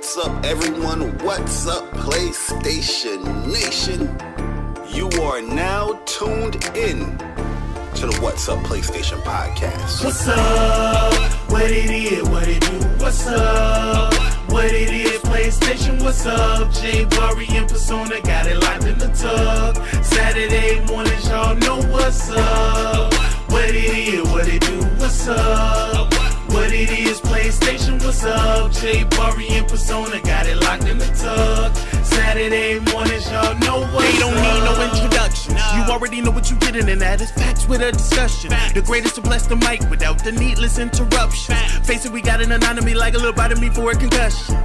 What's up, everyone? What's up, PlayStation Nation? You are now tuned in to the What's Up PlayStation podcast. What's up? What it is? What it do? What's up? What it is? PlayStation. What's up? Jay Burry and Persona got it locked in the tub. Saturday mornings, y'all know what's up. What it is? What it do? What's up? What it is? PlayStation. What's up? Jay Burry and Persona got it locked in the tub. Saturday mornings, y'all know what's up. They don't need no introduction. You already know what you're getting, and that is facts with a discussion. The greatest to bless the mic without the needless interruptions. Face it, we got an anatomy like a little bite of me for a concussion.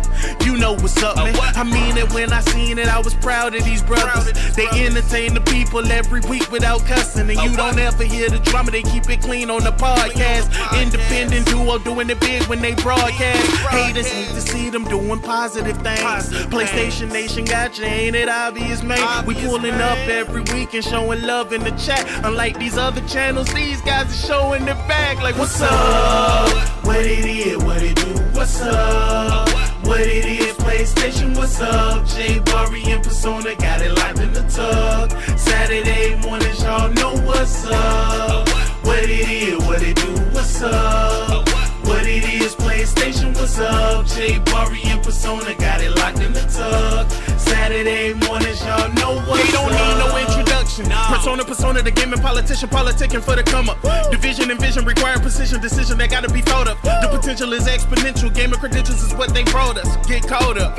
You know what's up, man. I mean it when I seen it. I was proud of these brothers. They entertain the people every week without cussing, and you don't ever hear the drama. They keep it clean on the podcast. Independent duo doing it big when they broadcast. Haters hate to see them doing positive things. PlayStation Nation got you, ain't it obvious, man? We pulling up every week and showing love in the chat. Unlike these other channels, these guys are showing it back. Like, what's up? What it is? What it do? What's up? What it is? PlayStation. What's up? Jay Burry and Persona got it locked in the tub. Saturday mornings, y'all know what's up. What it is? What it do? What's up? What it is? PlayStation. What's up? Jay Burry and Persona got it locked in the tub. Saturday mornings, y'all know what's up. They don't need no introduction. Persona, the gaming politician, politicking for the come up. Division and vision require precision, decision that gotta be thought of. The potential is exponential. Gamer credentials is what they brought us. Get caught up.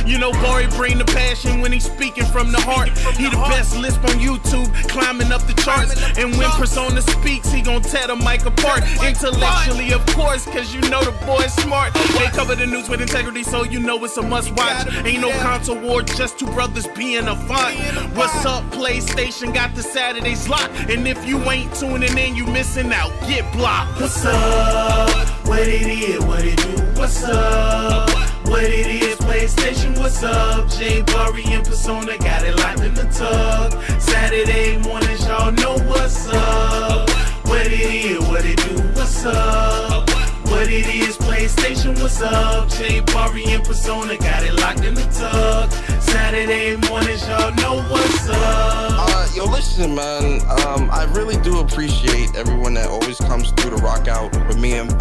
You know, Barry bring the passion when he's speaking from the heart. He the best lisp on YouTube, climbing up the charts. And when Persona speaks, he gon' tear the mic apart. Intellectually, of course, cause you know the boy's smart. They cover the news with integrity, so you know it's a must watch. Ain't no console war, just two brothers being a font. What's up, PlayStation? Got the Saturdays locked. And if you ain't tuning in, you missing out. Get blocked. What's up? What it is? What it do? What's up? What it is? PlayStation. What's up? Jay Burry and Persona got it locked in the tub. Saturday mornings, y'all know what's up. What it is? What it do? What's up? What it is? PlayStation. What's up? Jay Burry and Persona got it locked in the tub. Saturday mornings, y'all know what's up. Yo, listen, man. I really do appreciate everyone that always comes through to rock out with me and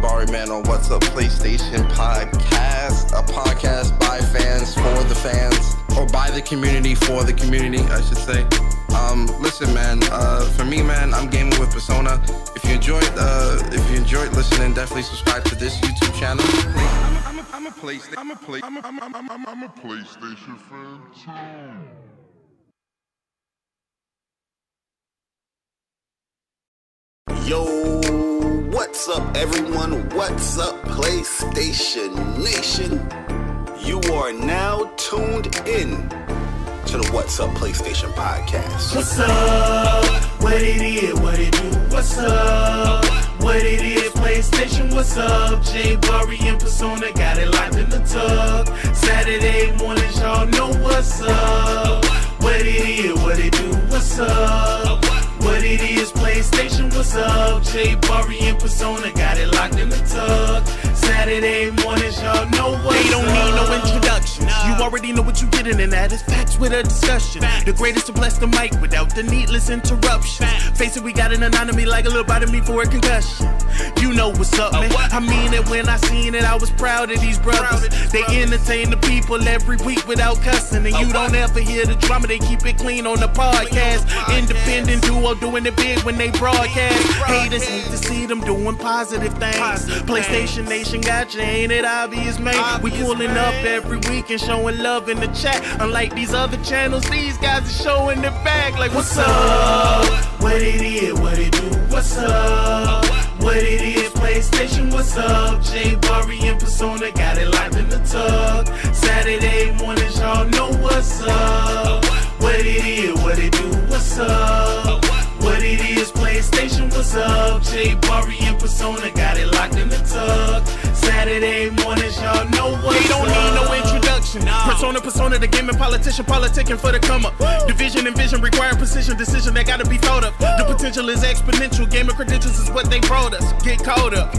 Barry, man, on What's Up PlayStation podcast. A podcast by fans for the fans, or by the community for the community, I should say. Listen, man. For me, man, I'm gaming with Persona. If you enjoyed listening, definitely subscribe to this YouTube channel. I'm a PlayStation fan too. Yo, what's up, everyone? What's up, PlayStation Nation? You are now tuned in to the What's Up PlayStation podcast. What's up? What it is? What it do? What's up? What it is? PlayStation. What's up? Jay Burry and Persona got it locked in the tub. Saturday mornings, y'all know what's up. What it is? What it do? What's up? What it is? PlayStation. What's up? Jay Burry and Persona got it locked in the tub. Saturday mornings, y'all know what's up. They don't need no introduction. You already know what you're getting, and that is facts with a discussion. The greatest to bless the mic without the needless interruptions. Face it, we got an anatomy like a little bite of me for a concussion. You know what's up, man. I mean it when I seen it. I was proud of these brothers. They entertain the people every week without cussing, and you don't ever hear the drama. They keep it clean on the podcast. Independent duo doing it big when they broadcast. Haters hate to see them doing positive things. PlayStation Nation got you, ain't it obvious, man? We pulling up every week and showing love in the chat. Unlike these other channels, these guys are showing it back. Like, what's up? What it is? What it do? What's up? What it is? PlayStation. What's up? Jay Burry and Persona got it locked in the tub. Saturday mornings, y'all know what's up. What it is? What it do? What's up? What it is? PlayStation. What's up? Jay Burry and Persona got it locked in the tub. Saturday mornings, y'all know what's up. They don't need no introduction. Persona, the gaming politician, politicking for the come up. Division and vision require precision, decision that gotta be thought of. The potential is exponential, gaming credentials is what they brought us. Get caught up.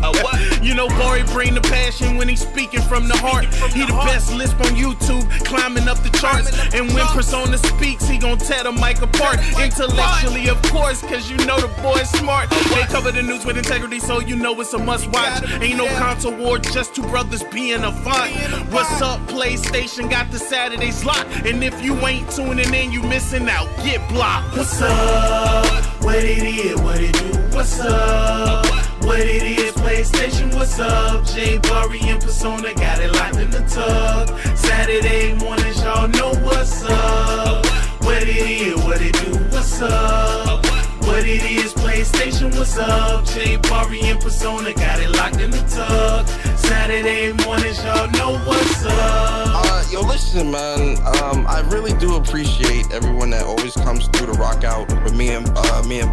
You know, Bari bring the passion when he's speaking from the heart. He the best lisp on YouTube, climbing up the charts. And when Persona speaks, he gon' tear the mic apart. Intellectually, of course, cause you know the boy's smart. They cover the news with integrity, so you know it's a must watch. Ain't no console war, just two brothers being a font. What's up, PlayStation got the Saturday slot. And if you ain't tuning in, you missing out. Get blocked. What's up? What it is, what it do? What's up? What it is, PlayStation, what's up? J Bari and Persona got it locked in the tub. Saturday mornings, y'all know what's up. What it is, what it do? What's up? What it is, PlayStation, what's up? J Bari and Persona got it locked in the tub. Saturday mornings, y'all know what's up. Yo, listen, man. I really do appreciate everyone that always comes through to rock out with me and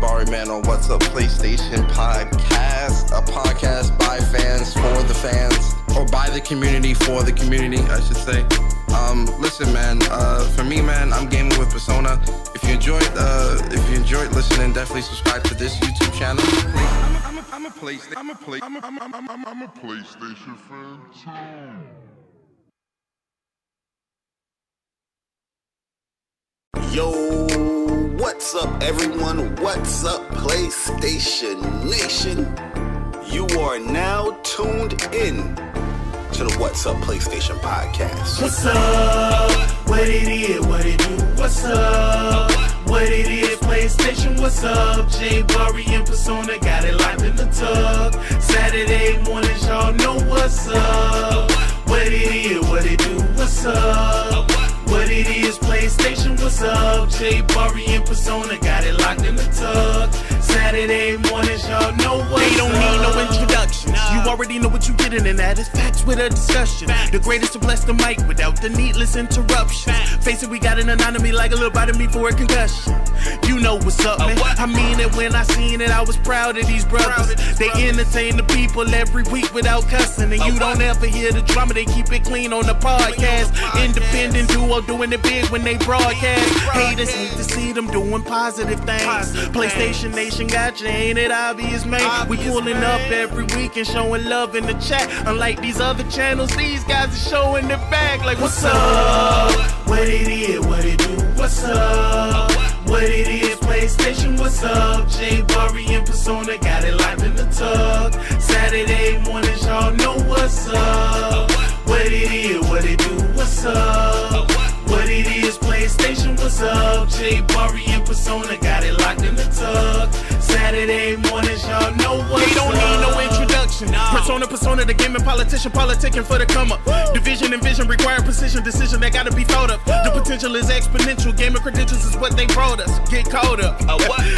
Bari, man, on What's Up PlayStation Podcast, a podcast by fans for the fans, or by the community for the community, I should say. Listen, man. For me, man, I'm gaming with Persona. If you enjoyed listening, definitely subscribe to this YouTube channel. I'm a PlayStation fan too. Yo, what's up, everyone? What's up, PlayStation Nation? You are now tuned in to the What's Up PlayStation Podcast. What's up? What it is, what it do? What's up? What it is, PlayStation, what's up? J Bari and Persona got it locked in the tub. Saturday mornings, y'all know what's up. What it is, what it do? What's up? What it is, PlayStation, what's up? J Bari and Persona got it locked in the tub. Saturday mornings, y'all know what's up. They don't need no introduction. You already know what you getting, and that is facts with a discussion. The greatest to bless the mic without the needless interruption. Face it, we got an anatomy like a little bite of me for a concussion. You know what's up, man. I mean it when I seen it, I was proud of these brothers. They entertain the people every week without cussing. And you don't ever hear the drama, they keep it clean on the podcast. Independent duo doing it big when they broadcast. Haters need to see them doing positive things. PlayStation Nation got you, ain't it obvious, man? We pulling up every week and showing love in the chat. Unlike these other channels, these guys are showing their back. Like, what's up? What it is, what it do? What's up? What it is, PlayStation, what's up? J Bari and Persona got it locked in the tub. Saturday mornings, y'all know what's up. What it is, what it do? What's up? What it is, PlayStation, what's up? J Bari and Persona got it locked in the tub. Saturday mornings, y'all know what's up. They don't need no introduction. Persona, the gaming politician, politicking for the come up. Division and vision require precision, decision that gotta be thought of. The potential is exponential, gaming credentials is what they brought us. Get caught up.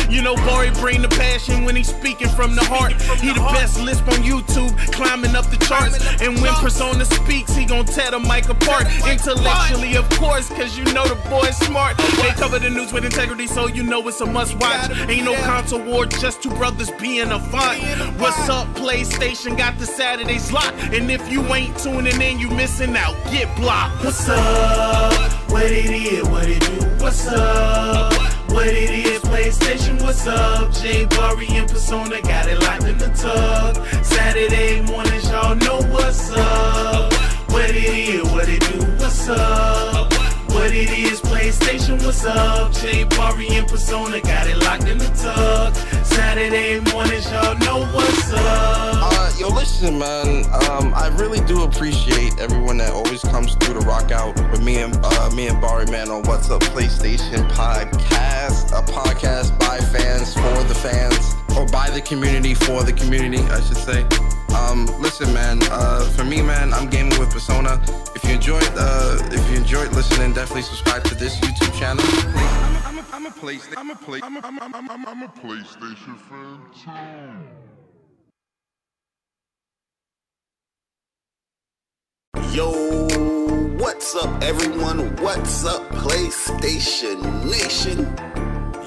You know, Bari bring the passion when he's speaking from the heart. He the best lisp on YouTube, climbing up the charts. And when Persona speaks, he gon' tear the mic apart. Intellectually, of course, cause you know the boy's smart. They cover the news with integrity, so you know it's a must watch. Ain't no console war, just two brothers being a font. What's up, PlayStation got the Saturday slot. And if you ain't tuning in, you missing out. Get blocked. What's up? What it is, what it do? What's up? What it is, PlayStation, what's up? J Bari and Persona got it locked in the tub. Saturday mornings, y'all know what's up. What it is, what it do? What's up? What it is, PlayStation, what's up? J Bari and Persona got it locked in the tub. Saturday mornings, y'all know what's up. Yo, listen, man. I really do appreciate everyone that always comes through to rock out with me and Bari, man, on What's Up PlayStation Podcast, a podcast by fans for the fans, or by the community for the community, I should say. Listen, man. For me, man, I'm gaming with Persona. If you enjoyed listening, definitely subscribe to this YouTube channel. I'm a PlayStation fan too. Yo, what's up, everyone? What's up, PlayStation Nation?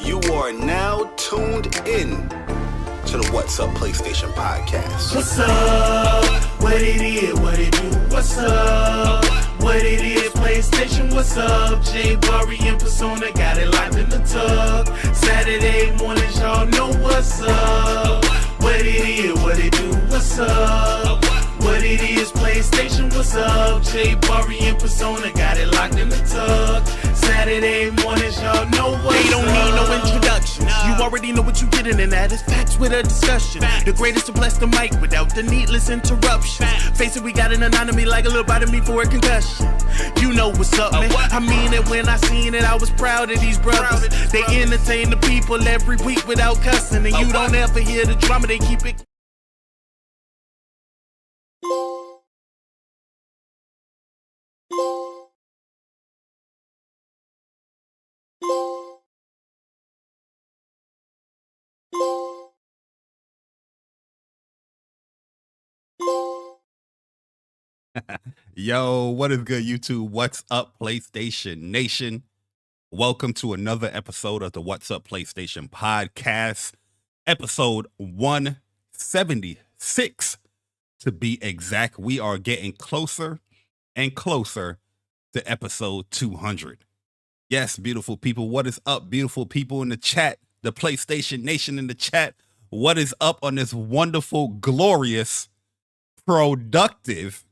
You are now tuned in to the What's Up PlayStation Podcast. What's up? What it is, what it do? What's up? What it is, PlayStation, up? Jay Burry and Persona got it locked in the tub. Saturday mornings, y'all know what's up. What it is, what it do, what's up? What it is, PlayStation, what's up? Jay Burry and Persona got it locked in the tub. Saturday mornings, y'all know what's up. They don't need no introduction. You already know what you're getting, and that is facts with a discussion. The greatest to bless the mic without the needless interruption. Face it, we got an anatomy like a little bite of me for a concussion. You know what's up, man. I mean it when I seen it. I was proud of these brothers. They entertain the people every week without cussing, and you don't ever hear the drama. They keep it. Yo, what is good, YouTube? What's up, PlayStation Nation? Welcome to another episode of the What's Up PlayStation podcast, episode 176 to be exact. We are getting closer and closer to episode 200. Yes, beautiful people. What is up, beautiful people in the chat, the PlayStation Nation in the chat? What is up on this wonderful, glorious, productive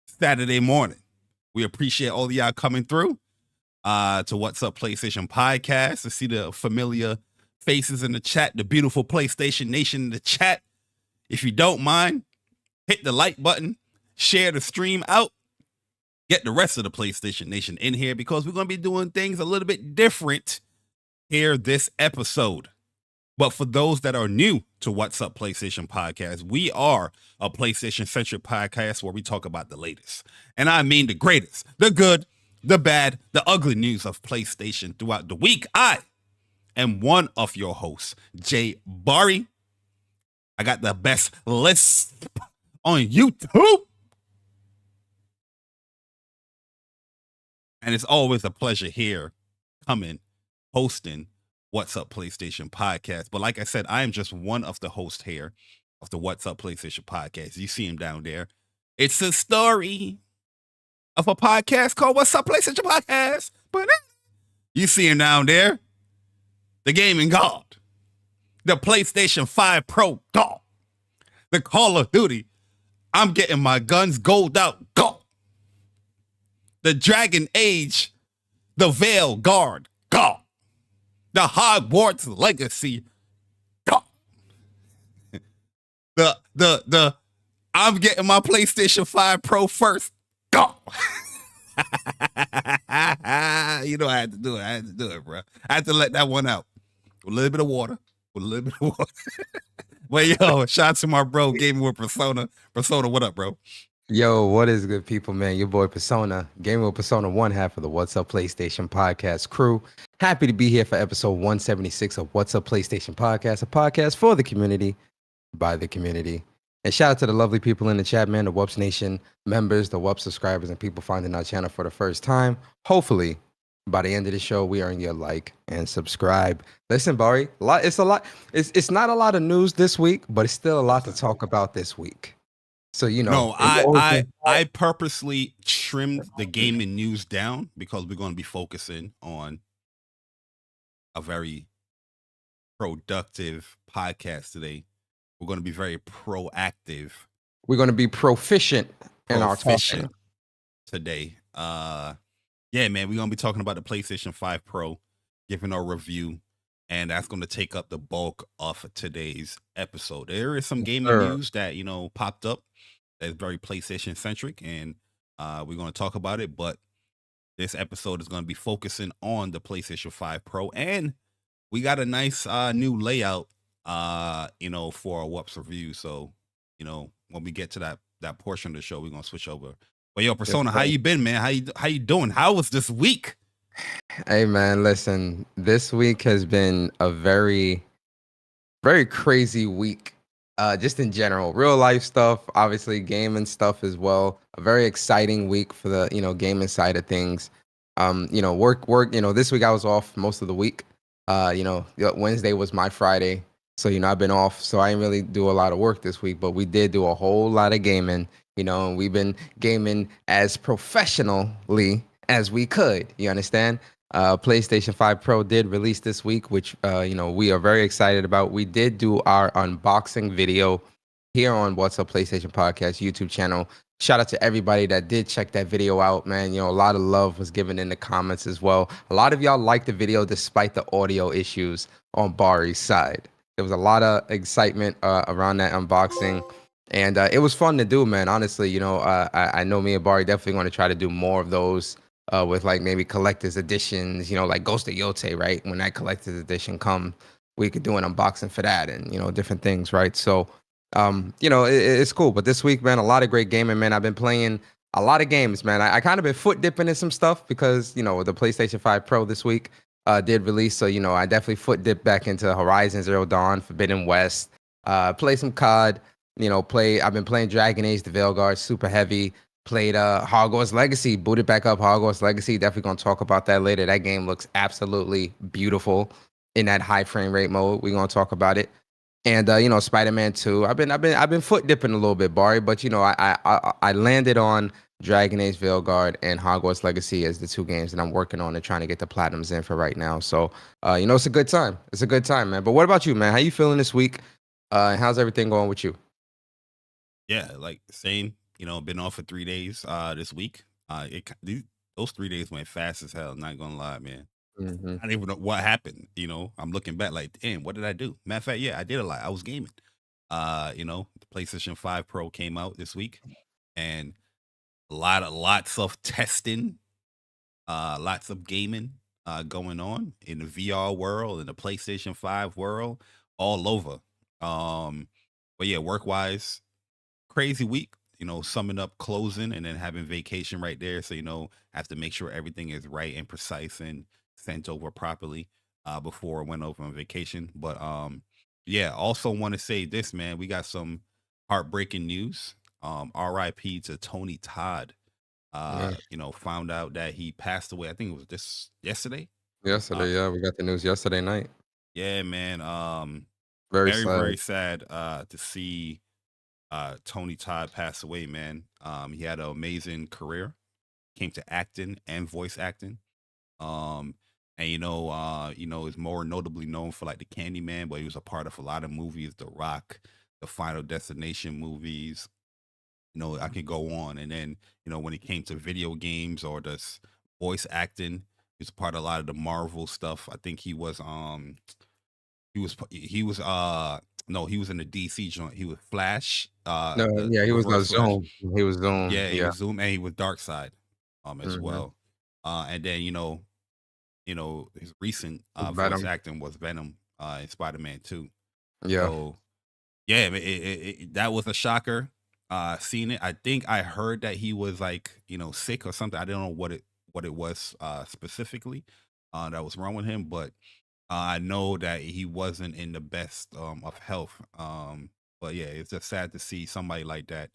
Saturday morning? We appreciate all of y'all coming through to What's Up PlayStation podcast, to see the familiar faces in the chat, the beautiful PlayStation Nation in the chat. If you don't mind, hit the like button, share the stream out, get the rest of the PlayStation Nation in here, because we're going to be doing things a little bit different here this episode. But for those that are new to What's Up PlayStation podcast, we are a PlayStation-centric podcast where we talk about the latest. And I mean the greatest, the good, the bad, the ugly news of PlayStation throughout the week. I am one of your hosts, Jay Barry. I got the best list on YouTube. And it's always a pleasure here hosting What's Up PlayStation podcast. But like I said, I am just one of the hosts here of the What's Up PlayStation podcast. You see him down there. It's a story of a podcast called What's Up PlayStation podcast. But you see him down there. The gaming god. The PlayStation 5 Pro god. The Call of Duty. I'm getting my guns gold out god. The Dragon Age. The Veil Guard god. The Hogwarts Legacy. God. The I'm getting my PlayStation 5 Pro first. God. You know, I had to do it, bro. I had to let that one out. With a little bit of water. But yo, shout out to my bro, Gaming with Persona. Persona, what up, bro? Yo, what is good, people, man? Your boy Persona, Gaming with Persona, one half of the What's Up PlayStation podcast crew. Happy to be here for episode 176 of What's Up PlayStation podcast, a podcast for the community, by the community. And shout out to the lovely people in the chat, man, the WUPS Nation members, the WUPS subscribers, and people finding our channel for the first time. Hopefully, by the end of the show, we earn your like and subscribe. Listen, Barry, it's not a lot of news this week, but it's still a lot to talk about this week. So, you know, no, I purposely trimmed the gaming news down because we're going to be focusing on a very productive podcast today. We're going to be very proactive. We're going to be proficient in our talking today. Yeah, man, we're going to be talking about the PlayStation 5 Pro, giving our review, and that's going to take up the bulk of today's episode. There is some gaming news that, you know, popped up that's very PlayStation centric, and we're going to talk about it. But this episode is going to be focusing on the PlayStation 5 Pro, and we got a nice new layout, you know, for our WUPS review. So, you know, when we get to that portion of the show, we're going to switch over. But yo, Persona, how you been, man? How you doing? How was this week? Hey, man, listen, this week has been a very, very crazy week. Just in general, real life stuff, obviously gaming stuff as well. A very exciting week for the, you know, gaming side of things. You know, work, you know, this week I was off most of the week. You know, Wednesday was my Friday. So, you know, I've been off, so I didn't really do a lot of work this week, but we did do a whole lot of gaming, you know, and we've been gaming as professionally as we could. You understand? PlayStation 5 Pro did release this week, which we are very excited about. We did do our unboxing video here on What's Up PlayStation Podcast YouTube channel. Shout out to everybody that did check that video out, man. You know, a lot of love was given in the comments as well. A lot of y'all liked the video despite the audio issues on Bari's side. There was a lot of excitement around that unboxing. And it was fun to do, man. Honestly, I know me and Bari definitely going to try to do more of those with like maybe collector's editions, like Ghost of Yote, right? When that collector's edition come, we could do an unboxing for that and, different things, right? So, it's cool. But this week, man, a lot of great gaming, man. I've been playing a lot of games, man. I kind of been foot dipping in some stuff because, the PlayStation 5 Pro this week did release. So, I definitely foot dipped back into Horizon Zero Dawn, Forbidden West, play some COD. I've been playing Dragon Age, the Veilguard, super heavy. Played Hogwarts Legacy, booted back up Hogwarts Legacy. Definitely gonna talk about that later. That game looks absolutely beautiful in that high frame rate mode. We're gonna talk about it. And Spider-Man 2. I've been foot dipping a little bit, Bari, but I landed on Dragon Age Veilguard and Hogwarts Legacy as the two games that I'm working on and trying to get the platinums in for right now. So it's a good time. It's a good time, man. But what about you, man? How you feeling this week? How's everything going with you? Yeah, like same. Been off for 3 days this week. Those 3 days went fast as hell. Not gonna lie, man. Mm-hmm. I don't even know what happened. I'm looking back like, damn, what did I do? Matter of fact, yeah, I did a lot. I was gaming. The PlayStation 5 Pro came out this week, and lots of testing, lots of gaming going on in the VR world, in the PlayStation 5 world, all over. But yeah, work wise, crazy week. Summing up closing and then having vacation right there. So, have to make sure everything is right and precise and sent over properly before I went over on vacation. But yeah, also want to say this, man. We got some heartbreaking news. RIP to Tony Todd. Yeah. Found out that he passed away. I think it was this yesterday. Yesterday, yeah, we got the news yesterday night. Yeah, man. Very very, sad. very sad to see Tony Todd passed away, man. He had an amazing career, came to acting and voice acting. And is more notably known for like the Candyman, but he was a part of a lot of movies, The Rock, the Final Destination movies. I could go on. And then, when it came to video games or just voice acting, he was a part of a lot of the Marvel stuff. I think he was no, he was in the DC joint. He was Flash. He was no Zoom. He was Zoom. Yeah, he was Zoom, and he was Darkseid, as Mhm. well. And then his recent voice Venom. acting was Venom in Spider-Man 2. Yeah. So yeah, that was a shocker. Seeing it, I think I heard that he was like sick or something. I don't know what it was specifically that was wrong with him, but I know that he wasn't in the best of health. But yeah, it's just sad to see somebody like that,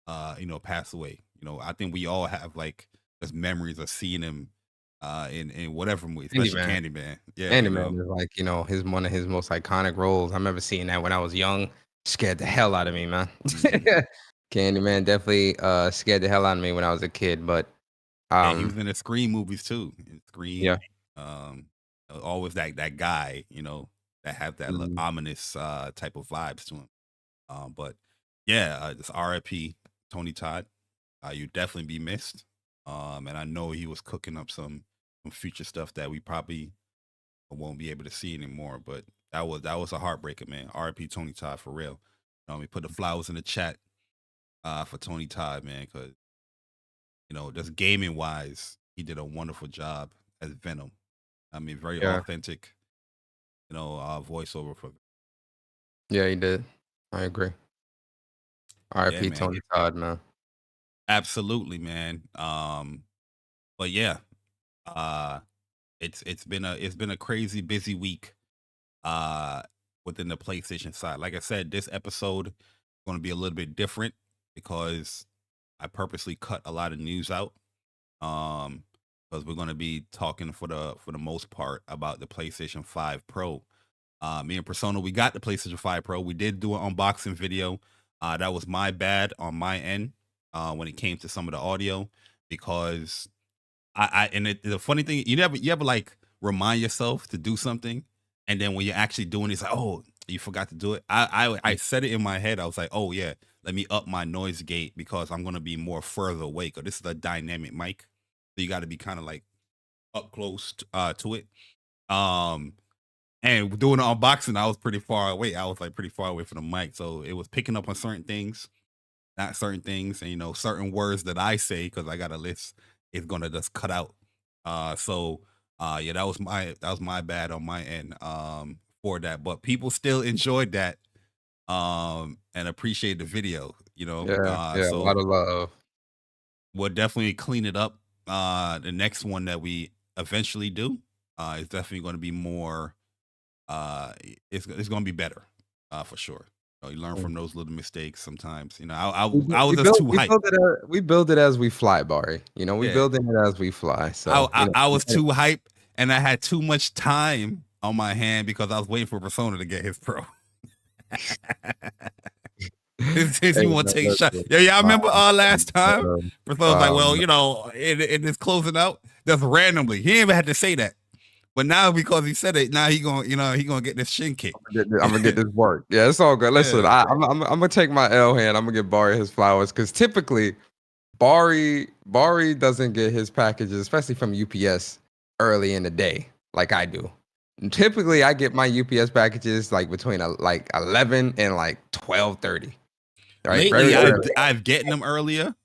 pass away. I think we all have like just memories of seeing him in whatever movie, especially Candyman. Yeah, Candyman is like, his one of his most iconic roles. I remember seeing that when I was young. Scared the hell out of me, man. Mhm. Candyman definitely scared the hell out of me when I was a kid. But He was in the Scream movies too. In Scream, yeah. Always that guy, that have that Mhm. ominous type of vibes to him. But yeah, just RIP Tony Todd. You definitely be missed. And I know he was cooking up some future stuff that we probably won't be able to see anymore. But that was a heartbreaker, man. RIP Tony Todd for real. We put the flowers in the chat for Tony Todd, man, because just gaming wise, he did a wonderful job as Venom. I mean, very Yeah. authentic, voiceover for. Yeah, he did. I agree. R.I.P. man. Tony Todd, man. Absolutely, man. But yeah, it's been a crazy busy week within the PlayStation side. Like I said, this episode is going to be a little bit different because I purposely cut a lot of news out. Because we're going to be talking for the most part about the PlayStation 5 Pro. Me and Persona, we got the PlayStation 5 Pro. We did do an unboxing video. That was my bad on my end when it came to some of the audio, because the funny thing, you ever like remind yourself to do something, and then when you're actually doing it, it's like, oh, you forgot to do it. I said it in my head. I was like, oh yeah, let me up my noise gate because I'm gonna be more further away. Cause this is a dynamic mic, so you got to be kind of like up close to it. And doing the unboxing, I was pretty far away. I was like pretty far away from the mic, so it was picking up on certain things, not certain things, and certain words that I say because I got a list is gonna just cut out. Yeah, that was my bad on my end for that, but people still enjoyed that and appreciate the video. Yeah, a So lot of love. we'll definitely clean it up. The next one that we eventually do is definitely going to be more. It's going to be better for sure. You learn from those little mistakes sometimes. I was just too hyped. We build it as we fly, Barry. We building it as we fly. So I was too hyped, and I had too much time on my hand because I was waiting for Persona to get his Pro. Since you want to take a shot. Yeah, I remember last time Persona was like, well, it is closing out just randomly. He ain't even had to say that. But now because he said it, now he gonna get this shin kick. I'm gonna get this work. Yeah, it's all good. Listen, I'm gonna take my L hand. I'm gonna give Barry his flowers because typically Barry doesn't get his packages, especially from UPS, early in the day like I do. And typically, I get my UPS packages like between 11 and 12:30. Right? Lately, I've getting them earlier,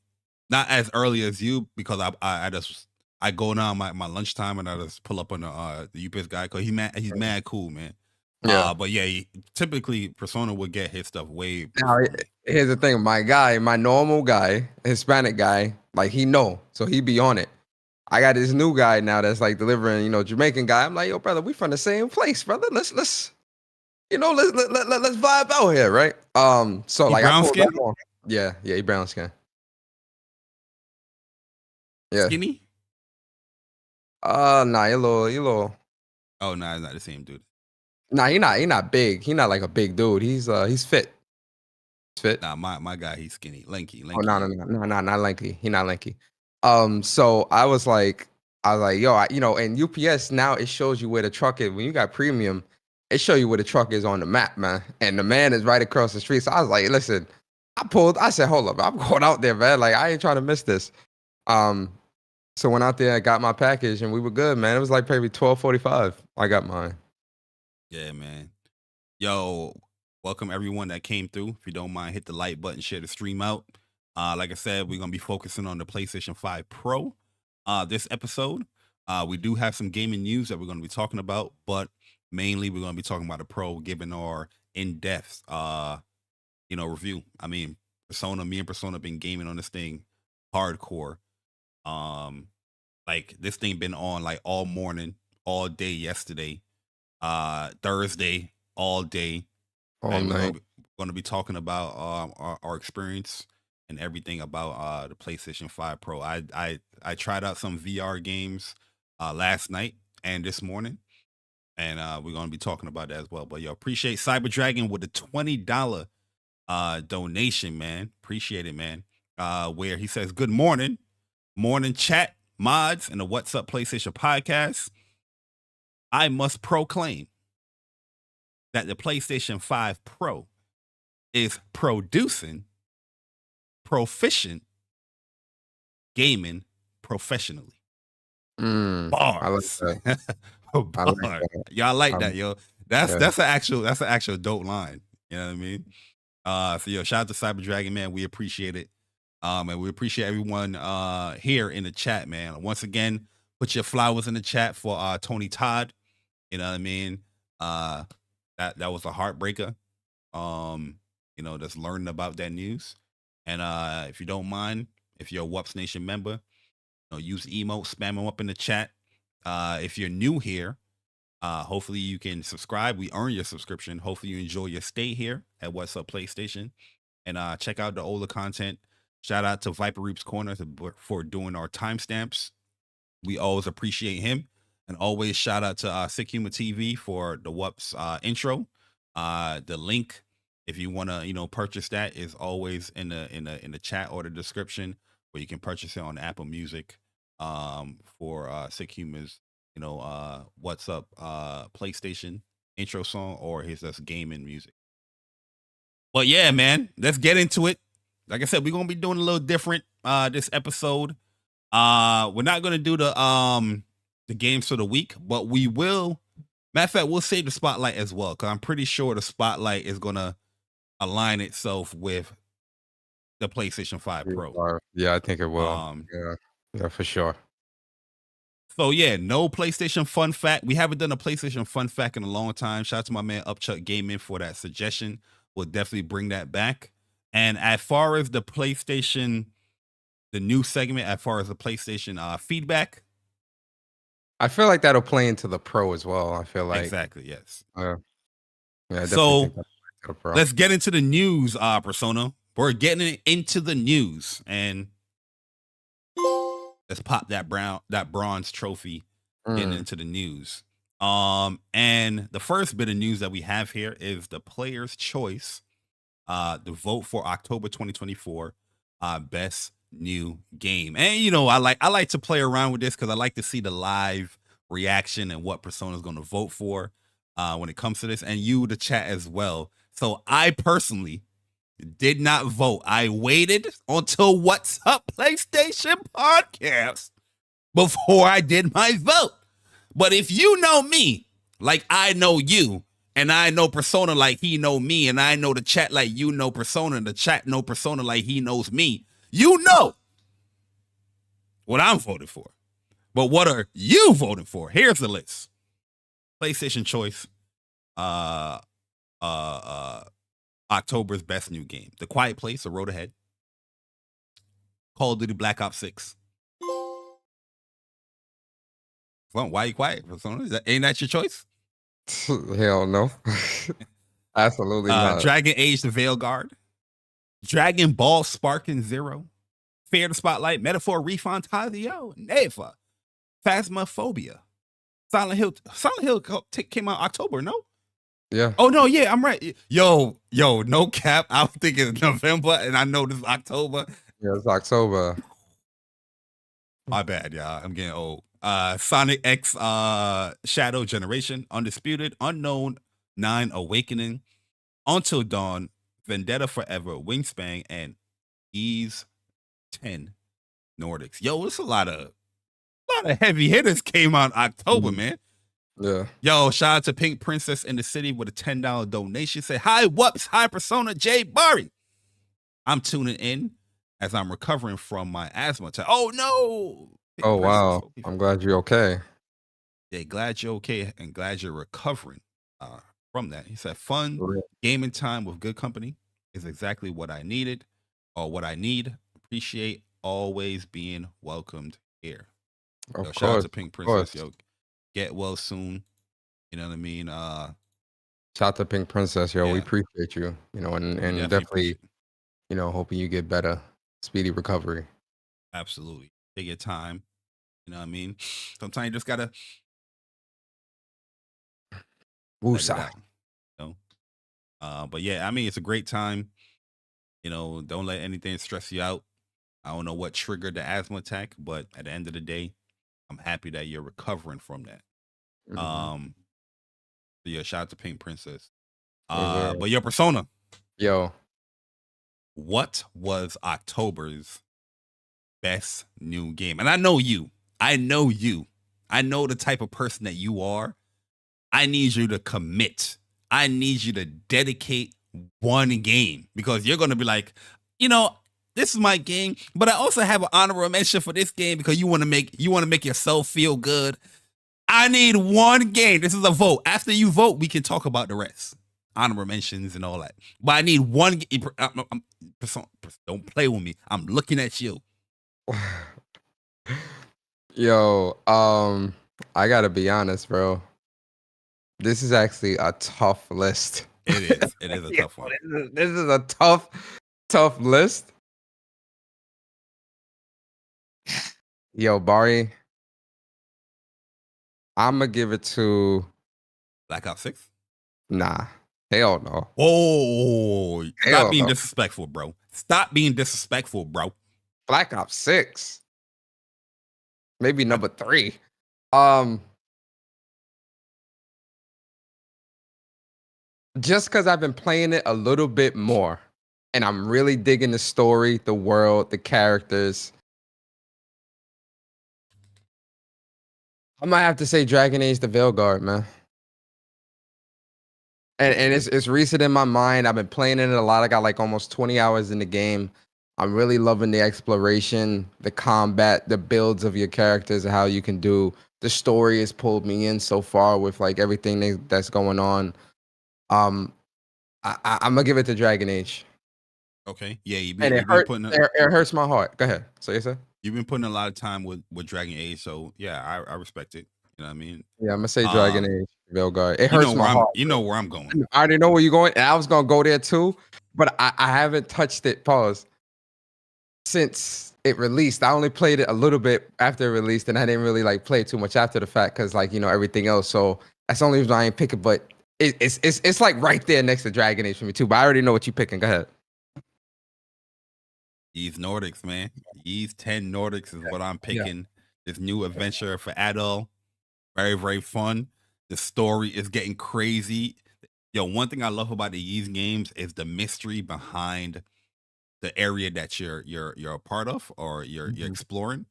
not as early as you because I go down my lunchtime and I just pull up on the UPS guy because he's mad cool, man. Yeah. But yeah, typically Persona would get his stuff way. Now, here's the thing, my normal guy, Hispanic guy, he know, so he be on it. I got this new guy now that's delivering, Jamaican guy. I'm like, yo, brother, we from the same place, brother. Let's vibe out here, right? So he brown skin? Yeah, he brown skin. Yeah. Skinny? Nah, he little. Oh, nah, he's not the same dude. Nah, he not big. He not like a big dude. He's fit. He's fit. Nah, my guy, he's skinny, lanky. Oh, no, not lanky. He not lanky. So I was like, yo, and UPS now it shows you where the truck is. When you got premium, it show you where the truck is on the map, man. And the man is right across the street. So I was like, listen, I said, hold up, I'm going out there, man. I ain't trying to miss this. So went out there, I got my package, and we were good, man. It was maybe 12:45. I got mine. Yeah, man. Yo, welcome everyone that came through. If you don't mind, hit the like button, share the stream out. Like I said, we're gonna be focusing on the PlayStation 5 Pro this episode. We do have some gaming news that we're gonna be talking about, but mainly we're gonna be talking about the Pro, giving our in-depth review. I mean, me and Persona been gaming on this thing hardcore. This thing been on all morning, all day yesterday, Thursday, all day, all night. We're going to be talking about our experience and everything about the PlayStation 5 Pro. I tried out some VR games last night and this morning, and we're going to be talking about that as well. But appreciate Cyber Dragon with the $20 donation, man. Appreciate it, man. Where he says, good morning chat, mods, and the What's Up PlayStation podcast. I must proclaim that the PlayStation 5 Pro is producing proficient gaming professionally. Bars. I like that. Bars. Y'all like that, yo. That's an actual dope line. You know what I mean? So shout out to Cyber Dragon, man. We appreciate it. And we appreciate everyone here in the chat, man. Once again, put your flowers in the chat for Tony Todd. You know what I mean? That was a heartbreaker. Just learning about that news. And if you don't mind, if you're a WUPS Nation member, use emote, spam them up in the chat. If you're new here, hopefully you can subscribe. We earn your subscription. Hopefully you enjoy your stay here at What's Up PlayStation. And check out the older content. Shout out to Viper Reaps Corner for doing our timestamps. We always appreciate him. And always shout out to Sick Humor TV for the WUPS intro. The link, if you want to, purchase that, is always in the chat or the description, where you can purchase it on Apple Music, for Sick Humor's, What's Up PlayStation intro song, or his just gaming music. But yeah, man, let's get into it. Like I said, we're gonna be doing a little different this episode. We're not gonna do the games for the week, but we will. Matter of fact, we'll save the spotlight as well, because I'm pretty sure the spotlight is gonna align itself with the PlayStation 5 Pro. Yeah, I think it will. Yeah, for sure. So yeah, no PlayStation fun fact. We haven't done a PlayStation fun fact in a long time. Shout out to my man Upchuck Gaming for that suggestion. We'll definitely bring that back. And as far as the PlayStation, the new segment, as far as the PlayStation feedback, I feel like that'll play into the Pro as well. I feel like exactly, yes. Yeah, I definitely So think that'll play into the Pro. let's get into the news, Persona. We're getting into the news, and let's pop that bronze trophy. Getting into the news. And the first bit of news that we have here is the player's choice. The vote for October 2024 best new game. And I like to play around with this because I like to see the live reaction and what Persona is going to vote for when it comes to this, and you, the chat, as well. So I personally did not vote. I waited until What's Up PlayStation podcast before I did my vote. But if you know me like I know you, and I know Persona like he know me, and I know the chat like you know Persona, and the chat know Persona like he knows me, you know what I'm voting for. But what are you voting for? Here's the list. PlayStation choice. October's best new game. The Quiet Place, A Road Ahead. Call of Duty Black Ops 6. Well, why are you quiet, Persona? Ain't that your choice? Hell no. Absolutely not. Dragon Age The Veilguard. Dragon Ball Sparking Zero. Fear the Spotlight. Metaphor Refantazio. Neva. Phasmophobia. Silent Hill came out October, no? Yeah. Oh, no, yeah, I'm right. Yo, no cap. I was thinking November, and I know this is October. Yeah, it's October. My bad, y'all. I'm getting old. Sonic X Shadow Generation, Undisputed, Unknown 9 Awakening, Until Dawn, Vendetta Forever, Wingspan, and Ease 10 Nordics. Yo, it's a lot of heavy hitters came out in October, man. Yeah. Yo, shout out to Pink Princess in the City with a $10 donation. Say, hi, WUPS, hi, Persona, J. Barry. I'm tuning in as I'm recovering from my asthma attack. Oh, no. Pink Oh, Princess, wow. I'm glad you're okay. Yeah, glad you're okay and glad you're recovering from that. He said, fun For real. gaming time with good company is exactly what I needed or what I need. Appreciate always being welcomed here. Of Yo, shout out course. to Pink Of course. Princess. Yo, get well soon. You know what I mean? Shout out to Pink Princess, yo. We Yeah. appreciate you. And Definitely definitely, appreciate hoping you get better. Speedy recovery. Absolutely. Take your time. You know what I mean? Sometimes you just gotta let it Woosah. out, you know? But yeah, I mean, it's a great time. Don't let anything stress you out. I don't know what triggered the asthma attack, but at the end of the day, I'm happy that you're recovering from that. Mhm. So yeah, shout out to Pink Princess. Yeah. But your Persona, Yo, what was October's best new game? And I know you. I know the type of person that you are. I need you to commit. I need you to dedicate one game, because you're going to be like, this is my game, but I also have an honorable mention for this game because you want to make yourself feel good. I need one game. This is a vote. After you vote, we can talk about the rest, honorable mentions and all that. But I need one. Don't play with me. I'm looking at you. yo, I gotta be honest, bro. This is actually a tough list. It is. It is a tough one. This is a tough list. Yo, Barry, I'm gonna give it to Black Ops 6. nah. Hell no. Oh, stop Hell being no. disrespectful, bro. Stop being disrespectful, bro. Black Ops 6. maybe number 3. Um, just because I've been playing it a little bit more, and I'm really digging the story, the world, the characters. I might have to say Dragon Age: The Veilguard, man. And it's recent in my mind. I've been playing it a lot. I got like almost 20 hours in the game. I'm really loving the exploration, the combat, the builds of your characters, and how you can do. The story has pulled me in so far with like everything that's going on. I'm gonna give it to Dragon Age, Okay. Yeah, and you've been putting it hurts my heart. Go ahead. So you said? you've been putting a lot of time with Dragon Age, so yeah, I respect it. You know what I mean? Yeah, I'm gonna say Dragon Age, Veilguard. It You know hurts my heart. you know where I'm going. I already know where you're going, and I was gonna go there too, but I haven't touched it. Pause. Since it released, I only played it a little bit after it released, and I didn't really like play too much after the fact because, like, everything else. So that's the only reason I ain't pick it. But it's like right there next to Dragon Age for me too. But I already know what you're picking. Go ahead. Ys Nordics, man. Ys 10 Nordics is what I'm picking. This new adventure for adult. Very, very fun. The story is getting crazy. Yo, one thing I love about the Ys games is the mystery behind the area that you're a part of, or you're exploring,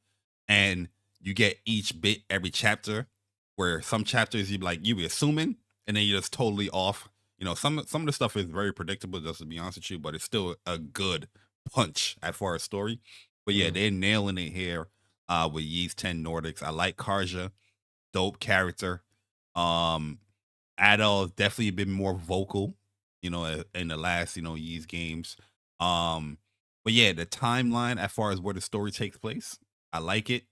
and you get each bit every chapter. Where some chapters you be assuming, and then you're just totally off. Some of the stuff is very predictable, just to be honest with you, but it's still a good punch as far as story. But yeah, they're nailing it here with Ys 10 Nordics. I like Karja, dope character. Adol definitely been more vocal, in the last Ys games. But yeah, the timeline as far as where the story takes place, I like it,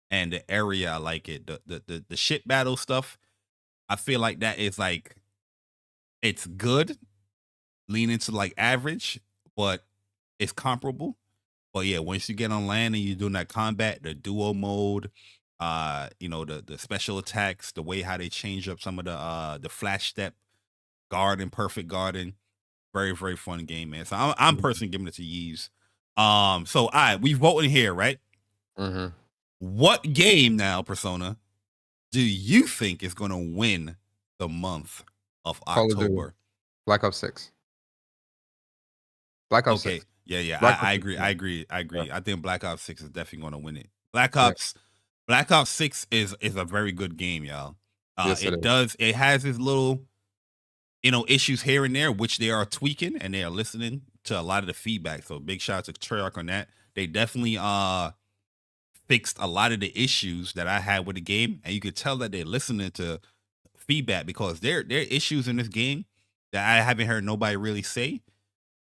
and the area I like it. The ship battle stuff, I feel like that is like, it's good, leaning to like average, but it's comparable. But yeah, once you get on land and you're doing that combat, the duo mode, the special attacks, the way how they change up some of the flash step, garden, perfect garden, very, very fun game, man. So I'm personally giving it to Ys. So all right, we voting here, right? Mm-hmm. What game now, Persona, do you think is going to win the month of October? Black Ops 6. Black Ops 6. Yeah. Black I Ops agree. 6. I agree. Yeah. I think Black Ops 6 is definitely going to win it. Black Ops 6 is a very good game, y'all. Yes, It has its little, issues here and there, which they are tweaking, and they are listening to a lot of the feedback. So big shout out to Treyarch on that. They definitely fixed a lot of the issues that I had with the game, and you could tell that they're listening to feedback, because there are issues in this game that I haven't heard nobody really say,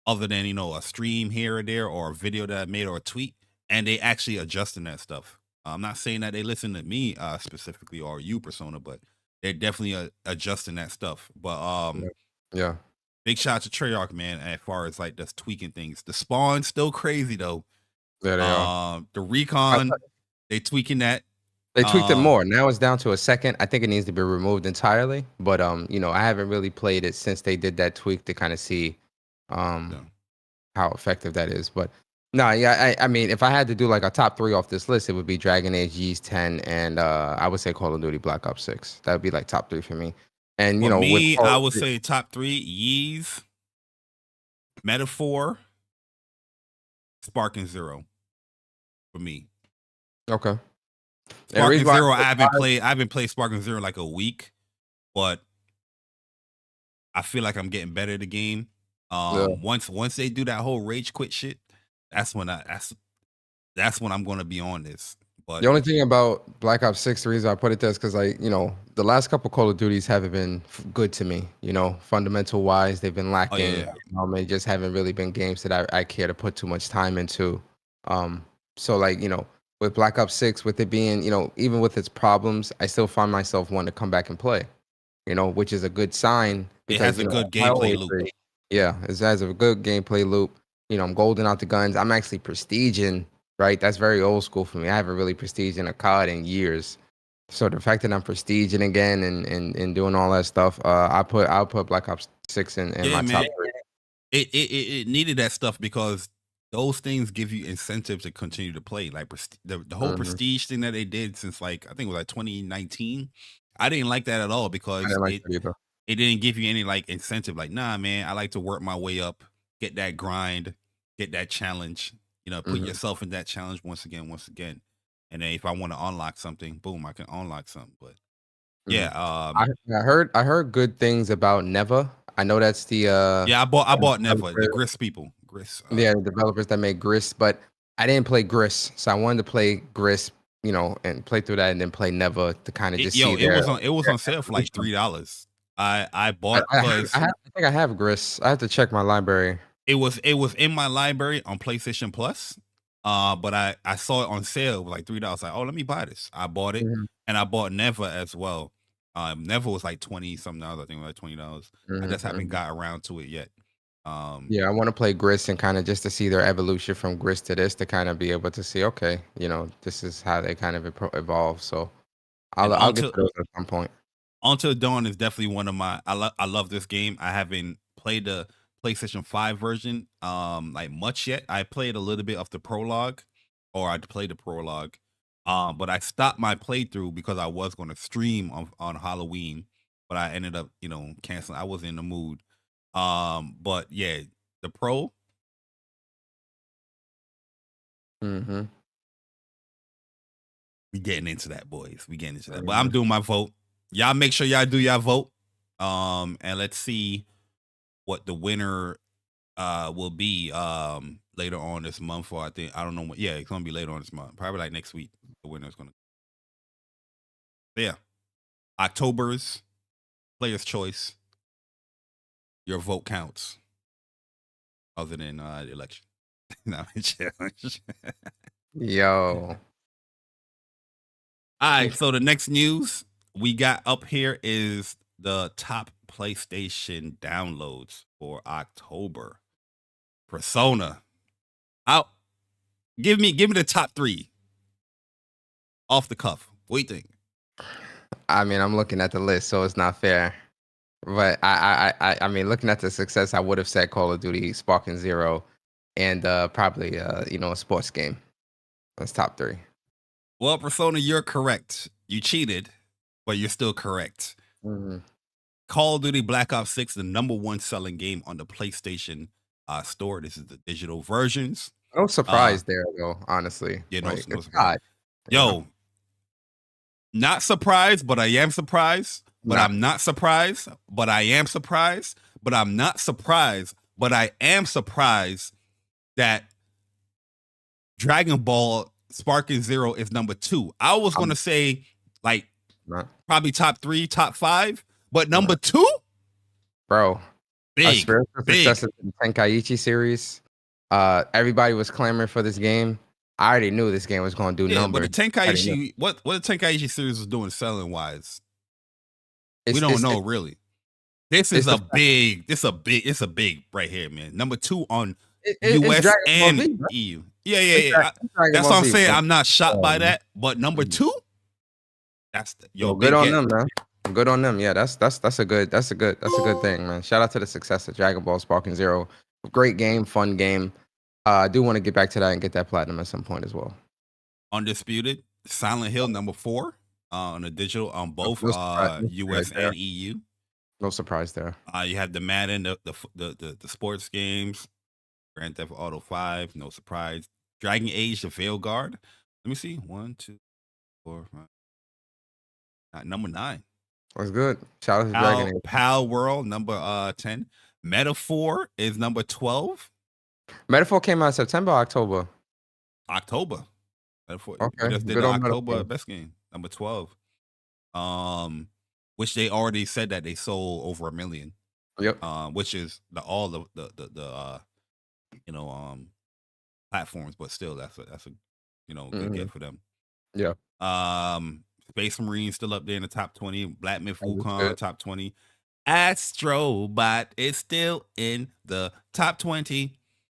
other than a stream here or there, or a video that I made, or a tweet, and they actually adjusting that stuff. I'm not saying that they listen to me specifically, or you, Persona, but they're definitely adjusting that stuff. But yeah. Big shout out to Treyarch, man, as far as like just tweaking things. The spawn's still crazy though. There they are. The recon, they tweaking that. They tweaked it more. Now it's down to a second. I think it needs to be removed entirely. But I haven't really played it since they did that tweak to kind of see how effective that is. But no, yeah, I mean, if I had to do like a top 3 off this list, it would be Dragon Age, Ys 10, and I would say Call of Duty Black Ops 6. That would be like top 3 for me. And for me, I would say top 3: Ys, Metaphor, Sparking Zero. For me, okay. Sparking Zero, I haven't played Sparking Zero like a week, but I feel like I'm getting better at the game. Once they do that whole rage quit shit, that's when I'm gonna be on this. But the only thing about Black Ops 6, the reason I put it there is because the last couple Call of Duties haven't been good to me. Fundamental wise, they've been lacking. They just haven't really been games that I care to put too much time into. So with Black Ops 6, with it being, even with its problems, I still find myself wanting to come back and play. Which is a good sign. Because, it has a good gameplay loop. Yeah, it has a good gameplay loop. I'm golding out the guns. I'm actually prestiging, right? That's very old school for me. I haven't really prestiged in a COD in years. So the fact that I'm prestiging again and doing all that stuff, I'll put Black Ops 6 in my top 3. It needed that stuff, because those things give you incentive to continue to play. Like the whole prestige thing that they did since like I think it was like 2019. I didn't like that at all I because didn't like that either. it didn't give you any like incentive. Like, nah, man, I like to work my way up, get that grind, get that challenge. Put yourself in that challenge once again. And then if I want to unlock something, boom, I can unlock something. But yeah, I heard good things about Never. I know that's the yeah, I bought Never, the Gris people. Gris. Yeah, the developers that make Gris, but I didn't play Gris, so I wanted to play Gris, and play through that and then play Never to kind of just see. It was on sale for like $3. I bought because I think I have Gris. I have to check my library. It was in my library on PlayStation Plus. But I saw it on sale like $3. Like, oh, let me buy this. I bought it, and I bought Never as well. Never was like $20 something. I think it was like $20. I just haven't got around to it yet. Yeah, I want to play Gris and kind of just to see their evolution from Gris to this, to kind of be able to see, okay, this is how they kind of evolve. So I'll get to those at some point. Until Dawn is definitely one of my. I love this game. I haven't played the PlayStation 5 version like much yet. I played a little bit of the prologue, or I played the prologue, but I stopped my playthrough because I was going to stream on Halloween, but I ended up canceling. I was in the mood. But yeah, the pro. We getting into that, boys. We getting into that. But I'm doing my vote. Y'all make sure y'all do y'all vote. And let's see what the winner will be later on this month. Or I don't know what. Yeah, it's gonna be later on this month. Probably like next week. The winner's gonna. Yeah, October's Player's Choice. Your vote counts. Other than the election. No, challenge. Yo. All right, so the next news we got up here is the top PlayStation downloads for October. Persona. Out. Give me the top 3 off the cuff. What do you think? I mean, I'm looking at the list, so it's not fair. But I mean, looking at the success, I would have said Call of Duty, Sparking Zero, and probably a sports game. That's top 3. Well, Persona, you're correct. You cheated, but you're still correct. Call of Duty Black Ops 6, the #1 selling game on the PlayStation store. This is the digital versions. No surprise there, though, honestly. Yeah, no surprise. Yo, not surprised, but I am surprised. But I'm not surprised, but I am surprised. But I'm not surprised, but I am surprised that Dragon Ball Sparking Zero is #2. I was going to say like probably top 3, top 5, but #2? Bro. Big. Success of the Tenkaichi series. Everybody was clamoring for this game. I already knew this game was going to do numbers. But the Tenkaichi, what the Tenkaichi series was doing selling wise? We don't know really. This is a big right here, man. #2 on US and EU. Yeah. That's what I'm saying. I'm not shocked by that. But #2, that's good on them, man. Good on them. Yeah, that's a good thing, man. Shout out to the success of Dragon Ball Sparking Zero. Great game, fun game. I do want to get back to that and get that platinum at some point as well. Undisputed, Silent Hill #4 on the digital on both US and EU. No surprise there. You have the Madden, the sports games, Grand Theft Auto 5, no surprise. Dragon Age, the Veilguard. Let me see. 1, 2, 4, 5. #9. That's good. Shout out to Dragon Age. Pal World, #10. Metaphor is #12. Metaphor came out September, October. Metaphor. Okay. We just did the October best game, #12. Which they already said that they sold over 1 million. Yep. Which is all the platforms, but still that's a good get for them. Yeah. Space Marine still up there in the top 20. Black Myth Wukong top 20. Astrobot is still in the top 20.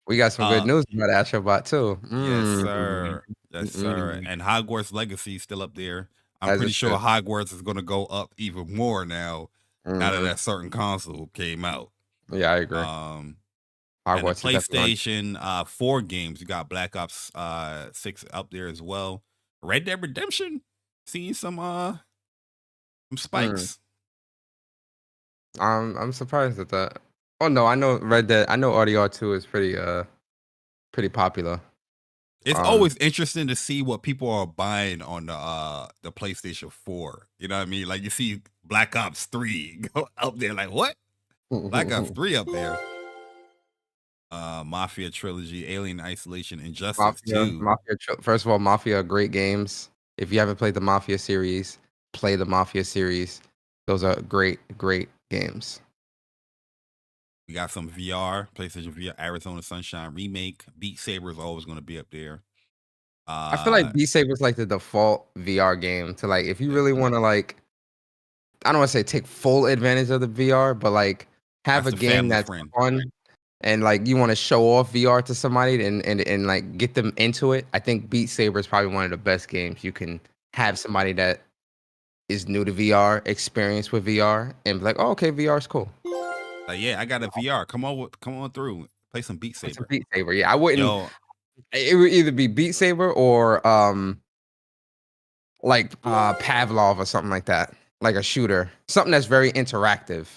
We got some good news about Astrobot too. Yes, sir. Yes, sir. And Hogwarts Legacy is still up there. I'm pretty sure Hogwarts is going to go up even more now that certain console came out. Yeah, I agree. And the Hogwarts is definitely on. PlayStation 4 games, you got Black Ops 6 up there as well. Red Dead Redemption, seeing some Hmm. spikes. I'm surprised at that. Oh no, I know Red Dead. I know RDR2 is pretty popular. It's Um, always interesting to see what people are buying on the PlayStation 4. You know what I mean? Like you see Black Ops 3 go up there, like what? Black Ops 3 up there. Mafia Trilogy, Alien Isolation, Injustice 2. First of all, Mafia are great games. If you haven't played the Mafia series, play the Mafia series. Those are great games. We got some VR, PlayStation VR, Arizona Sunshine Remake. Beat Saber is always going to be up there. I feel like Beat Saber is like the default VR game to like if you really want to like I don't want to say take full advantage of the VR, but like have That's a the game family that's friend. fun and like you want to show off VR to somebody and like get them into it. I think Beat Saber is probably one of the best games you can have somebody that is new to VR, experience with VR, and be like, oh, okay, VR is cool. Like, yeah, I got a VR. Come on through. Play some Beat It's a Saber. Beat Saber. Yeah, I wouldn't. Yo, It would either be Beat Saber or like Pavlov or something like that, like a shooter, something that's very interactive.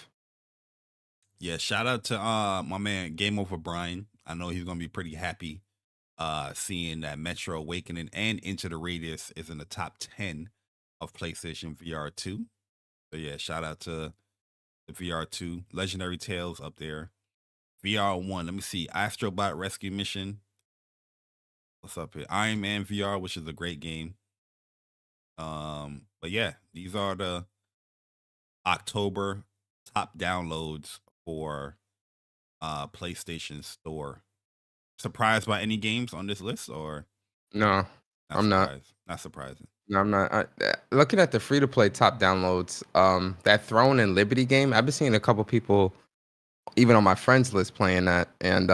yeah, shout out to my man Game Over Brian. I know he's gonna be pretty happy seeing that Metro Awakening and Into the Radius is in the top 10 of PlayStation VR 2. So yeah, shout out to the VR 2. Legendary Tales up there. VR 1, let me see. Astrobot Rescue Mission. What's up here? Iron Man VR, which is a great game. But yeah, these are the October top downloads for PlayStation Store. Surprised by any games on this list or No, I'm not. Not surprising. No, I'm not. Looking at the free to play top downloads, that Throne and Liberty game, I've been seeing a couple people, even on my friends list, playing that. And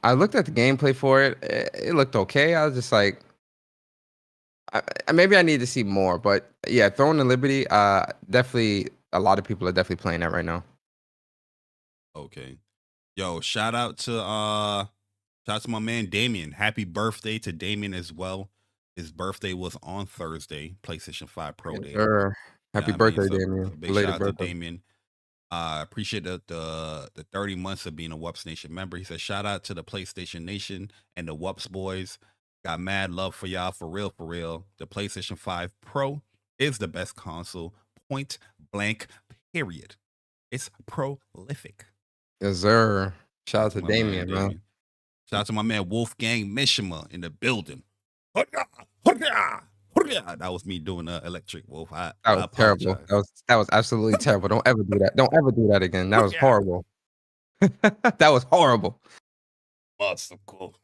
I looked at the gameplay for it. It looked okay. I was just like, maybe I need to see more. But yeah, Throne and Liberty, definitely, a lot of people are definitely playing that right now. Okay. Yo, shout out to my man Damien. Happy birthday to Damien as well. His birthday was on Thursday, PlayStation 5 Pro Day. Sure. Happy birthday, Damien. So big shout out to Damien. Appreciate the 30 months of being a WUPS Nation member. He said, shout out to the PlayStation Nation and the WUPS boys. Got mad love for y'all, for real, for real. The PlayStation 5 Pro is the best console, point blank, period. It's prolific. Yes, sir. Shout out to Damien, man. Shout out to my man Wolfgang Mishima in the building. That was me doing Electric Wolf. That was terrible. That was absolutely terrible. Don't ever do that. Don't ever do that again. That was horrible. That was horrible. Awesome, cool.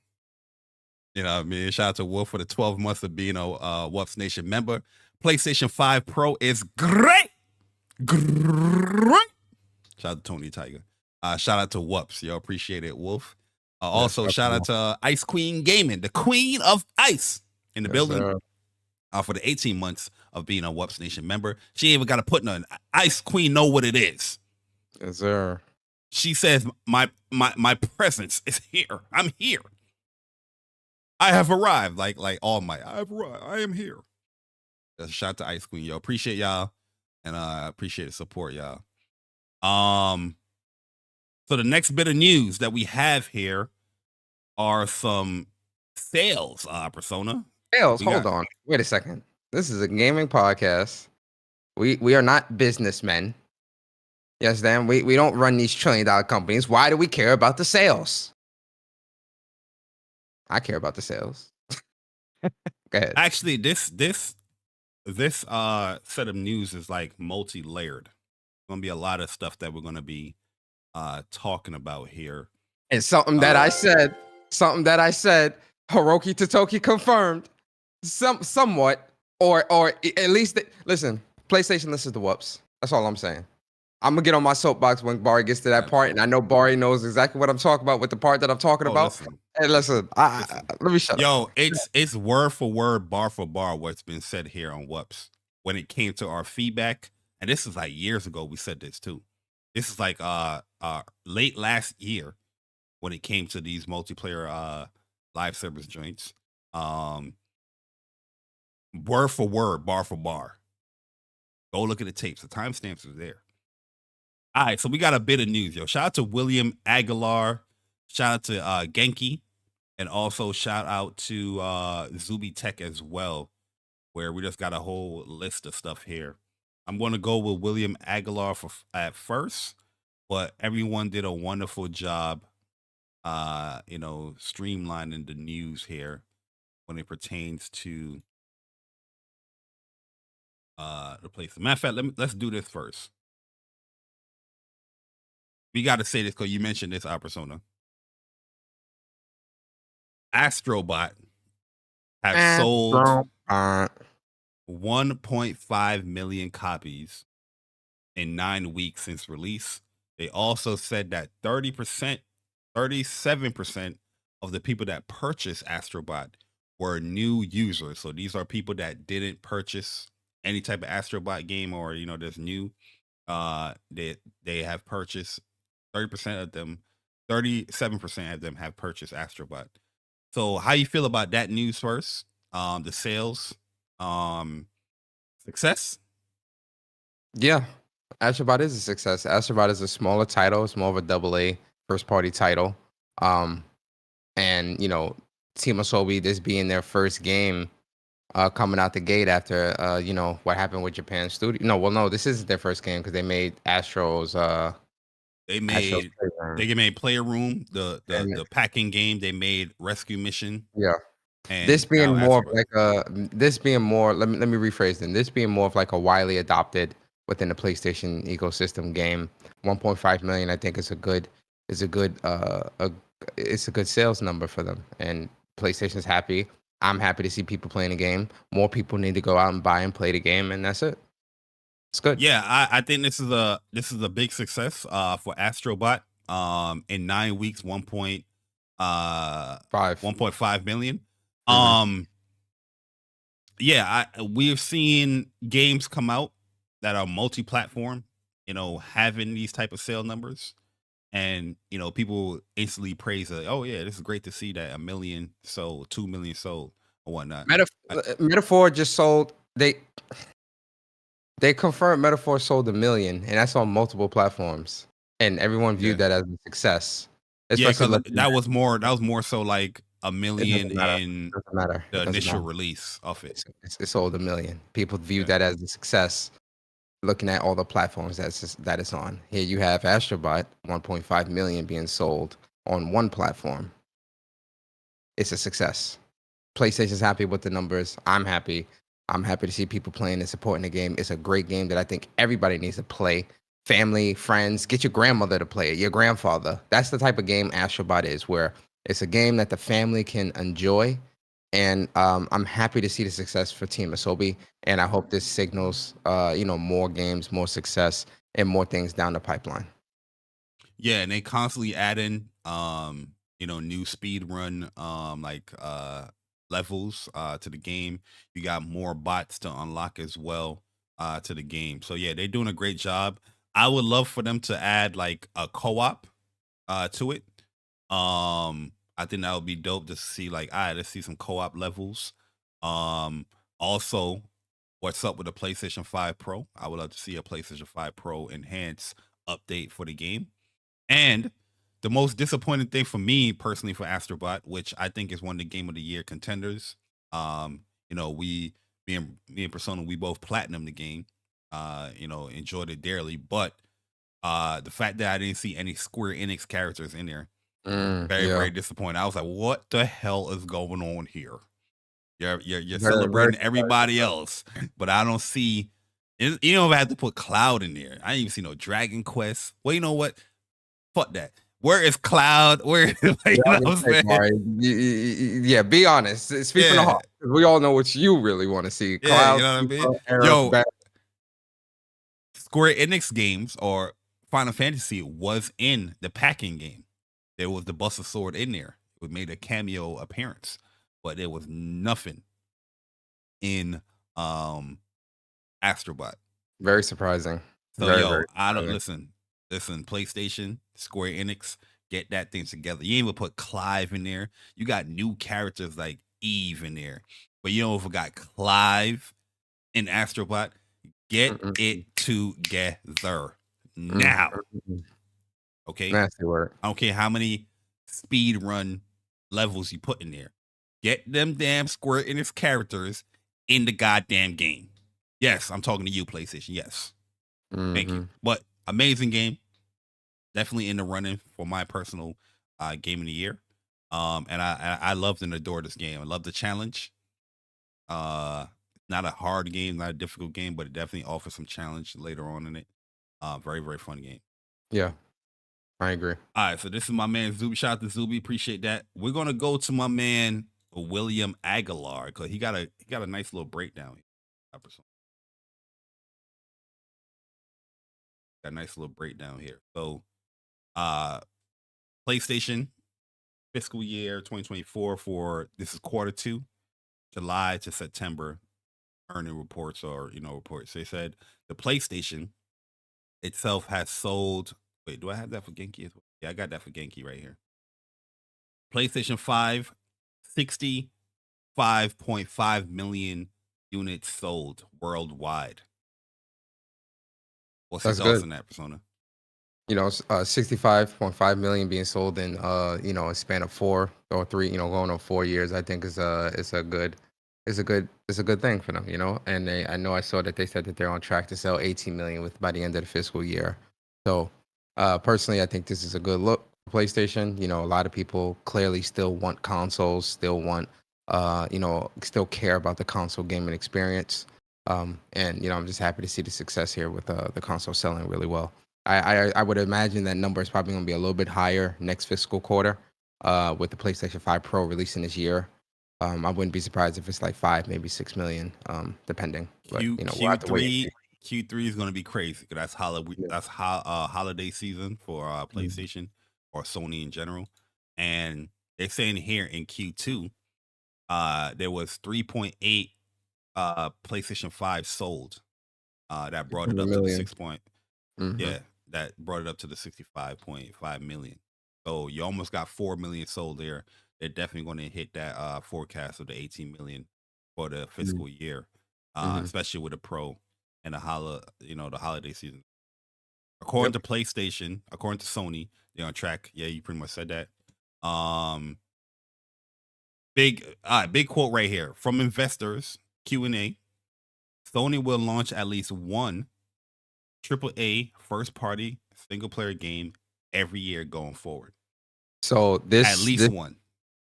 You know what I mean? Shout out to Wolf for the 12 months of being a WUPS Nation member. PlayStation 5 Pro is great. Great. Shout out to Tony Tiger. Shout out to WUPS. Yo, appreciate it, Wolf. Also, shout out to Ice Queen Gaming, the queen of ice in the building. For the 18 months of being a WUPS Nation member. She ain't even got to put none. Ice Queen know what it is. Yes, sir. She says, my presence is here. I'm here. I have arrived. Like All Might. I have arrived. I am here. That's a shout out to Ice Queen, yo. Appreciate y'all. And appreciate the support, y'all. So the next bit of news that we have here are some sales, Persona. Sales, hold on. Wait a second. This is a gaming podcast. We are not businessmen. Yes, Dan. We don't run these $1 trillion companies. Why do we care about the sales? I care about the sales. Go ahead. Actually, this set of news is like multi-layered. There's gonna be a lot of stuff that we're gonna be talking about here. And something that I said, Hiroki Totoki confirmed. Somewhat, or at least listen. PlayStation listens to WUPS. That's all I'm saying. I'm gonna get on my soapbox when Barry gets to that part, and I know Barry knows exactly what I'm talking about with the part that I'm talking about. Listen. Hey, listen, let me shut up. Yo, it's word for word, bar for bar what's been said here on WUPS when it came to our feedback, and this is like years ago. We said this too. This is like late last year. when it came to these multiplayer live service joints. Word for word, bar for bar. Go look at the tapes. The timestamps are there. All right, so we got a bit of news, yo. Shout out to William Aguilar. Shout out to Genki. And also shout out to Zuby Tech as well, where we just got a whole list of stuff here. I'm going to go with William Aguilar at first, but everyone did a wonderful job, streamlining the news here when it pertains to the place. Matter of fact, let's do this first. We got to say this because you mentioned this, Persona. Astrobot have sold 1.5 million copies in 9 weeks since release. They also said that 37% of the people that purchased Astrobot were new users. So these are people that didn't purchase any type of Astrobot game, or that's new. They have purchased 30% of them. 37% of them have purchased Astrobot. So how you feel about that news first? The sales, success? Yeah, Astrobot is a success. Astrobot is a smaller title. It's more of a AA first party title. And Team Asobi, this being their first game coming out the gate after what happened with Japan Studio. No, this isn't their first game because they made Astro's They made Player Room, the packing game. They made Rescue Mission. Yeah. And this being more of like let me rephrase them. This being more of like a widely adopted within the PlayStation ecosystem game. 1.5 million, I think, is a good sales number for them. And PlayStation's happy. I'm happy to see people playing the game. More people need to go out and buy and play the game, and that's it. It's good. Yeah, I think this is a big success for Astrobot. In 9 weeks, 1.5 million. We've seen games come out that are multi-platform, having these type of sale numbers, and people instantly praise it. Oh yeah, this is great to see that 1 million sold, 2 million sold, or whatnot. Metaphor just sold. They confirmed Metaphor sold 1 million, and that's on multiple platforms, and everyone viewed that as a success. Yeah, because that was more so like 1 million in the initial release of it. It sold 1 million. People viewed that as a success, looking at all the platforms that it's on. Here you have Astrobot, 1.5 million being sold on one platform. It's a success. PlayStation's happy with the numbers. I'm happy. I'm happy to see people playing and supporting the game. It's a great game that I think everybody needs to play. Family, friends, get your grandmother to play it, your grandfather. That's the type of game Astrobot is, where it's a game that the family can enjoy. And I'm happy to see the success for Team Asobi. And I hope this signals, more games, more success, and more things down the pipeline. Yeah, and they constantly add in, new speed run, levels to the game. You got more bots to unlock as well to the game. So yeah, they're doing a great job. I would love for them to add like a co-op to it. I think that would be dope to see, like, all right, let's see some co-op levels. Also, what's up with the PlayStation 5 Pro? I would love to see a PlayStation 5 Pro enhanced update for the game. And the most disappointing thing for me personally for Astrobot, which I think is one of the Game of the Year contenders. Me and Persona, we both platinum the game. Enjoyed it dearly, but the fact that I didn't see any Square Enix characters in there, very disappointed. I was like, what the hell is going on here? You're celebrating everybody else, but I don't see. If I had to put Cloud in there, I didn't even see no Dragon Quest. Well, you know what? Fuck that. Where is Cloud? Where? Yeah, be honest. Speak from the heart. We all know what you really want to see. Cloud, you know what I mean? Square Enix games or Final Fantasy was in the packing game. There was the Buster Sword in there. It made a cameo appearance, but there was nothing in Astrobot. Very surprising. So I don't listen. PlayStation, Square Enix, Get that thing together. You even put Clive in there. You got new characters like Eve in there, but you don't forgot Clive in Astrobot. Get it together now. Okay. Nasty work. I don't care how many speed run levels you put in there. Get them damn Squirt and his characters in the goddamn game. Yes, I'm talking to you, PlayStation. Yes. Thank you. But amazing game. Definitely in the running for my personal game of the year. And I loved and adored this game. I love the challenge. Not a hard game, not a difficult game, but it definitely offers some challenge later on in it. Very, very fun game. Yeah, I agree. All right, so this is my man Zuby. Shout out to Zuby, appreciate that. We're gonna go to my man William Aguilar because he got a nice little breakdown here. Got a nice little breakdown here. So, PlayStation fiscal year 2024 for this is quarter 2, July to September. Earning reports or reports. They said the PlayStation itself has sold. Wait, do I have that for Genki as well? Yeah, I got that for Genki right here. PlayStation 5, 65.5 million units sold worldwide. What's your thoughts on that, Persona? 65.5 million being sold in a span of 4 or 3, going on 4 years. I think is a good thing for them, and I know I saw that they said that they're on track to sell 18 million by the end of the fiscal year. So personally, I think this is a good look for PlayStation. A lot of people clearly still want consoles, still want still care about the console gaming experience. And I'm just happy to see the success here with the console selling really well. I would imagine that number is probably going to be a little bit higher next fiscal quarter with the PlayStation 5 Pro releasing this year. I wouldn't be surprised if it's like 5, maybe 6 million, depending. But we'll have to wait. Q3 is going to be crazy because that's holiday season for PlayStation or Sony in general, and they're saying here in Q2, there was 3.8 PlayStation 5 sold. That brought it up to the 6 point. Yeah, that brought it up to the 65.5 million. So you almost got 4 million sold there. They're definitely going to hit that forecast of the 18 million for the fiscal year, especially with the Pro and the holiday season. According to PlayStation, according to Sony, they're on track. Yeah, you pretty much said that. Big quote right here from investors Q&A. Sony will launch at least one AAA first-party single-player game every year going forward. So one.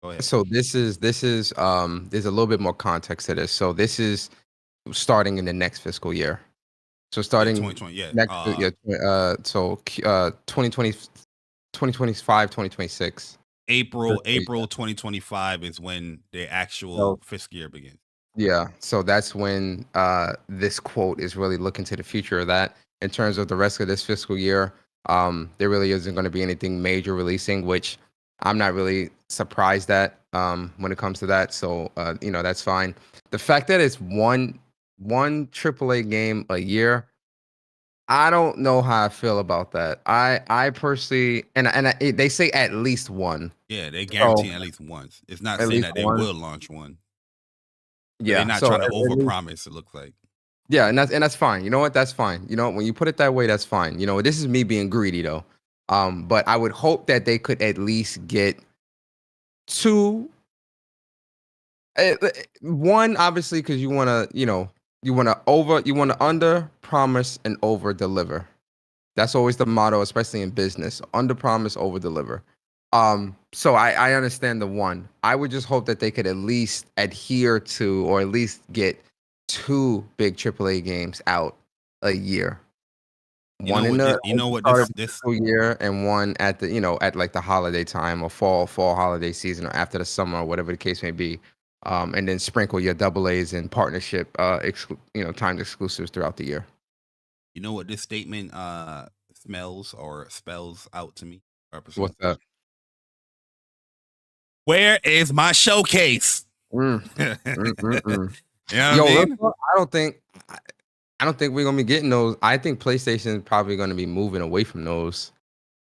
Go ahead. So this is there's a little bit more context to this. So this is starting in the next fiscal year. So starting 2020, yeah. Next 2020, 2025, 2026. April 2025 is when the actual fiscal year begins. Yeah, so that's when this quote is really looking to the future of that. In terms of the rest of this fiscal year, there really isn't going to be anything major releasing, which I'm not really surprised at when it comes to that. So, that's fine. The fact that it's one AAA game a year, I don't know how I feel about that. I personally, they say at least one. Yeah, they guarantee at least once. It's not saying that they will launch one. Yeah, they're not trying to overpromise. It looks like. Yeah, and that's fine. You know what? That's fine. When you put it that way, that's fine. This is me being greedy though. But I would hope that they could at least get 2. One, obviously, because you want to under promise and over deliver. That's always the motto, especially in business. Under promise, over deliver. So I understand the one. I would just hope that they could at least adhere to, or at least get 2 big AAA games out a year. One in the this year, and one at the at like the holiday time or fall holiday season, or after the summer, or whatever the case may be. And then sprinkle your AA's and partnership, timed exclusives throughout the year. You know what this statement smells or spells out to me? What's that? Where is my showcase? You know I mean? I don't think we're gonna be getting those. I think PlayStation is probably gonna be moving away from those.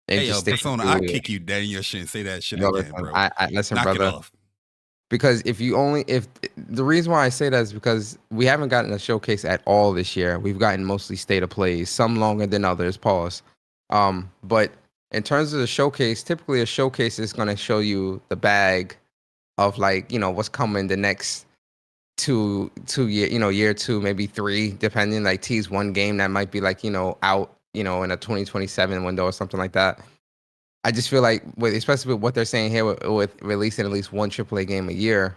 and Hey, yo, just stick Persona, to I'll it. kick you dead in your shit and say that shit No, again, listen, bro. I listen, Knock it brother. off. Because if the reason why I say that is because we haven't gotten a showcase at all this year. We've gotten mostly state of plays, some longer than others. Pause. But in terms of the showcase, typically a showcase is going to show you the bag of like what's coming the next two year year two, maybe three, depending. Like tease one game that might be like out in a 2027 window or something like that. I just feel like, especially with what they're saying here, with releasing at least one AAA game a year,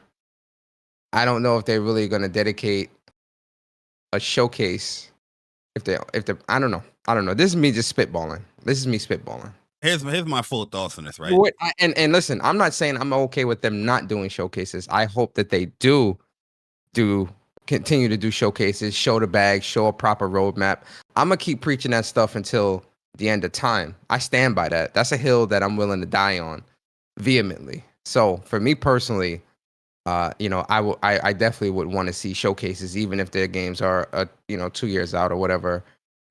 I don't know if they're really going to dedicate a showcase. If they, I don't know. This is me just spitballing. Here's my full thoughts on this, right? And listen, I'm not saying I'm okay with them not doing showcases. I hope that they do continue to do showcases, show the bag, show a proper roadmap. I'm gonna keep preaching that stuff until the end of time. I stand by that. That's a hill that I'm willing to die on vehemently. So for me personally, I definitely would want to see showcases, even if their games are 2 years out or whatever,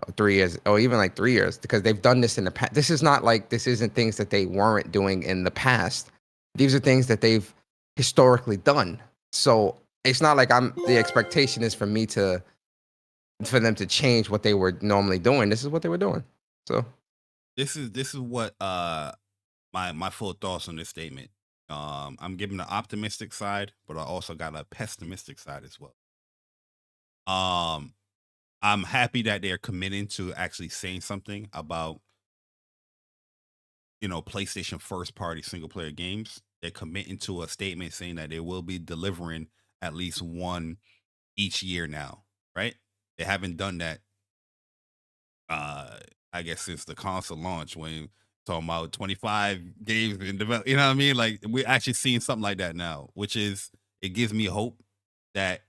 or 3 years, or even like 3 years, because they've done this in the past. This isn't things that they weren't doing in the past. These are things that they've historically done. So it's not like the expectation is for them to change what they were normally doing. This is what they were doing. So this is what my full thoughts on this statement. I'm giving the optimistic side, but I also got a pessimistic side as well. I'm happy that they're committing to actually saying something about PlayStation first party single player games. They're committing to a statement saying that they will be delivering at least one each year now, right? They haven't done that I guess since the console launch, when talking about 25 games in develop, you know what I mean? Like we're actually seeing something like that now, which is, it gives me hope that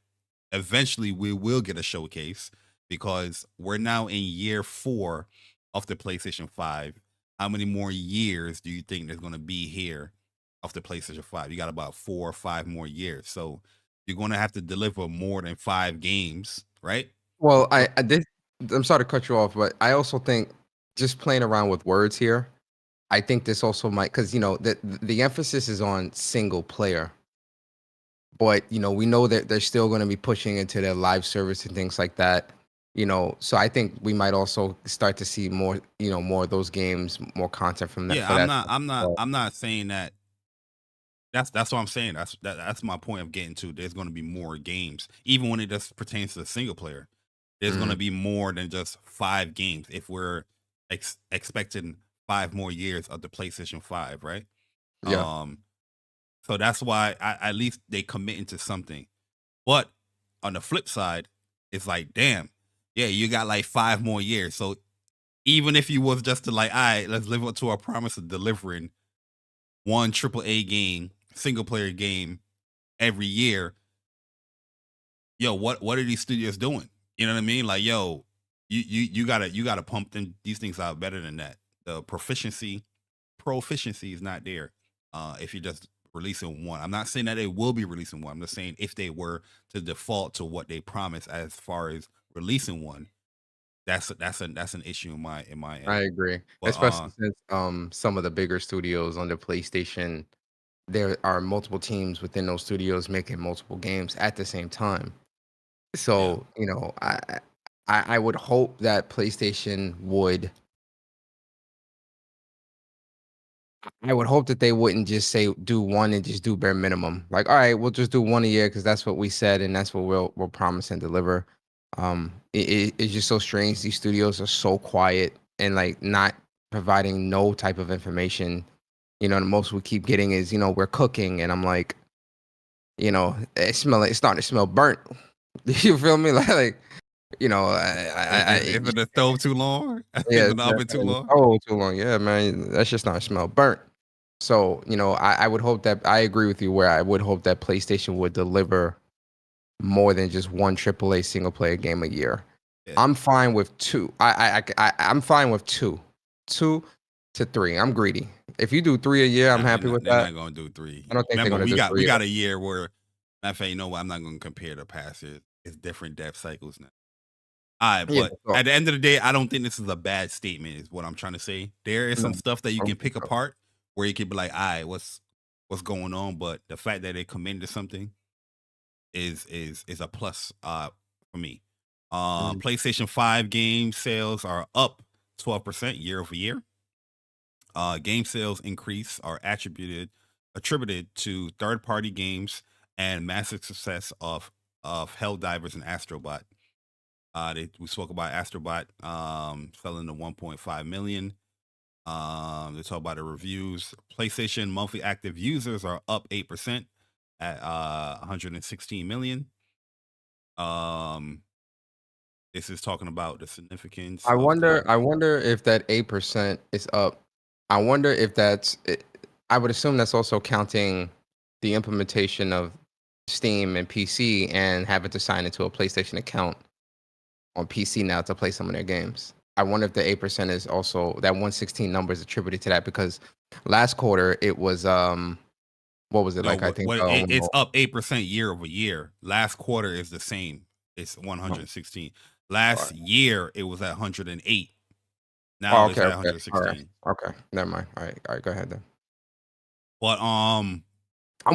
eventually we will get a showcase, because we're now in year 4 of the PlayStation 5. How many more years do you think there's going to be here of the PlayStation 5? You got about 4 or 5 more years. So you're going to have to deliver more than 5 games, right? well, I'm sorry to cut you off, but I also think, just playing around with words here, I think this also might, because the emphasis is on single player, but we know that they're still going to be pushing into their live service and things like that. So I think we might also start to see more of those games, more content from that. Yeah, I'm not saying that. That's what I'm saying. That's my point of getting to. There's going to be more games, even when it just pertains to the single player. There's going to be more than just 5 games if we're expecting 5 more years of the PlayStation 5, right? Yeah. So that's why at least they committing to something. But on the flip side, it's like, damn, yeah, you got like 5 more years. So even if you was just to like, all right, let's live up to our promise of delivering one AAA game, single player game every year, yo, what are these studios doing? You know what I mean? Like, yo, you gotta pump these things out better than that. The proficiency is not there. If you're just releasing one. I'm not saying that they will be releasing one. I'm just saying if they were to default to what they promised as far as releasing one, that's an issue in my end. I agree, But, especially since some of the bigger studios on the PlayStation, there are multiple teams within those studios making multiple games at the same time. So I would hope that PlayStation would. I would hope that they wouldn't just say do one and just do bare minimum. Like, all right, we'll just do one a year because that's what we said and that's what we'll promise and deliver. It's just so strange. These studios are so quiet and like not providing no type of information. The most we keep getting is we're cooking, and I'm like, it's starting to smell burnt. You feel me? Like is it the stove too long? Yeah, is it the oven too long? Oh, too long. Yeah, man, that's just not smell burnt. So I would hope that, I agree with you, where I would hope that PlayStation would deliver more than just one AAA single player game a year. Yeah. I'm fine with 2. I'm fine with 2 to 3. I'm greedy. If you do 3 a year, I'm happy with that. They're not gonna do 3. I don't think they're gonna do 3. We got a year where, matter of fact, you know what? I'm not gonna compare the past. It's different dev cycles now. All right, Yeah, but so- at the end of the day, I don't think this is a bad statement. Is what I'm trying to say. There is some No, stuff that you I can don't pick think so. apart where you can be like, all right, what's going on? But the fact that they committed to something is a plus for me. Mhm. PlayStation 5 game sales are up 12% year over year. Game sales increase are attributed to third party games and massive success of Helldivers and Astrobot. We spoke about Astrobot selling to 1.5 million. They talk about the reviews. PlayStation monthly active users are up 8% at 116 million. This is talking about the significance I of wonder. the. I wonder if that 8% is up. I wonder if that's. I would assume that's also counting the implementation of Steam and PC and having to sign into a PlayStation account on PC now to play some of their games. I wonder if the 8% is also that 116 number is attributed to that because last quarter it was what was it No, like? I think it's up 8% year over year. Last quarter is the same. It's 116. Last year it was at 108. Now it's okay, at okay, all right, 116. okay, never mind. All right, go ahead then. But I'm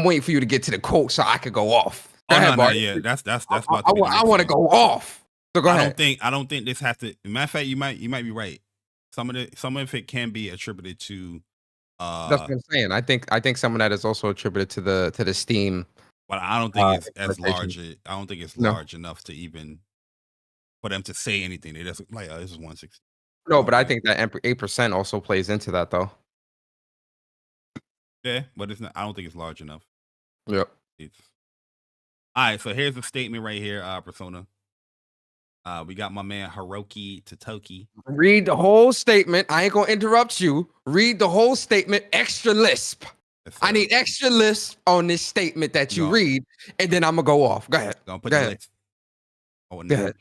waiting for you to get to the quote so I could go off. Go oh ahead, no, Bart. yeah, that's about to be the I next want to thing. go off. So go ahead. I don't think this has to. Matter of fact, you might be right. Some of it can be attributed to That's what I'm saying. I think some of that is also attributed to the Steam. but I don't think it's as implementation. large. I don't think it's No, large enough to even for them to say anything. They just like, oh, this is 160. no, but I Okay. think that 8% also plays into that though. Yeah, but it's not. I don't think it's large enough. Yep. It's all right. So here's the statement right here, Persona. We got my man Hiroki Totoki. Read the whole statement. I ain't gonna interrupt you. Read the whole statement. Extra lisp. Yes, I sir. need extra lisp on this statement that you No. read, and then I'm gonna go off. Go ahead. Gonna put Go the ahead. list. Oh Go no. ahead.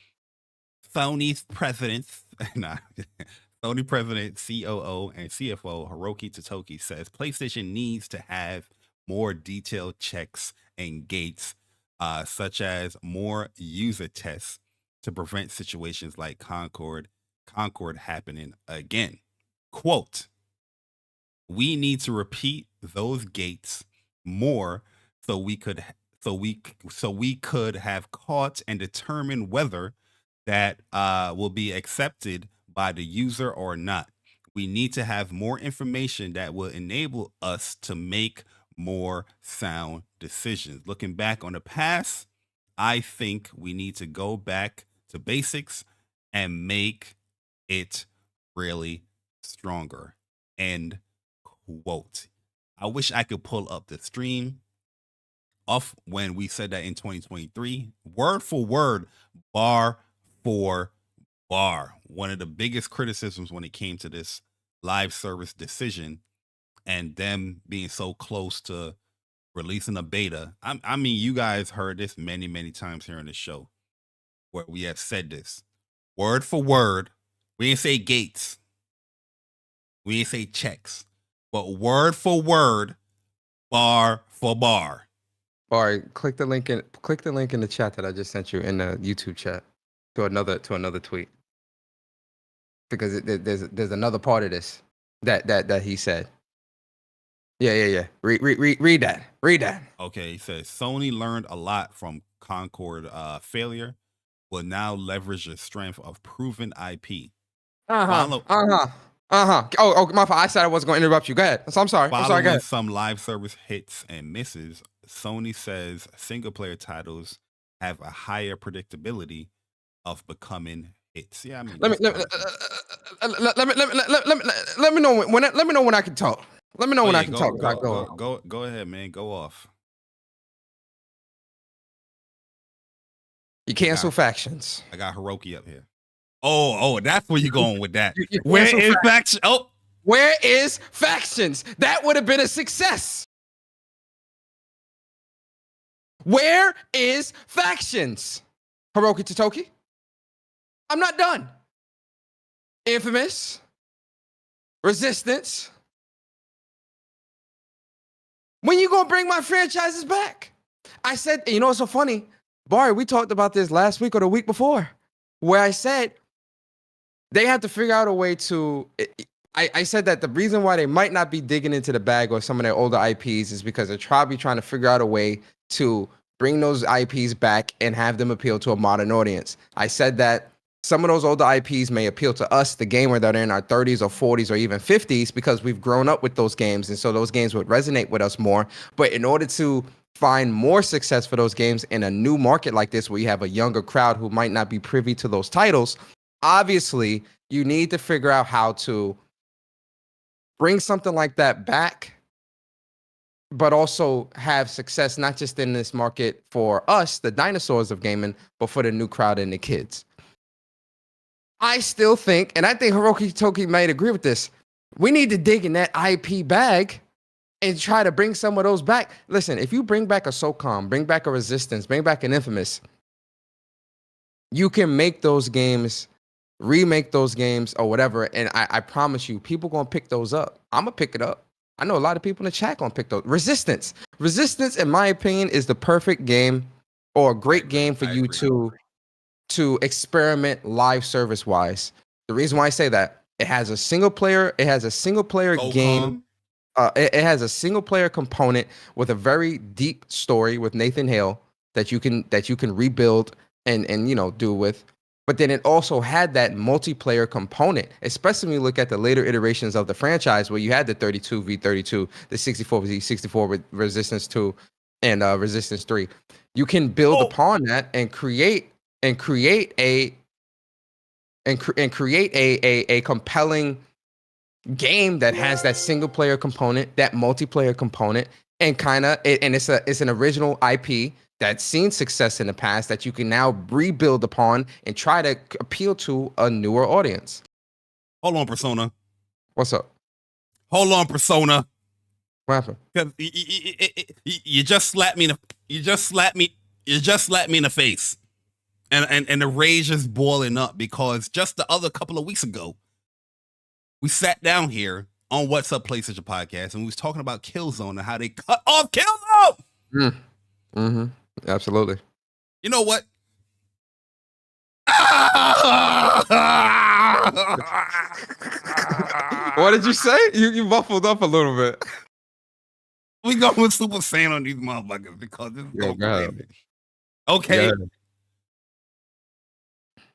Sony's president, nah, Sony president, COO, and CFO Hiroki Totoki says PlayStation needs to have more detailed checks and gates, such as more user tests to prevent situations like Concord happening again. Quote, we need to repeat those gates more so we could have caught and determine whether that will be accepted by the user or not. We need to have more information that will enable us to make more sound decisions. Looking back on the past, I think we need to go back to basics and make it really stronger. End quote. I wish I could pull up the stream off when we said that in 2023, word for word, bar for bar. One of the biggest criticisms when it came to this live service decision and them being so close to releasing a beta. I mean, you guys heard this many, many times here on the show where we have said this word for word. We didn't say gates. We didn't say checks, but word for word, bar for bar. All right, click the link in the chat that I just sent you in the YouTube chat to another tweet because there's another part of this that he said. Yeah. Read that. Read that. Okay, he says Sony learned a lot from Concord failure, will now leverage the strength of proven IP. Oh, my fault. I said I wasn't going to interrupt you. Go ahead. So I'm sorry. Go Following ahead. some live service hits and misses, Sony says single player titles have a higher predictability of becoming hits. Yeah, I mean, Let me know when I can talk. Let me know when I can talk. Go ahead, man. Go off. You cancel factions. I got Hiroki up here. Oh, that's where you going with that. You Where cancel is faction? Oh, where is factions? That would have been a success. Where is factions? Hiroki Totoki? I'm not done. Infamous. Resistance. When you gonna bring my franchises back? I said, you know what's so funny? Barry, we talked about this last week or the week before. where I said they have to figure out a way to. I said that the reason why they might not be digging into the bag or some of their older IPs is because they're probably trying to figure out a way to bring those IPs back and have them appeal to a modern audience. I said that some of those older IPs may appeal to us, the gamer that are in our 30s or 40s or even 50s, because we've grown up with those games. And so those games would resonate with us more. But in order to find more success for those games in a new market like this, where you have a younger crowd who might not be privy to those titles, obviously you need to figure out how to bring something like that back, but also have success, not just in this market for us, the dinosaurs of gaming, but for the new crowd and the kids. I still think, and I think Hiroki Totoki might agree with this, we need to dig in that IP bag and try to bring some of those back. Listen, if you bring back a SOCOM, bring back a Resistance, bring back an Infamous, you can make those games, remake those games or whatever, and I promise you, people gonna pick those up. I'm gonna pick it up. I know a lot of people in the chat gonna pick those. Resistance, in my opinion, is the perfect game or a great game for you to experiment live service wise. The reason why I say that, it has a single player game. It has a single player component with a very deep story with Nathan Hale that you can rebuild and do with. But then it also had that multiplayer component, especially when you look at the later iterations of the franchise, where you had the 32v32, the 64v64 with Resistance 2 and Resistance 3. You can build upon that and create a compelling game that has that single player component, that multiplayer component, and it's an original IP that's seen success in the past that you can now rebuild upon and try to appeal to a newer audience. Hold on, Persona. What's up? Hold on, Persona. What happened? Because you just slapped me in the face, and the rage is boiling up because just the other couple of weeks ago, we sat down here on What's Up PlayStation podcast and we was talking about Killzone and how they cut off Killzone. Mm-hmm. Absolutely. You know what? What did you say? You muffled up a little bit. We going Super Saiyan on these motherfuckers because this is going crazy. Okay.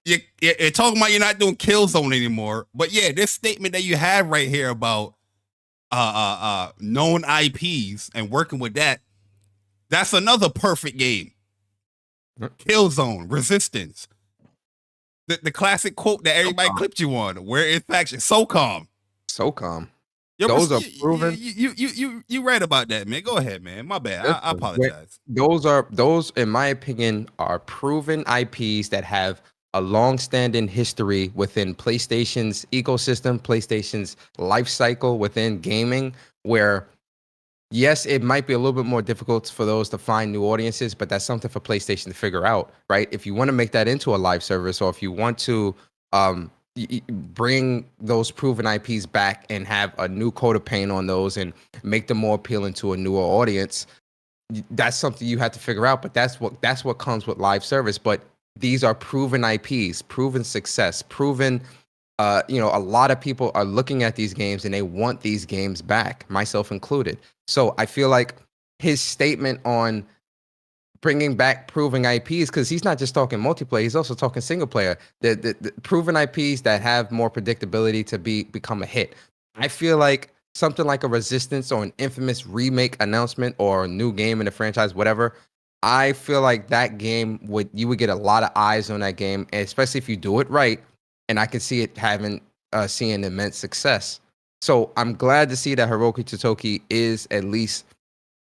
You're talking about you're not doing Killzone anymore, but yeah, this statement that you have right here about known IPs and working with that's another perfect game. Killzone, Resistance, the classic quote that everybody clipped you on. Where is faction? SOCOM. Those are proven. You read about that, man. Go ahead, man. My bad. I apologize. Those, in my opinion, are proven IPs that have a long-standing history within PlayStation's ecosystem, PlayStation's life cycle within gaming, where yes, it might be a little bit more difficult for those to find new audiences, but that's something for PlayStation to figure out, right? If you want to make that into a live service, or if you want to bring those proven IPs back and have a new coat of paint on those and make them more appealing to a newer audience, that's something you have to figure out. But that's what comes with live service. But these are proven IPs, proven success, proven. A lot of people are looking at these games and they want these games back, myself included. So I feel like his statement on bringing back proven IPs, because he's not just talking multiplayer, he's also talking single player. The proven IPs that have more predictability to become a hit. I feel like something like a Resistance or an Infamous remake announcement or a new game in the franchise, whatever. I feel like that game you would get a lot of eyes on that game, and especially if you do it right. And I can see it seeing immense success. So I'm glad to see that Hiroki Totoki is at least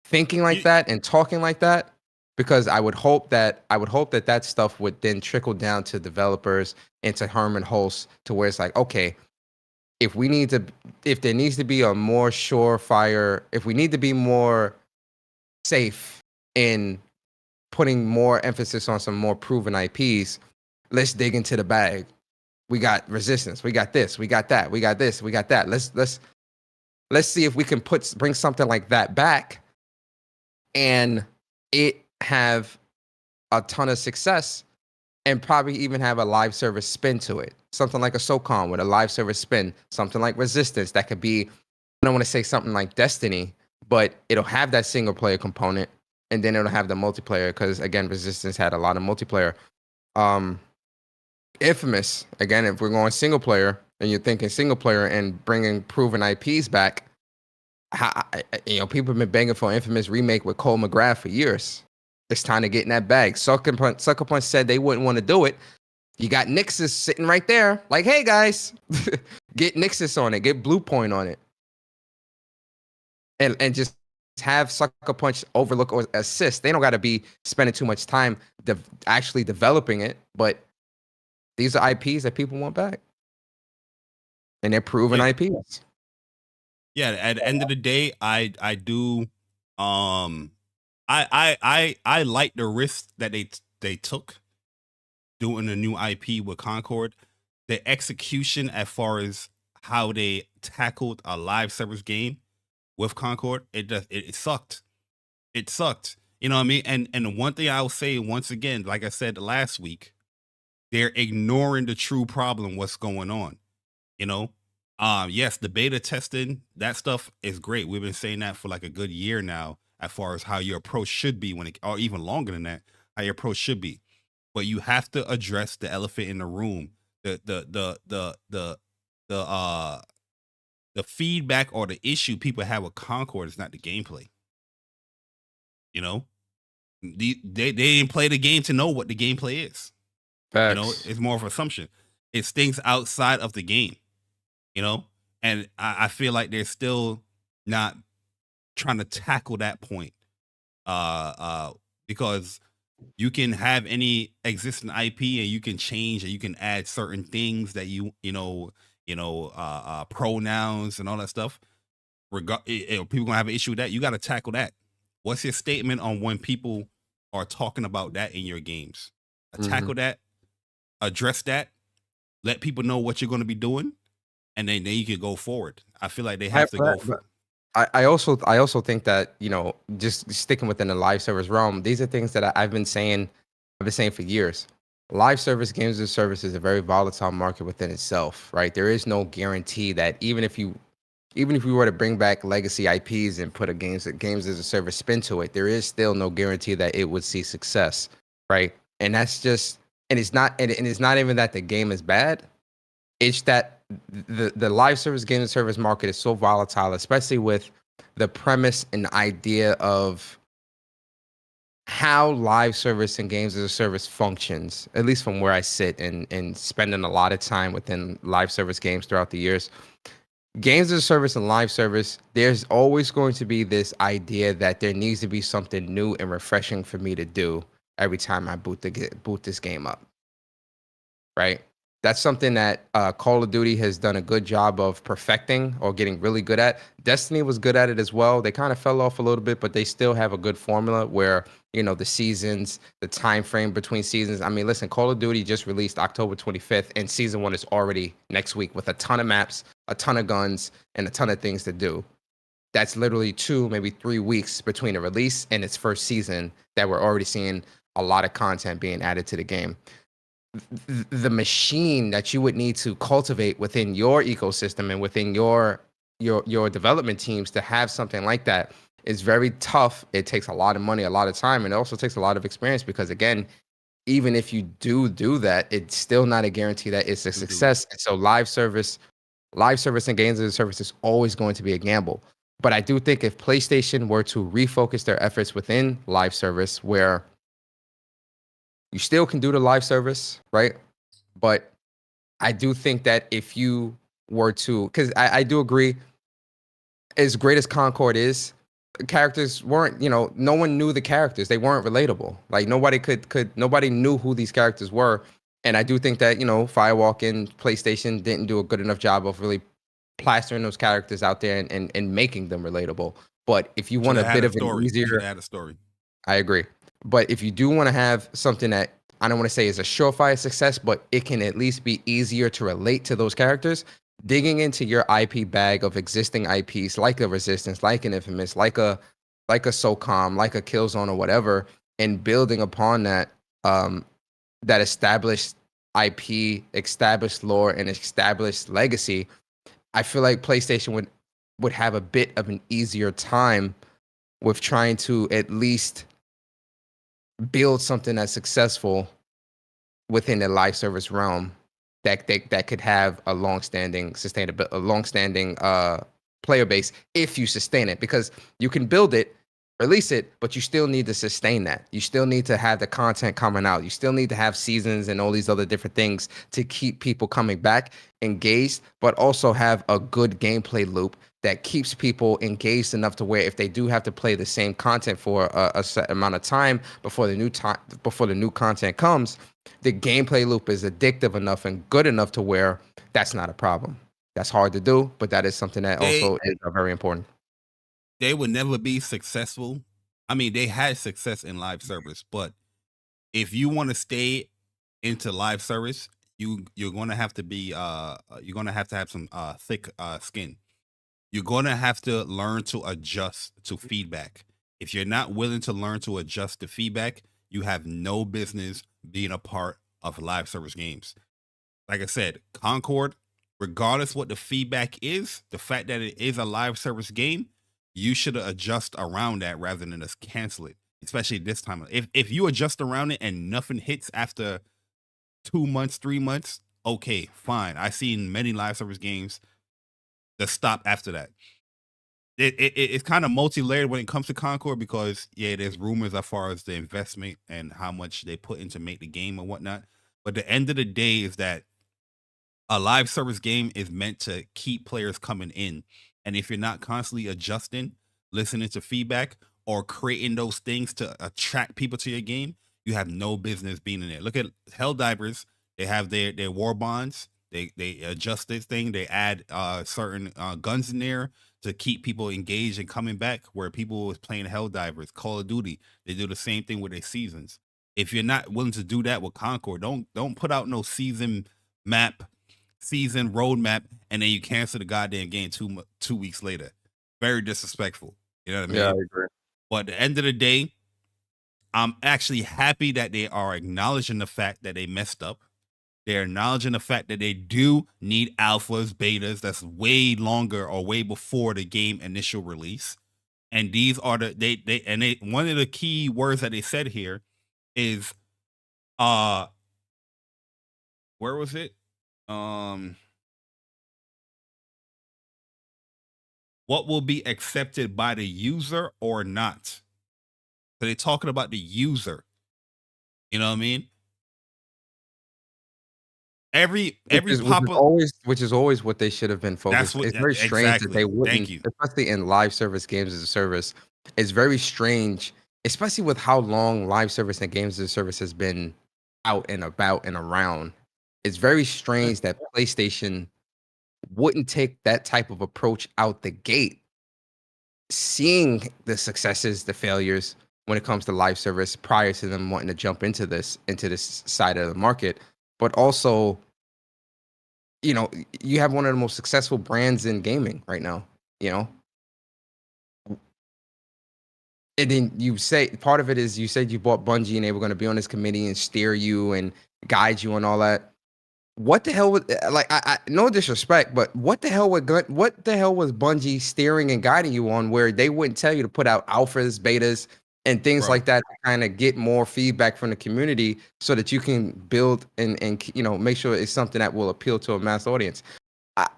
thinking like that and talking like that, because I would hope that stuff would then trickle down to developers and to Herman Hulst, to where it's like, okay, if there needs to be a more surefire, if we need to be more safe in putting more emphasis on some more proven IPs, let's dig into the bag. We got Resistance. We got this. We got that. We got this. We got that. Let's see if we can bring something like that back, and it have a ton of success, and probably even have a live service spin to it. Something like a SOCOM with a live service spin, something like Resistance that could be, I don't want to say something like Destiny, but it'll have that single player component, and then it'll have the multiplayer because again, Resistance had a lot of multiplayer. Infamous, again, if we're going single player and you're thinking single player and bringing proven IPs back, people have been begging for Infamous remake with Cole McGrath for years. It's time to get in that bag. Sucker Punch said they wouldn't want to do it. You got Nixus sitting right there. Like, hey, guys, get Nixus on it. Get Bluepoint on it. And just have Sucker Punch overlook or assist. They don't got to be spending too much time actually developing it. But these are IPs that people want back. And they're proven IPs. Yeah, at the end of the day, I do I like the risk that they took doing a new IP with Concord. The execution as far as how they tackled a live service game with Concord, it sucked. It sucked. You know what I mean? And one thing I'll say once again, like I said last week, they're ignoring the true problem, what's going on. You know? Yes, the beta testing, that stuff is great. We've been saying that for like a good year now, as far as how your approach should be or even longer than that, how your approach should be. But you have to address the elephant in the room, the feedback or the issue people have with Concord is not the gameplay. You know, they didn't play the game to know what the gameplay is. Facts. You know, it's more of an assumption. It's things outside of the game. You know, and I feel like they're still not trying to tackle that point, because you can have any existing IP and you can change and you can add certain things that pronouns and all that stuff. People gonna have an issue with that. You got to tackle that. What's your statement on when people are talking about that in your games? Tackle that, address that, let people know what you're going to be doing. And then you can go forward. I feel like they have to go forward. I also think that, just sticking within the live service realm, these are things that I've been saying for years. Live service, games as a service is a very volatile market within itself, right? There is no guarantee that even if we were to bring back legacy IPs and put a games as a service spin to it, there is still no guarantee that it would see success, right? And that's just, and it's not even that the game is bad. It's that the live service game and service market is so volatile, especially with the premise and idea of how live service and games as a service functions, at least from where I sit and spending a lot of time within live service games throughout the years. Games as a service and live service, there's always going to be this idea that there needs to be something new and refreshing for me to do every time I boot this game up, right? That's something that Call of Duty has done a good job of perfecting or getting really good at. Destiny was good at it as well. They kind of fell off a little bit, but they still have a good formula where, the seasons, the time frame between seasons. I mean, listen, Call of Duty just released October 25th, and season 1 is already next week with a ton of maps, a ton of guns, and a ton of things to do. That's literally 2, maybe 3 weeks between a release and its first season that we're already seeing a lot of content being added to the game. The machine that you would need to cultivate within your ecosystem and within your development teams to have something like that is very tough. It takes a lot of money, a lot of time, and it also takes a lot of experience because, again, even if you do that, it's still not a guarantee that it's a success. And so live service and games as a service is always going to be a gamble. But I do think if PlayStation were to refocus their efforts within live service, where you still can do the live service, right? But I do think that if you were to, because I do agree, as great as Concord is, characters weren't, no one knew the characters. They weren't relatable. Like nobody knew who these characters were. And I do think that, Firewalk and PlayStation didn't do a good enough job of really plastering those characters out there and making them relatable. But if you want a bit of an easier, add a story. I agree. But if you do want to have something that I don't want to say is a surefire success, but it can at least be easier to relate to those characters, digging into your IP bag of existing IPs like a Resistance, like an Infamous, like a SOCOM, like a Killzone or whatever, and building upon that, that established IP, established lore, and established legacy, I feel like PlayStation would have a bit of an easier time with trying to at least build something that's successful within the live service realm that could have a long-standing player base if you sustain it, because you can build it, release it, but you still need to sustain that. You still need to have the content coming out. You still need to have seasons and all these other different things to keep people coming back engaged, but also have a good gameplay loop that keeps people engaged enough to where if they do have to play the same content for a set amount of time before the new content comes, the gameplay loop is addictive enough and good enough to where that's not a problem. That's hard to do, but that is something that also is very important. They would never be successful. I mean, they had success in live service, but if you want to stay into live service, you're going to have to be you're going to have some thick skin. You're going to have to learn to adjust to feedback. If you're not willing to learn to adjust to feedback, you have no business being a part of live service games. Like I said, Concord, regardless what the feedback is, the fact that it is a live service game, you should adjust around that rather than just cancel it, especially this time. If you adjust around it and nothing hits after 2 months, 3 months, okay, fine. I've seen many live service games that stop after that. It's kind of multi-layered when it comes to Concord because, yeah, there's rumors as far as the investment and how much they put in to make the game and whatnot. But the end of the day is that a live service game is meant to keep players coming in. And if you're not constantly adjusting, listening to feedback, or creating those things to attract people to your game, you have no business being in there. Look at Helldivers. They have their war bonds. They adjust this thing. They add certain guns in there to keep people engaged and coming back, where people was playing Helldivers, Call of Duty. They do the same thing with their seasons. If you're not willing to do that with Concord, don't put out no season roadmap, and then you cancel the goddamn game 2 weeks later. Very disrespectful. You know what I mean? Yeah, I agree. But at the end of the day, I'm actually happy that they are acknowledging the fact that they messed up. They're acknowledging the fact that they do need alphas, betas that's way longer or way before the game initial release. And these are one of the key words that they said here is where was it? What will be accepted by the user or not? So they're talking about the user. You know what I mean? Which is always what they should have been focused. It's very strange that they wouldn't, especially in live service games as a service. It's very strange, especially with how long live service and games as a service has been out and about and around. It's very strange that PlayStation wouldn't take that type of approach out the gate, seeing the successes, the failures when it comes to live service prior to them wanting to jump into this side of the market. But also, you know, you have one of the most successful brands in gaming right now, you know? And then you say, part of it is you said you bought Bungie and they were going to be on this committee and steer you and guide you and all that. What the hell would, like, I no disrespect, but what the hell was Bungie steering and guiding you on, where they wouldn't tell you to put out alphas, betas, and things like that to kind of get more feedback from the community so that you can build and you know, make sure it's something that will appeal to a mass audience?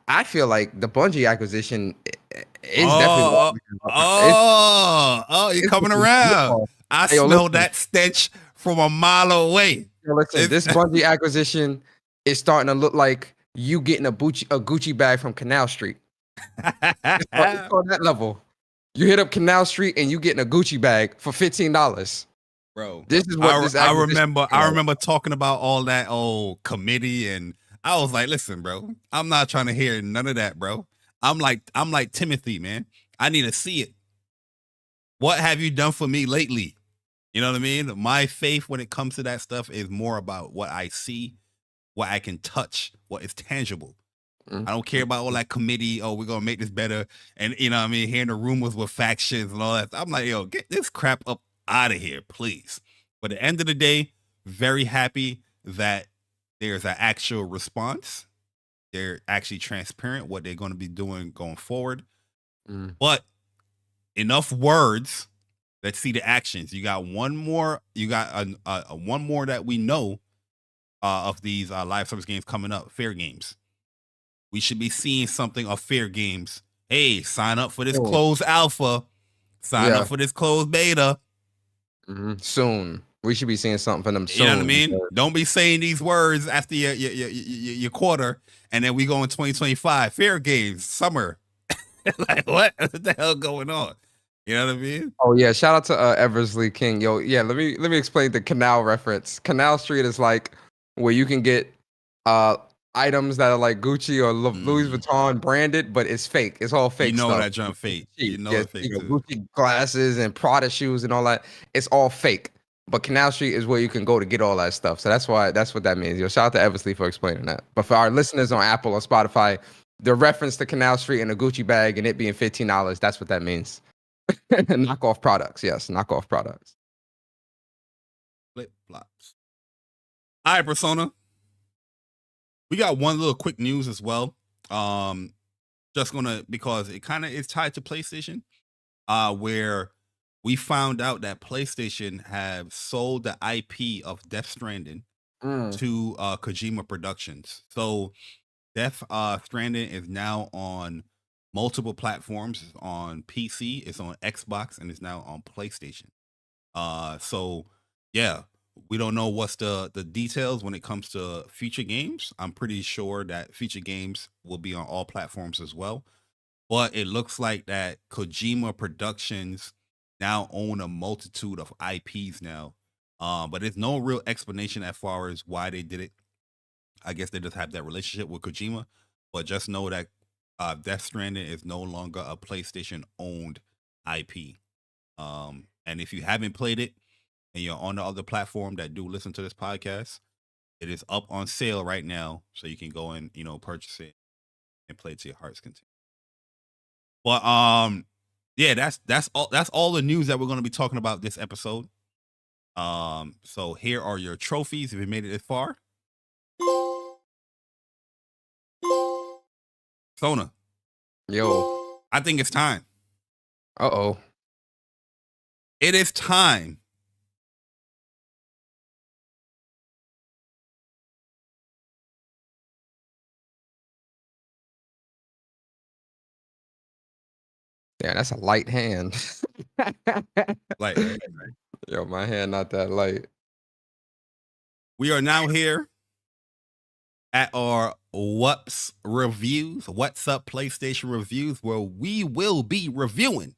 I feel like the Bungie acquisition is definitely. You're coming around. I smell that stench from a mile away. Listen, this Bungie acquisition is starting to look like you getting a Gucci bag from Canal Street. It's on that level. You hit up Canal Street and you getting a Gucci bag for $15. Bro, this is what I remember talking about all that old committee, and I was like, listen, bro, I'm not trying to hear none of that, bro. I'm like Timothy, man. I need to see it. What have you done for me lately? You know what I mean? My faith when it comes to that stuff is more about what I see, what I can touch, what is tangible. I don't care about all that committee. Oh, we're going to make this better. And, you know what I mean? Hearing the rumors with factions and all that. I'm like, yo, get this crap up out of here, please. But at the end of the day, very happy that there's an actual response. They're actually transparent what they're going to be doing going forward. But enough words. Let's see the actions. You got one more. You got one more that we know of these live service games coming up. Fair games. We should be seeing something of fair games. Hey, sign up for this closed alpha. Sign up for this closed beta. Soon. We should be seeing something from them soon. You know what I mean? Don't be saying these words after your quarter, and then we go in 2025. Fair games, summer. Like, what the hell going on? You know what I mean? Oh yeah, shout out to Eversley King. Yo, yeah, let me explain the Canal reference. Canal Street is like where you can get items that are like Gucci or Louis Vuitton branded, but it's fake. It's all fake. You know stuff. that junk fake. You know it's fake. Gucci glasses and Prada shoes and all that. It's all fake. But Canal Street is where you can go to get all that stuff. So that's what that means. Yo, shout out to Eversley for explaining that. But for our listeners on Apple or Spotify, the reference to Canal Street and a Gucci bag and it being $15, that's what that means. Knockoff products. Yes, knockoff products. Flip flops. All right, Persona. We got one little quick news as well. Just gonna, because it kind of is tied to PlayStation, where we found out that PlayStation have sold the IP of Death Stranding to Kojima Productions. So Death Stranding is now on multiple platforms. It's on PC, it's on Xbox, and it's now on PlayStation. So yeah, we don't know what's the details when it comes to future games. I'm pretty sure that future games will be on all platforms as well. But it looks like that Kojima Productions now own a multitude of IPs now. But there's no real explanation as far as why they did it. I guess they just have that relationship with Kojima. But just know that Death Stranding is no longer a PlayStation-owned IP. And if you haven't played it, and you're on the other platform that do listen to this podcast, it is up on sale right now, so you can go and purchase it and play it to your heart's content. But yeah, that's all the news that we're going to be talking about this episode. So here are your trophies if you made it this far. Sona. Yo. I think it's time. Uh-oh. It is time. Yeah, that's a light hand. Right. Yo, my hand not that light. We are now here at our WUPS reviews, What's Up PlayStation reviews, where we will be reviewing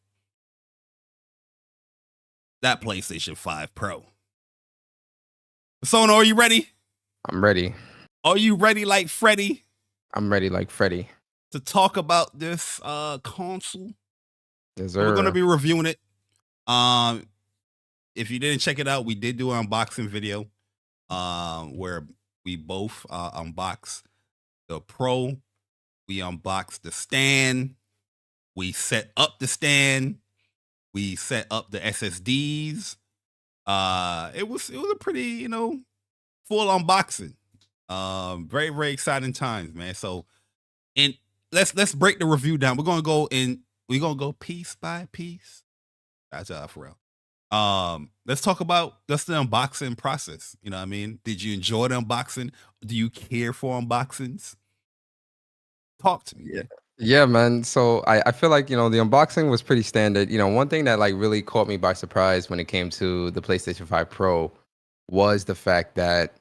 that PlayStation 5 Pro. Sona, are you ready? I'm ready. Are you ready like Freddy? I'm ready like Freddy. To talk about this console? Yes, We're going to be reviewing it. If you didn't check it out, we did do an unboxing video where we both unboxed the Pro. We unboxed the stand. We set up the stand. We set up the SSDs. It was a pretty, full unboxing. Very, very exciting times, man. So, and let's break the review down. We're gonna go piece by piece. That's for real. Let's talk about just the unboxing process. You know what I mean? Did you enjoy the unboxing? Do you care for unboxings? Talk to me. Yeah, man. So I feel like, the unboxing was pretty standard. One thing that like really caught me by surprise when it came to the PlayStation 5 Pro was the fact that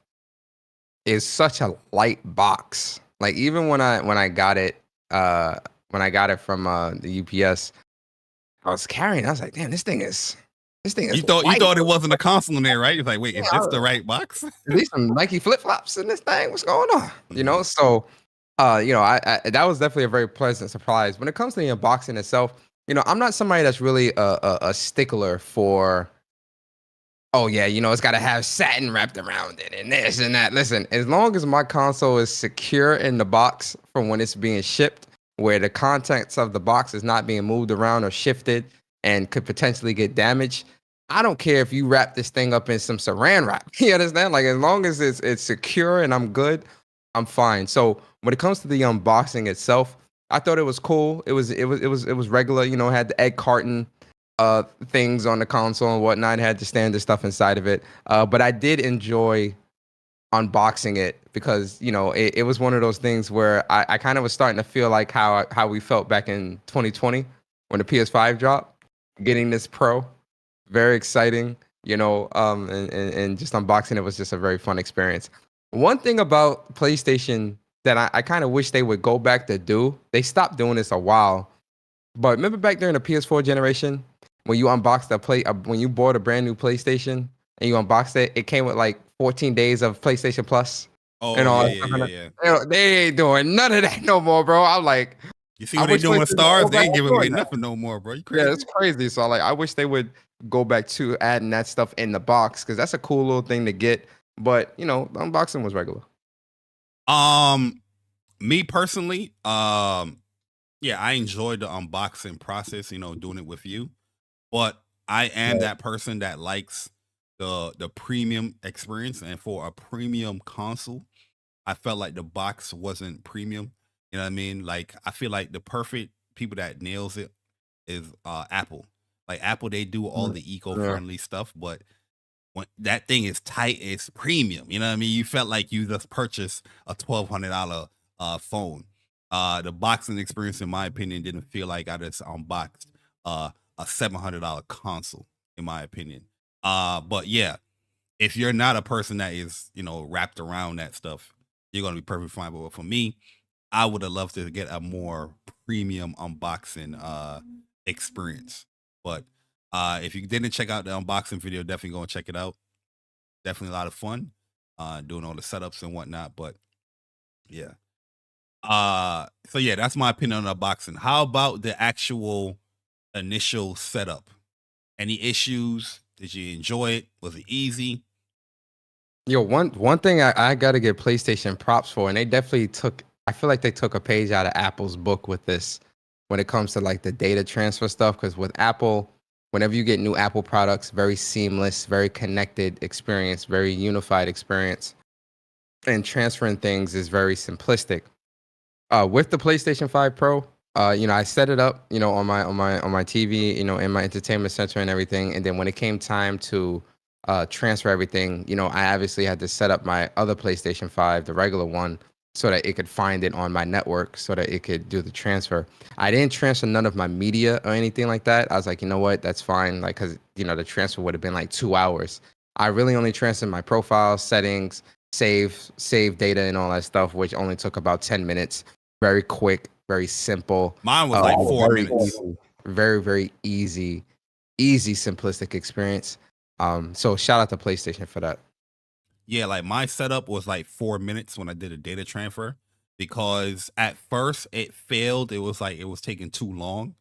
it's such a light box. Like even when I got it from the UPS, I was carrying. I was like, damn, this thing is. You thought it wasn't a console in there, right? You're like, wait, is this the right box? At least some Nike flip flops in this thing. What's going on? So, I that was definitely a very pleasant surprise. When it comes to the unboxing itself, I'm not somebody that's really a stickler for. Oh yeah, it's got to have satin wrapped around it and this and that. Listen, as long as my console is secure in the box from when it's being shipped, where the contents of the box is not being moved around or shifted and could potentially get damaged, I don't care if you wrap this thing up in some saran wrap. You understand? Like as long as it's secure and I'm good, I'm fine. So when it comes to the unboxing itself, I thought it was cool. It was regular. You know, it had the egg carton things on the console and whatnot. It had the standard stuff inside of it. But I did enjoy unboxing it because it was one of those things where I kind of was starting to feel like how we felt back in 2020 when the PS5 dropped, getting this Pro, very exciting, and just unboxing it was just a very fun experience. One thing about PlayStation that I kind of wish they would go back to do, they stopped doing this a while, but remember back during the PS4 generation when you unboxed when you bought a brand new PlayStation and you unboxed it, it came with like 14 days of PlayStation Plus Oh and all yeah, that yeah, stuff. yeah, yeah. They ain't doing none of that no more, bro. I'm like, You see I what they wish doing with PlayStation would go stars? They back ain't to giving away doing that. nothing no more, bro. You Yeah, crazy? it's crazy. So like, I wish they would go back to adding that stuff in the box because that's a cool little thing to get. But the unboxing was regular. Me personally, yeah, I enjoyed the unboxing process, doing it with you. But I am that person that likes the premium experience, and for a premium console, I felt like the box wasn't premium. You know what I mean? Like I feel like the perfect people that nails it is Apple. Like Apple, they do all the Yeah. eco-friendly stuff, but when that thing is tight, it's premium. You know what I mean? You felt like you just purchased a $1,200 phone. The boxing experience, in my opinion, didn't feel like I just unboxed a $700 console, in my opinion. But yeah, if you're not a person that is, wrapped around that stuff, you're gonna be perfectly fine. But for me, I would have loved to get a more premium unboxing experience. But if you didn't check out the unboxing video, definitely go and check it out. Definitely a lot of fun doing all the setups and whatnot. But yeah. So yeah, that's my opinion on unboxing. How about the actual initial setup? Any issues? Did you enjoy it? Was it easy? Yo, one thing I got to give PlayStation props for, and they definitely took. I feel like they took a page out of Apple's book with this when it comes to like the data transfer stuff. Because with Apple, whenever you get new Apple products, very seamless, very connected experience, very unified experience, and transferring things is very simplistic. With the PlayStation 5 Pro, I set it up, on my TV, in my entertainment center and everything. And then when it came time to transfer everything, I obviously had to set up my other PlayStation 5, the regular one, so that it could find it on my network, so that it could do the transfer. I didn't transfer none of my media or anything like that. I was like, you know what, that's fine, like because the transfer would have been like 2 hours. I really only transferred my profile settings, save data, and all that stuff, which only took about 10 minutes. Very quick, very simple. Mine was like 4 very minutes. easy, very, very easy, simplistic experience. So shout out to PlayStation for that. Yeah, like my setup was like 4 minutes when I did a data transfer because at first it failed. It was like it was taking too long.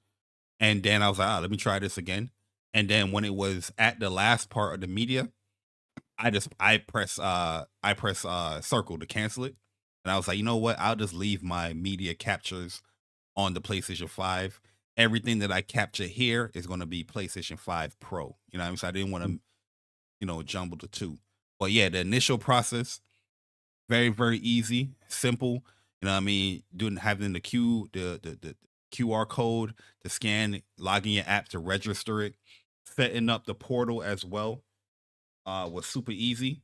And then I was like, let me try this again. And then when it was at the last part of the media, I press circle to cancel it. And I was like, you know what? I'll just leave my media captures on the PlayStation 5. Everything that I capture here is going to be PlayStation 5 Pro. You know what I mean? So I didn't want to, jumble the two. But yeah, the initial process, very, very easy, simple. You know what I mean? Having the QR code to scan, logging your app to register it, setting up the portal as well was super easy.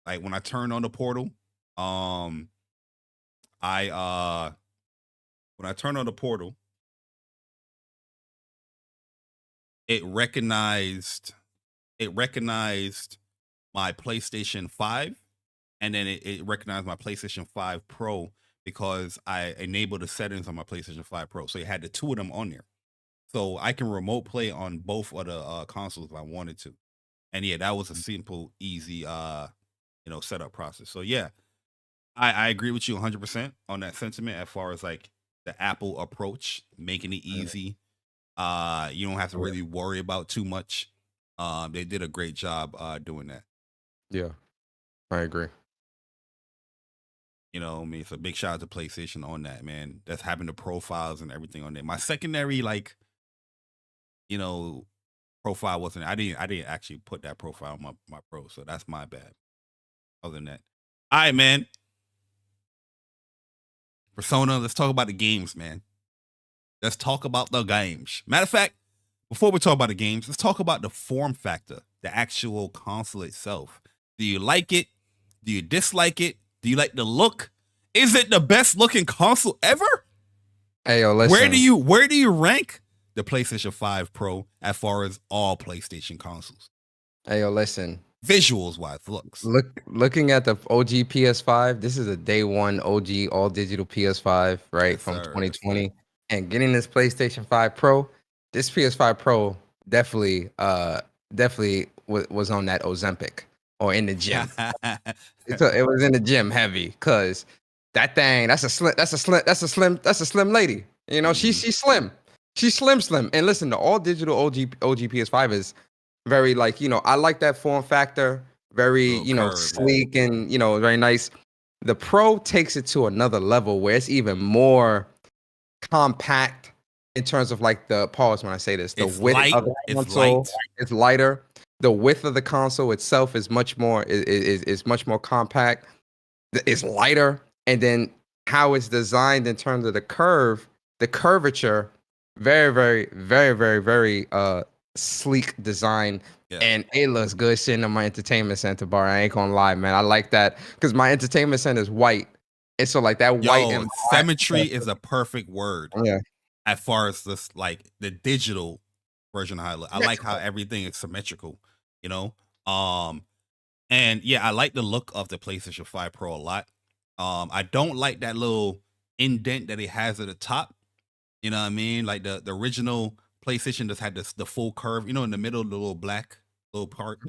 Like when I turned on the portal, when I turned on the portal, it recognized my PlayStation 5, and then it recognized my PlayStation 5 Pro because I enabled the settings on my PlayStation 5 Pro. So it had the two of them on there. So I can remote play on both of the consoles if I wanted to. And yeah, that was a simple, easy setup process. So yeah, I agree with you 100% on that sentiment as far as like the Apple approach, making it easy. You don't have to really worry about too much. They did a great job doing that. Yeah, I agree. You know, I mean, it's a big shout out to PlayStation on that, man. That's having the profiles and everything on there. My secondary, like, profile wasn't. I didn't actually put that profile on my Pro, so that's my bad. Other than that, all right, man. Persona. Let's talk about the games, man. Let's talk about the games. Matter of fact, before we talk about the games, let's talk about the form factor, the actual console itself. Do you like it? Do you dislike it? Do you like the look? Is it the best looking console ever? Hey, yo, listen. Where do you rank the PlayStation 5 Pro as far as all PlayStation consoles? Hey, yo, listen. Visuals wise, looks. Looking at the OG PS5, this is a day one OG all digital PS5, right, Yes, from sir. 2020. And getting this PlayStation 5 Pro, this PS5 Pro definitely was on that Ozempic or in the gym. It was in the gym heavy, cause that thing, that's a slim lady. You know, she's slim. She's slim. And listen, the all digital OG PS5 is very, like, you know, I like that form factor, very, Little you know, curve, sleek and, you know, very nice. The Pro takes it to another level where it's even more compact in terms of, like, the pause when I say this. The It's width light, of the it's console light. is lighter. The width of the console itself is much more much more compact. It's lighter, and then how it's designed in terms of the curvature, very sleek design. Yeah. And it looks good sitting on my entertainment center bar. I ain't gonna lie, man. I like that because my entertainment center is white. And so, like, that white and symmetry is a perfect word. Yeah. As far as this, like, the digital version of how it look. I like how everything is symmetrical, you know? And yeah, I like the look of the PlayStation 5 Pro a lot. I don't like that little indent that it has at the top. You know what I mean? Like the original PlayStation just had the full curve, you know, in the middle, the little black little part.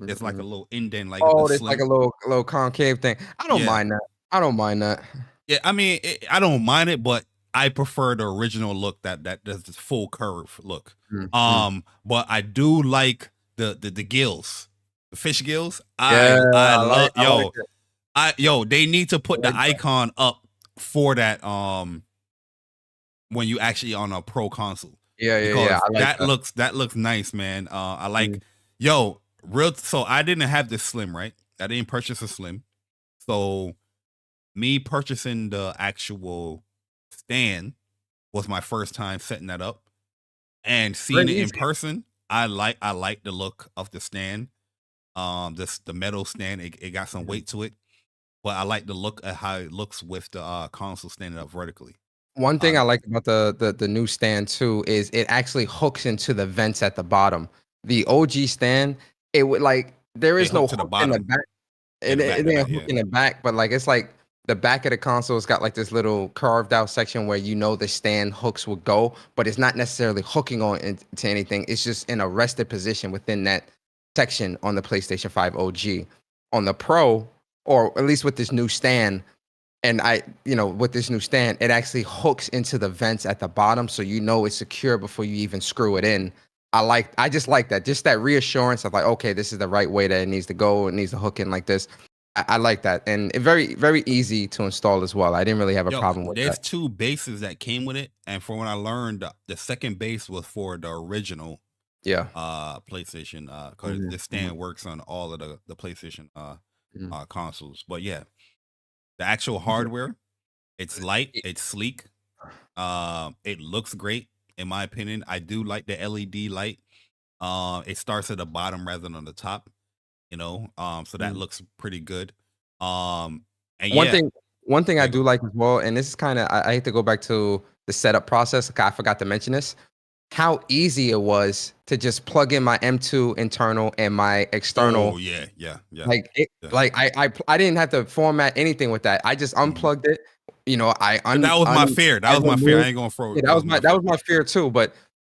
There's like a little indent, like it's like a little concave thing. I don't mind that. Yeah, I mean, I don't mind it, but I prefer the original look that does this full curve look. But I do like the gills, the fish gills. I love they need to put the icon up for that when you actually on a Pro console. Yeah. That looks nice, man. I like so I didn't have the slim, right? I didn't purchase a slim. So me purchasing the actual stand was my first time setting that up. And seeing it in person, I like the look of the stand. The metal stand, it got some weight to it. But I like the look at how it looks with the console standing up vertically. One thing I like about the new stand too is it actually hooks into the vents at the bottom. The OG stand, it would, like, there is no hook in the back. It ain't hook in the back, but, like, it's like the back of the console's got, like, this little carved out section where, you know, the stand hooks would go, but it's not necessarily hooking on into anything. It's just in a rested position within that section on the PlayStation 5 OG. On the Pro, or at least with this new stand, with this new stand, it actually hooks into the vents at the bottom, so you know it's secure before you even screw it in. I just like that, just that reassurance of, like, okay, this is the right way that it needs to go. It needs to hook in like this. I like that, and it very easy to install as well. I didn't really have a problem with that. There's two bases that came with it, and from what I learned, the second base was for the original PlayStation, because the stand works on all of the PlayStation consoles. But yeah, the actual hardware, it's light, it's sleek, it looks great in my opinion. I do like the LED light. It starts at the bottom rather than on the top, you know. So that looks pretty good. And one thing I do like as well, and this is kind of, I hate to go back to the setup process. I forgot to mention this. How easy it was to just plug in my M2 internal and my external. Oh yeah. Like I didn't have to format anything with that. I just unplugged it. You know, that was my fear. That was my fear. I ain't gonna throw. Yeah, that was my fear too. But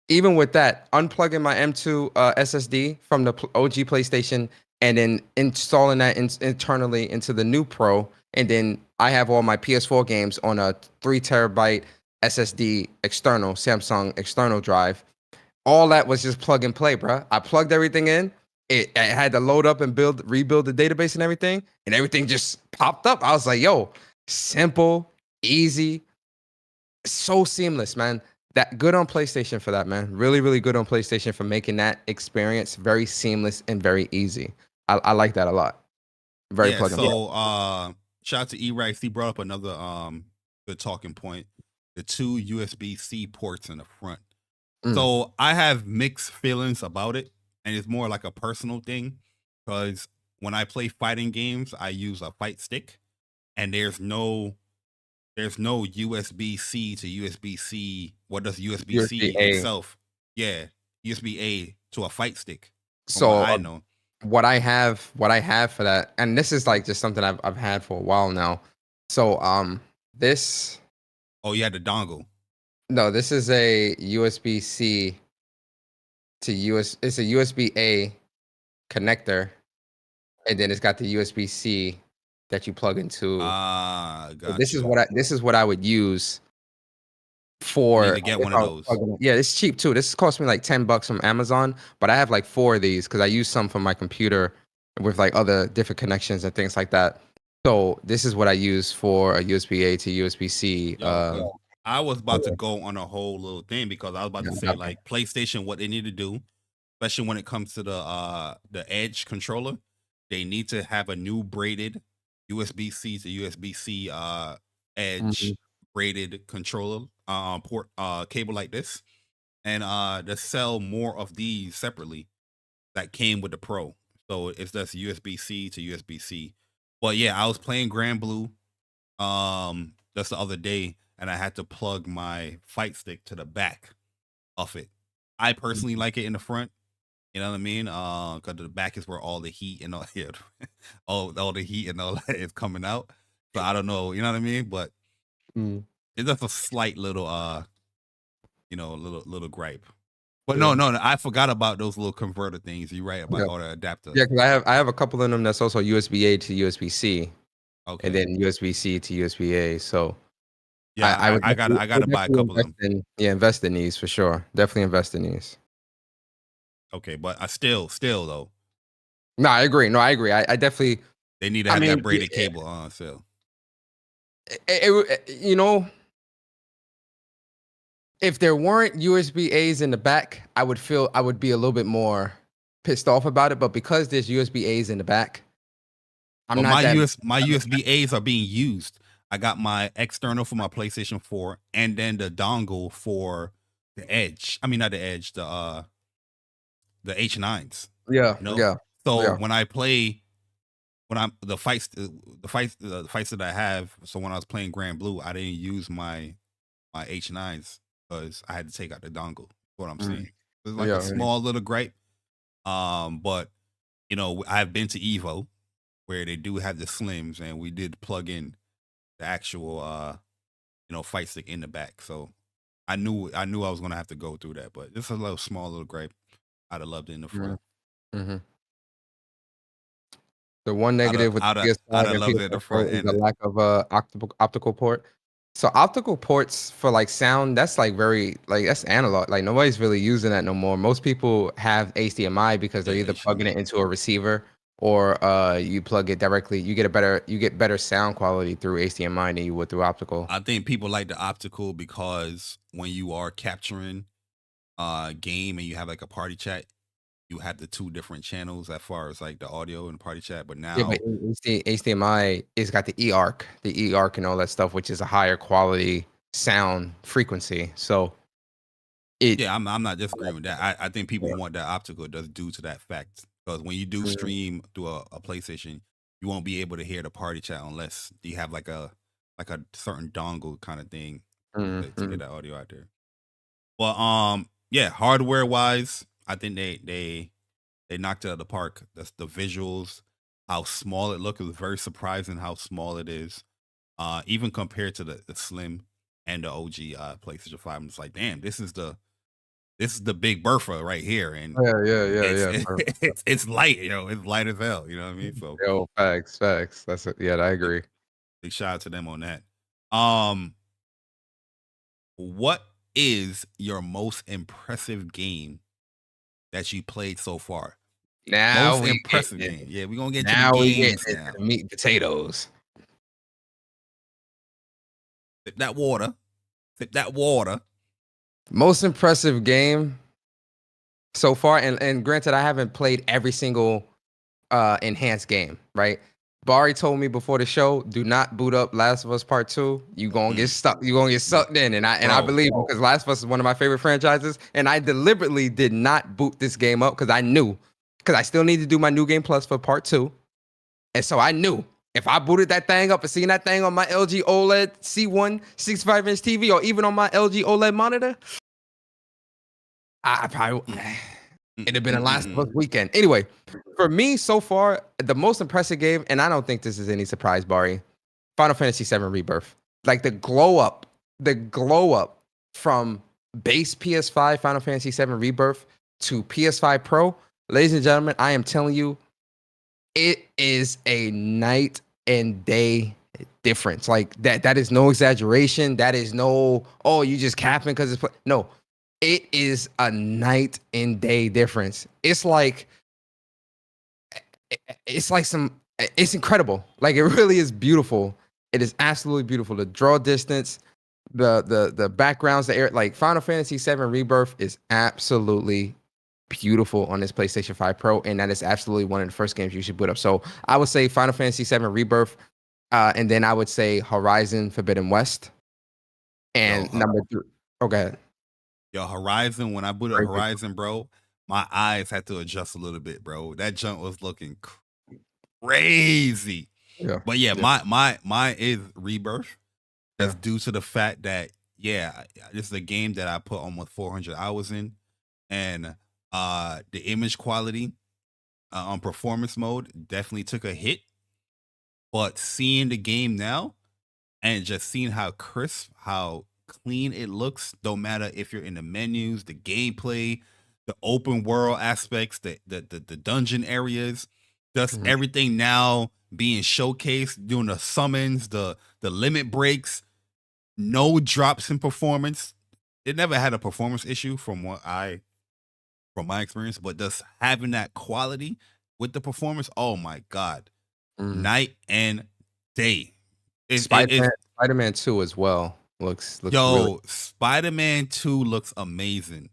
even with that, unplugging my M2 SSD from the OG PlayStation and then installing that internally into the new Pro, and then I have all my PS4 games on a 3 terabyte SSD external, Samsung external drive. All that was just plug and play, bro. I plugged everything in. It had to load up and rebuild the database and everything just popped up. I was like, yo, simple, easy, so seamless, man. That good on PlayStation for that, man. Really, really good on PlayStation for making that experience very seamless and very easy. I like that a lot. Very Yeah, plug and so shout out to E-Rex. He brought up another good talking point. The 2 USB-C ports in the front. Mm. So I have mixed feelings about it, and it's more like a personal thing because when I play fighting games, I use a fight stick, and there's no USB-C to USB-C. What does USB-C USB-A. itself? Yeah, USB-A to a fight stick. From So what I know. what I have for that, and this is like just something I've had for a while now. So this Oh, you had the dongle. no, this is a USB-C to US. It's a USB-A connector, and then it's got the USB-C that you plug into. Ah, So got this you. is what I would use You for. need to get one of those. Yeah, it's cheap too. This cost me like $10 from Amazon, but I have like 4 of these because I use some for my computer with like other different connections and things like that. So this is what I use for a USB-A to USB-C. Yo, 'cause I was about to yeah. go on a whole little thing because I was about to Yeah, say okay. like PlayStation, what they need to do, especially when it comes to the Edge controller, they need to have a new braided USB-C to USB-C Edge Mhm. braided controller port cable like this, and to sell more of these separately that came with the Pro. So it's just USB-C to USB-C. But yeah, I was playing Grand Blue just the other day, and I had to plug my fight stick to the back of it. I personally like it in the front. You know what I mean? Because the back is where all the heat and all, yeah, all the heat and all that is coming out. So I don't know, you know what I mean? But Mm. it's just a slight little little gripe. But Yeah. no, I forgot about those little converter things. You're right about all the adapter. Yeah, because I have a couple of them that's also USB-A to USB-C, Okay. and then USB-C to USB-A. So Yeah, I would I gotta buy a couple of them. invest in these for sure. Definitely invest in these. Okay, but I still though, No, I agree. No, I agree. I definitely. they need to I have mean, that braided cable on sale. You know, if there weren't USB-As in the back, I would be a little bit more pissed off about it. But because there's USB-As in the back, I'm But not that. my USB-As are being used. I got my external for my PlayStation 4 and then the dongle for the Edge. I mean not the Edge, the H9s. Yeah, You know? yeah. So Yeah. when I play when I'm the fights that I have, so when I was playing Grand Blue, I didn't use my H9s because I had to take out the dongle. What I'm saying. It's like Yeah, a small little gripe. But you know, I've been to Evo where they do have the slims, and we did plug in the actual fight stick in the back. So I knew I was gonna have to go through that, but it's a little small little gripe. I'd have loved it in the front. Mm-hmm. The one negative with the I'd PS5 have and loved it in the PS5 Pro front is end. the lack of optical port. So optical ports for like sound, that's like that's analog. Like nobody's really using that no more. Most people have HDMI because they're Yeah, either plugging it into a receiver or you plug it directly. You get better sound quality through HDMI than you would through optical. I think people like the optical because when you are capturing game and you have like a party chat, you have the 2 different channels as far as like the audio and party chat. But now Yeah, but HDMI it's got the e-arc and all that stuff, which is a higher quality sound frequency. So yeah, I'm not disagreeing with that. I think people want that optical just due to that fact. Because when you do stream through a PlayStation, you won't be able to hear the party chat unless you have like a certain dongle kind of thing to get that audio out there. Well, yeah, hardware wise, I think they knocked it out of the park. That's the visuals, how small it looked. It was very surprising how small it is. Even compared to the Slim and the OG PlayStation 5. I'm just like, damn, this is the Big Bertha right here. And yeah. it's light, it's light as hell, you know what I mean? So Yo, facts. That's it. Yeah, I agree. big shout out to them on that. What is your most impressive game that you played so far? Now Most we impressive getting game. it. Yeah, we're gonna get Now to the we games getting now. into the meat and potatoes. Sip that water. Sip that water. Most impressive game so far, and granted, I haven't played every single enhanced game, right? Bari told me before the show, do not boot up Last of Us Part 2. You gonna get stuck, you gonna get sucked in. And I believe him because Last of Us is one of my favorite franchises. And I deliberately did not boot this game up because I knew, because I still need to do my New Game Plus for Part 2. And so I knew if I booted that thing up and seen that thing on my LG OLED C1 65-inch TV or even on my LG OLED monitor, I probably it'd have been a Last of Us weekend. Anyway, for me so far, the most impressive game, and I don't think this is any surprise, Bari, Final Fantasy VII Rebirth. Like the glow up from base PS5 Final Fantasy VII Rebirth to PS5 Pro. Ladies and gentlemen, I am telling you, it is a night and day difference. Like that is no exaggeration. That is no, oh, you just capping because it's no. It is a night and day difference. It's like it's incredible. Like it really is beautiful. It is absolutely beautiful. The draw distance, the backgrounds, the air, like Final Fantasy VII Rebirth is absolutely beautiful on this PlayStation 5 Pro, and that is absolutely one of the first games you should boot up. So I would say Final Fantasy VII Rebirth, and then I would say Horizon Forbidden West, and number 3. Oh, go ahead. Yo, Horizon, when I booted up Horizon, bro, my eyes had to adjust a little bit, bro. That junk was looking crazy. Yeah. But yeah, my is Rebirth. That's due to the fact that, yeah, this is a game that I put almost 400 hours in. And the image quality on performance mode definitely took a hit. But seeing the game now and just seeing how crisp, how clean it looks, don't matter if you're in the menus, the gameplay, the open world aspects, the dungeon areas, just everything now being showcased, doing the summons, the limit breaks, no drops in performance. It never had a performance issue from my experience, but just having that quality with the performance, oh my God, night and day. Spider-Man 2 as well. Looks really... Spider-Man 2 looks amazing.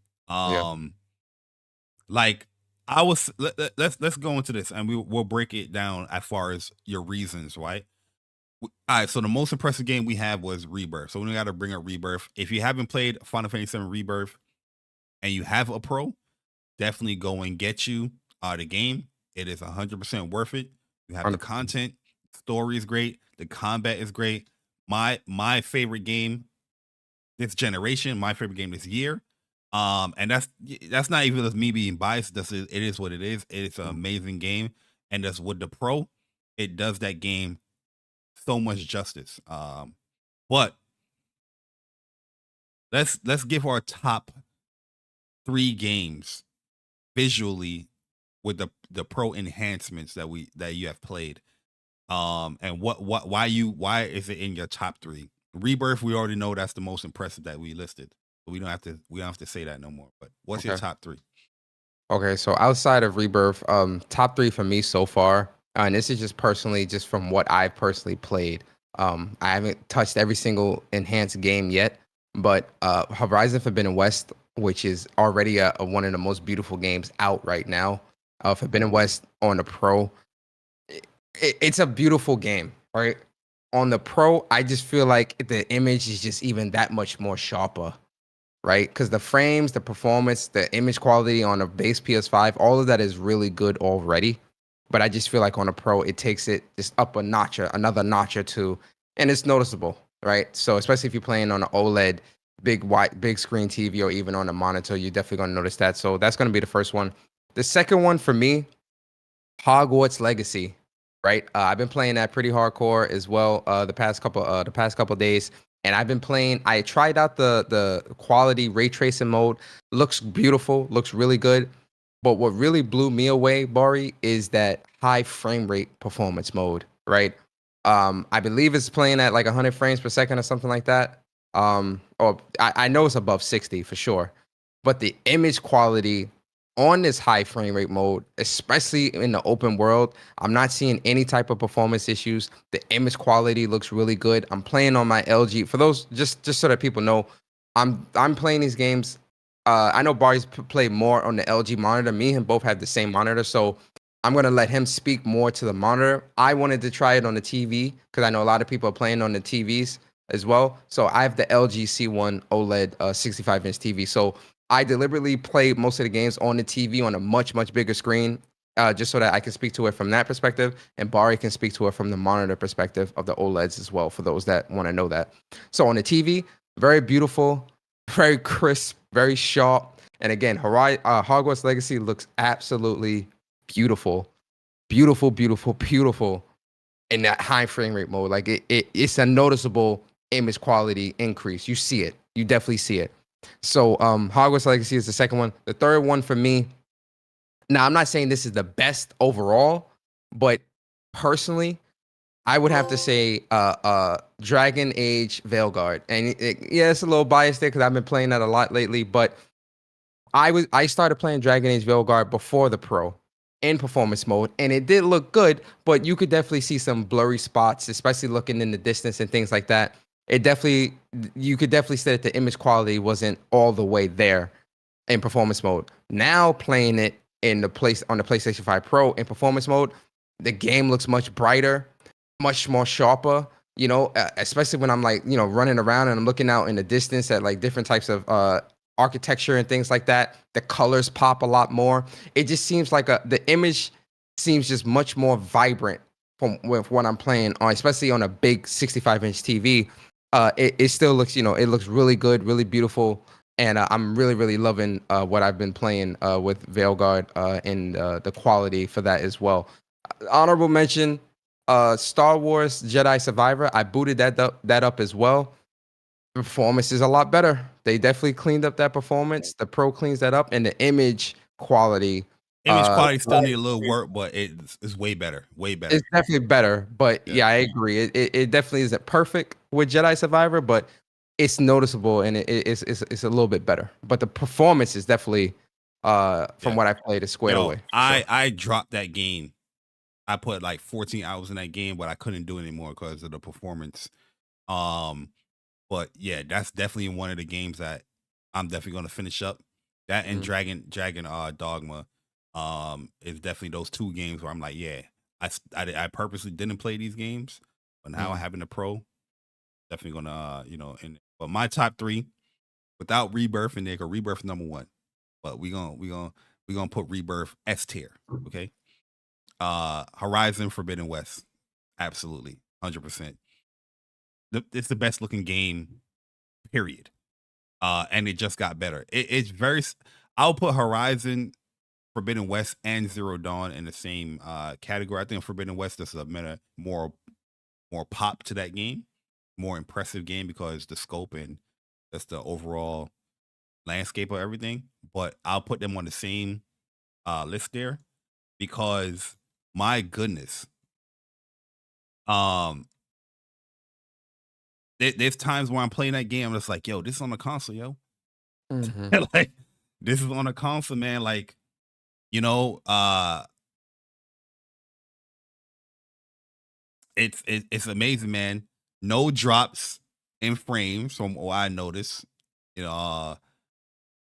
Like I was let's go into this and we'll break it down as far as your reasons, right? All right, so the most impressive game we have was Rebirth. So we got to bring up Rebirth. If you haven't played Final Fantasy VII Rebirth and you have a Pro, definitely go and get you the game. It is 100% worth it. You have the content, story is great, the combat is great. My favorite game this generation, my favorite game this year. And that's not even me being biased. It is what it is. It's an amazing game. And that's with the Pro, it does that game so much justice. But let's give our top 3 games visually with the Pro enhancements that you have played. And why is it in your top 3? Rebirth, we already know that's the most impressive that we listed. We don't have to say that no more. But what's your top 3? Okay, so outside of Rebirth, top 3 for me so far, and this is just personally, just from what I've personally played. I haven't touched every single enhanced game yet, but Horizon Forbidden West, which is already one of the most beautiful games out right now. Forbidden West on the Pro, it's a beautiful game, right? On the Pro, I just feel like the image is just even that much more sharper, right? Because the frames, the performance, the image quality on a base PS5, all of that is really good already. But I just feel like on a Pro, it takes it just up another notch or two, and it's noticeable, right? So especially if you're playing on an OLED, big screen TV, or even on a monitor, you're definitely going to notice that. So that's going to be the first one. The second one for me, Hogwarts Legacy, right? I've been playing that pretty hardcore as well the past couple days, and I've been playing. I tried out the quality ray tracing mode. Looks beautiful, looks really good. But what really blew me away, Bari, is that high frame rate performance mode, right? I believe it's playing at like 100 frames per second or something like that. Or I know it's above 60 for sure. But the image quality on this high frame rate mode, especially in the open world, I'm not seeing any type of performance issues. The image quality looks really good. I'm playing on my LG. For those, just so that people know, I'm playing these games. I know Barry's played more on the LG monitor. Me and him both have the same monitor, so I'm gonna let him speak more to the monitor. I wanted to try it on the TV because I know a lot of people are playing on the TVs as well. So I have the LG C1 OLED 65-inch TV. So I deliberately play most of the games on the TV on a much bigger screen, just so that I can speak to it from that perspective, and Barry can speak to it from the monitor perspective of the OLEDs as well. For those that want to know that. So on the TV, very beautiful, very crisp, very sharp. And again, Hogwarts Legacy looks absolutely beautiful, beautiful in that high frame rate mode. Like it's a noticeable image quality increase. You see it. You definitely see it. So Hogwarts Legacy is the second one. The third one for me. Now, I'm not saying this is the best overall, but personally, I would have to say Dragon Age Veilguard. And yeah, it's a little biased there because I've been playing that a lot lately, but I started playing Dragon Age Veilguard before the Pro in performance mode, and it did look good, but you could definitely see some blurry spots, especially looking in the distance and things like that. You could definitely say that the image quality wasn't all the way there in performance mode. Now playing it on the PlayStation 5 Pro in performance mode, the game looks much brighter, much more sharper. You know, especially when I'm like, you know, running around and I'm looking out in the distance at like different types of architecture and things like that. The colors pop a lot more. It just seems like the image seems just much more vibrant from with what I'm playing on, especially on a big 65-inch TV. It still looks, you know, it looks really good, really beautiful. And I'm really loving what I've been playing with Veilguard and the quality for that as well. Honorable mention, Star Wars Jedi Survivor. I booted that up as well. The performance is a lot better. They definitely cleaned up that performance. The Pro cleans that up, and the image quality. Image quality still need a little work, but it's way better. Way better. It's definitely better. But yeah, I agree. It definitely isn't perfect with Jedi Survivor, but it's noticeable and it's a little bit better. But the performance is definitely from what I played is squared away. I dropped that game. I put like 14 hours in that game, but I couldn't do it anymore because of the performance. But yeah, that's definitely one of the games that I'm definitely going to finish up. That and Dragon Dogma is definitely those two games where I'm like, yeah, I purposely didn't play these games, but now having the Pro, definitely gonna but my top three without Rebirth in there, because Rebirth is number one, but we gonna put Rebirth S tier, okay? Horizon Forbidden West, absolutely 100%. It's the best looking game, period. And it just got better. It's very. I'll put Horizon Forbidden West and Zero Dawn in the same category. I think Forbidden West is a more pop to that game, more impressive game because the scope and that's the overall landscape of everything. But I'll put them on the same list there because my goodness, there's times where I'm playing that game, I'm just like, yo, this is on the console, yo. Like, this is on a console, man. Like, you know, it's amazing, man. No drops in frames from what I noticed. You know,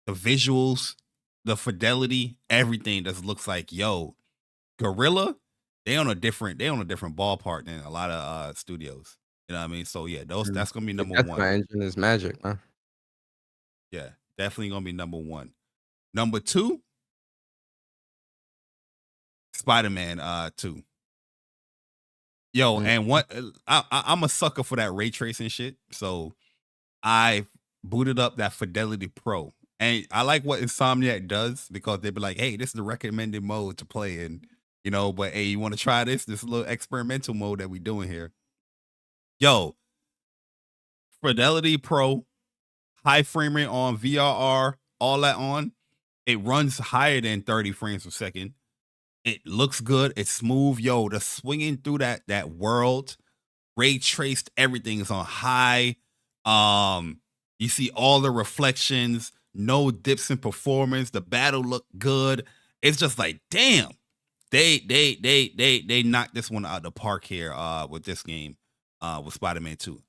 the visuals, the fidelity, everything just looks like, yo, Gorilla, they on a different ballpark than a lot of studios. You know what I mean? So yeah, that's gonna be number one. My engine is magic, huh? Yeah, definitely gonna be number one. Number two, Spider-Man 2. Yo, and what I'm a sucker for that ray tracing shit. So I booted up that Fidelity Pro. And I like what Insomniac does because they be like, hey, this is the recommended mode to play in, you know, but hey, you want to try this? This little experimental mode that we doing here. Yo, Fidelity Pro, high frame rate on VRR, all that on. It runs higher than 30 frames per second. It looks good. It's smooth. Yo, the swinging through that world, ray traced, everything is on high. You see all the reflections, no dips in performance. The battle looked good. It's just like, damn, they knocked this one out of the park here with this game, with Spider-Man 2.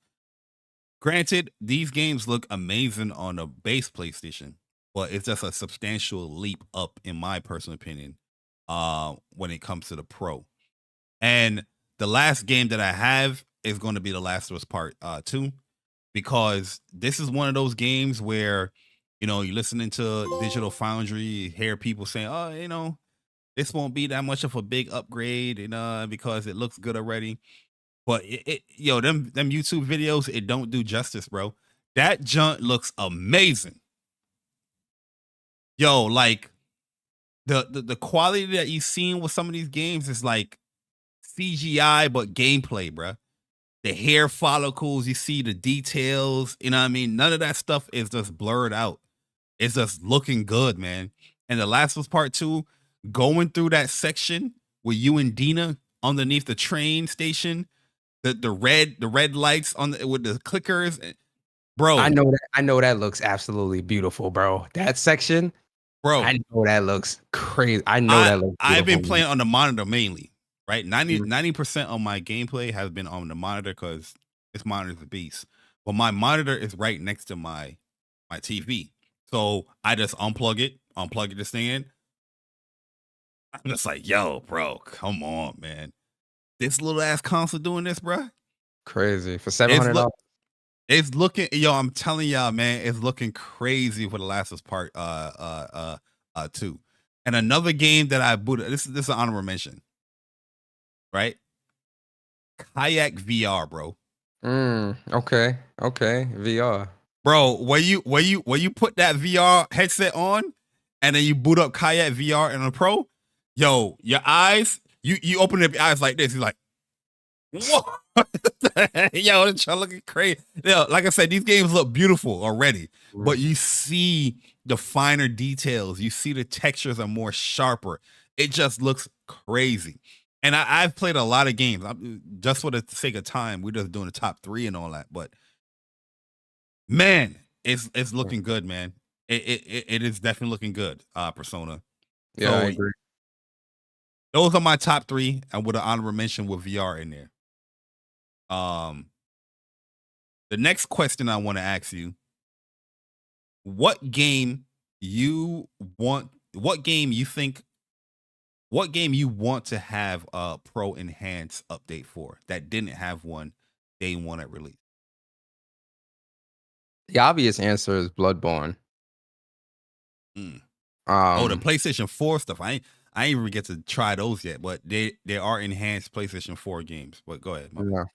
Granted, these games look amazing on the base PlayStation, but it's just a substantial leap up, in my personal opinion, when it comes to the Pro. And the last game that I have is going to be The Last of Us Part 2, because this is one of those games where, you're listening to Digital Foundry, you hear people saying, oh, this won't be that much of a big upgrade, because it looks good already. But them YouTube videos, it don't do justice, bro. That junk looks amazing. Yo, like the quality that you've seen with some of these games is like CGI, but gameplay, bro. The hair follicles, you see the details, you know what I mean? None of that stuff is just blurred out. It's just looking good, man. And The Last of Us Part 2, going through that section with you and Dina underneath the train station, the red lights with the clickers, bro. I know that looks absolutely beautiful, bro. That section, bro. I know that looks crazy. That looks beautiful. I've been playing on the monitor mainly, right? 90% of my gameplay has been on the monitor because this monitor's a beast. But my monitor is right next to my TV. So I just unplug this thing in. I'm just like, yo, bro, come on, man. This little ass console doing this, bro. Crazy for $700. It's looking, I'm telling y'all, man, it's looking crazy for The Last of Us Part 2. And another game that I booted, this is an honorable mention, right? Kayak VR, bro. Okay, VR. Bro, when you put that VR headset on and then you boot up Kayak VR in a Pro, yo, your eyes, you open up your eyes like this, you're like, whoa. Yo, it's looking crazy. Yo, like I said, these games look beautiful already, but you see the finer details. You see the textures are more sharper. It just looks crazy. And I've played a lot of games. Just for the sake of time, we're just doing the top 3 and all that. But man, it's looking good, man. It is definitely looking good. Persona. Yeah, So, I agree. those are my top 3, and with an honorable mention with VR in there. The next question I want to ask you: what game you want to have a Pro Enhance update for that didn't have one day one at release? The obvious answer is Bloodborne. The PlayStation 4 stuff. I ain't even get to try those yet, but they are enhanced PlayStation 4 games. But go ahead. Yeah.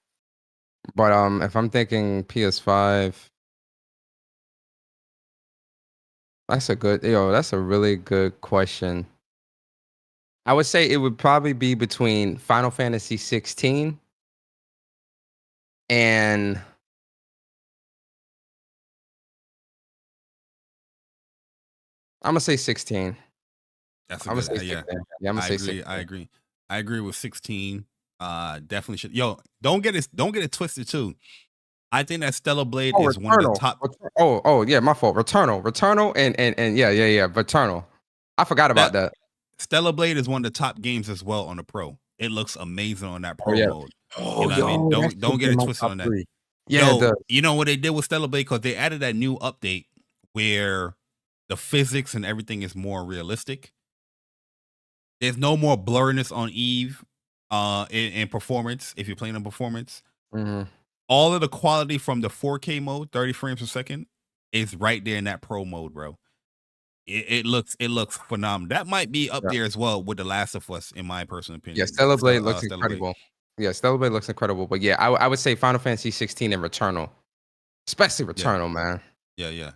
But if I'm thinking PS5, that's a really good question. I would say it would probably be between Final Fantasy 16 and I'm gonna say 16. That's I'm a gonna good say yeah. 16. Yeah, I'm gonna say 16. I agree with 16. Definitely should. Yo, don't get it twisted too. I think that Stellar Blade is one of the top. Yeah, my fault. Returnal, and yeah, Returnal. I forgot about that. Stellar Blade is one of the top games as well on the Pro. It looks amazing on that Pro mode. Oh, you know what I mean? Don't get it twisted on that. 3. Yeah, yo, you know what they did with Stellar Blade, because they added that new update where the physics and everything is more realistic. There's no more blurriness on Eve in performance if you're playing on performance. Mm-hmm. All of the quality from the 4K mode, 30 frames per second, is right there in that Pro mode, bro. It looks phenomenal. That might be up there as well with The Last of Us, in my personal opinion. Yeah, Stellar Blade looks incredible. Yeah, Stellar Blade looks incredible. But yeah, I would say Final Fantasy 16 and Returnal, especially Returnal, man. Yeah.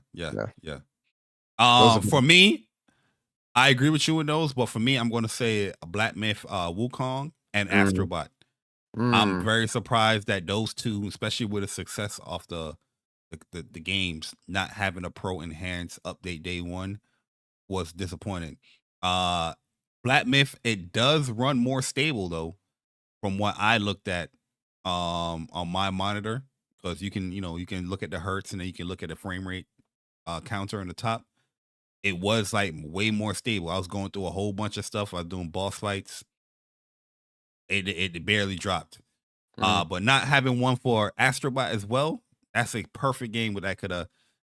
For me, I agree with you with those, but for me, I'm going to say Black Myth, Wukong, and Astrobot. I'm very surprised that those two, especially with the success of the games, not having a Pro Enhance update day one was disappointing. Black Myth, it does run more stable though, from what I looked at on my monitor, because you can look at the hertz and then you can look at the frame rate counter on the top. It was like way more stable. I was going through a whole bunch of stuff. I was doing boss fights. It barely dropped. But not having one for Astrobot as well, That's a perfect game with that could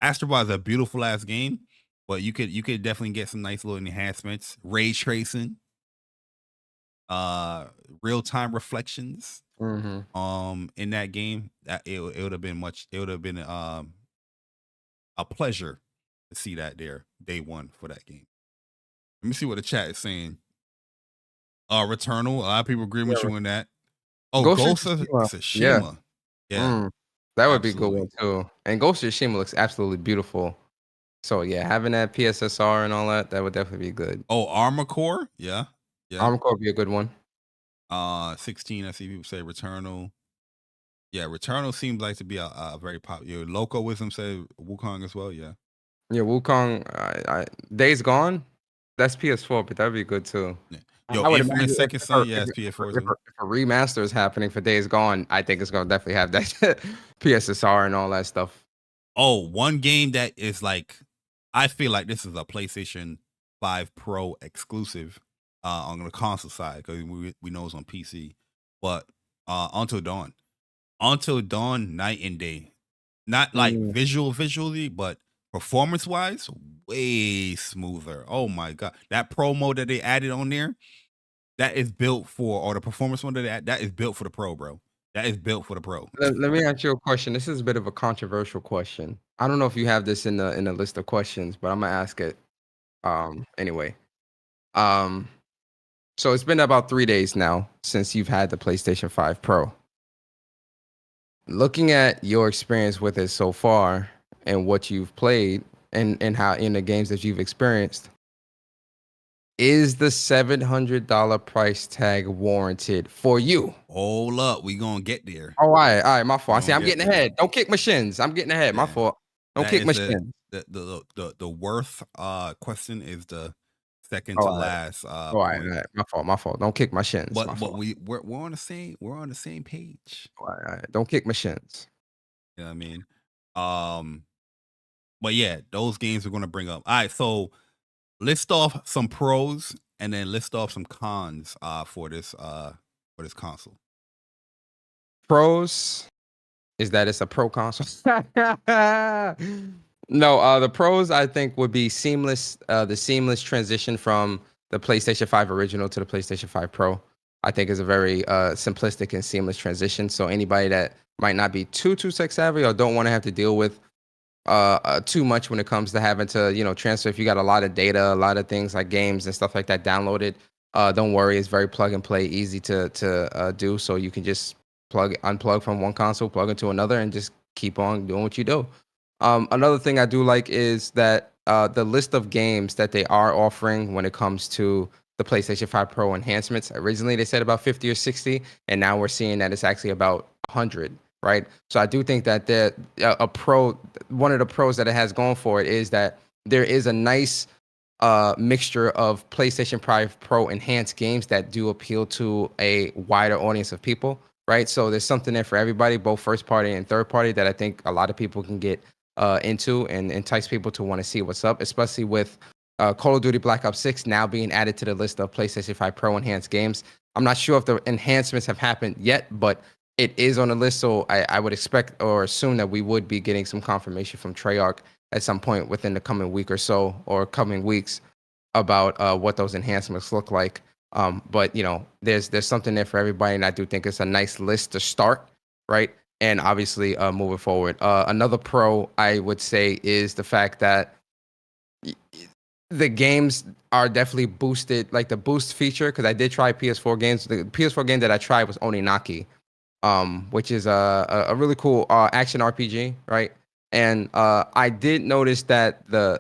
Astrobot is a beautiful ass game, but you could definitely get some nice little enhancements, ray tracing, real time reflections. In that game, that it would have been a pleasure to see that there day one for that game. Let me see what the chat is saying. Returnal, a lot of people agree with you on that. Oh, Ghost of Tsushima. Yeah. That would be a good one too. And Ghost of Tsushima looks absolutely beautiful. So yeah, having that PSSR and all that would definitely be good. Oh, Armor Core? Yeah. Armor Core would be a good one. 16, I see people say Returnal. Yeah, Returnal seems like to be a very popular. Loco Wisdom said Wukong as well, yeah. Yeah, Wukong, Days Gone, that's PS4, but that'd be good too. Yeah. Yo, Infamous Second Son, yeah, it's PS4 too. If a remaster is happening for Days Gone, I think it's gonna definitely have that PSSR and all that stuff. Oh, one game that is like, I feel like this is a PlayStation 5 Pro exclusive on the console side because we know it's on PC. But Until Dawn, night and day, not like visually, but performance wise, way smoother. Oh my god, that pro mode that they added on there, that is built for, or the performance mode that is built for the pro, bro. That is built for the pro. Let me ask you a question. This is a bit of a controversial question. I don't know if you have this in the list of questions, but I'm gonna ask it anyway. So it's been about 3 days now since you've had the PlayStation 5 Pro. Looking at your experience with it so far and what you've played and how in the games that you've experienced, is the $700 price tag warranted for you? Hold up, we gonna get there. Oh, all right, my fault. I see, I'm getting ahead. Don't kick my shins. I'm getting ahead. My fault. Don't kick my shins. The worth question is the second to last. All right, my fault. Don't kick my shins. But we're on the same page. All right. Don't kick my shins. You know what I mean? But yeah, those games we're gonna bring up. All right, so list off some pros and then list off some cons for this console. Pros is that it's a pro console. No, the pros I think would be seamless. The seamless transition from the PlayStation 5 original to the PlayStation 5 Pro, I think, is a very simplistic and seamless transition. So anybody that might not be too tech savvy or don't want to have to deal with too much when it comes to having to transfer. If you got a lot of data, a lot of things like games and stuff like that downloaded, don't worry, it's very plug and play, easy to do. So you can just unplug from one console, plug into another, and just keep on doing what you do. Another thing I do like is that the list of games that they are offering when it comes to the PlayStation 5 Pro enhancements. Originally they said about 50 or 60, and now we're seeing that it's actually about 100. Right. So I do think that one of the pros that it has going for it is that there is a nice mixture of PlayStation 5 Pro enhanced games that do appeal to a wider audience of people. Right. So there's something there for everybody, both first party and third party, that I think a lot of people can get into and entice people to want to see what's up, especially with Call of Duty Black Ops 6 now being added to the list of PlayStation 5 Pro enhanced games. I'm not sure if the enhancements have happened yet, but it is on the list, so I would expect or assume that we would be getting some confirmation from Treyarch at some point within the coming week or so, or coming weeks, about what those enhancements look like. But there's something there for everybody, and I do think it's a nice list to start, right? And obviously, moving forward, another pro I would say is the fact that the games are definitely boosted, like the boost feature. Because I did try PS4 games. The PS4 game that I tried was Oninaki, which is a really cool action RPG, right? And I did notice that the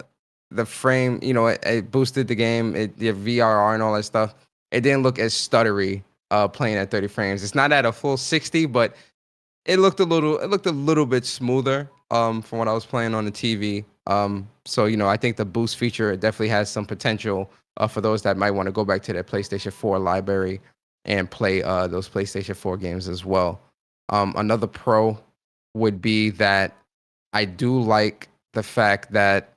frame, it boosted the game, the VRR and all that stuff. It didn't look as stuttery playing at 30 frames. It's not at a full 60, but it looked a little bit smoother from what I was playing on the TV. So I think the boost feature definitely has some potential for those that might want to go back to their PlayStation 4 library and play those PlayStation 4 games as well. Another pro would be that I do like the fact that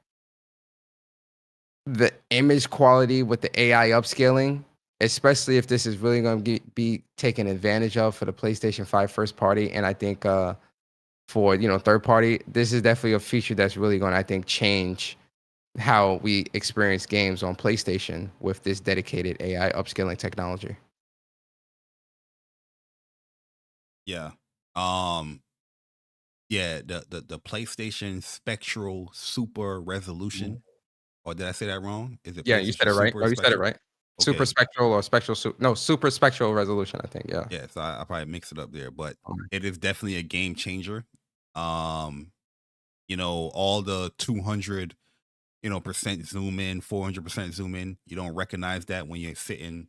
the image quality with the AI upscaling, especially if this is really going to be taken advantage of for the PlayStation 5 first party, and I think for third party, this is definitely a feature that's really going to, I think, change how we experience games on PlayStation with this dedicated AI upscaling technology. Yeah. Yeah, the PlayStation Spectral Super Resolution, or did I say that wrong? Is it Yeah, you said PlayStation it right. Super No, you said it Spectral? right. Super Okay. spectral or spectral no, super spectral resolution, I think. Yeah. Yeah, so I probably mixed it up there, but Okay. it is definitely a game changer. Um, all the 200, percent zoom in, 400% zoom in, you don't recognize that when you're sitting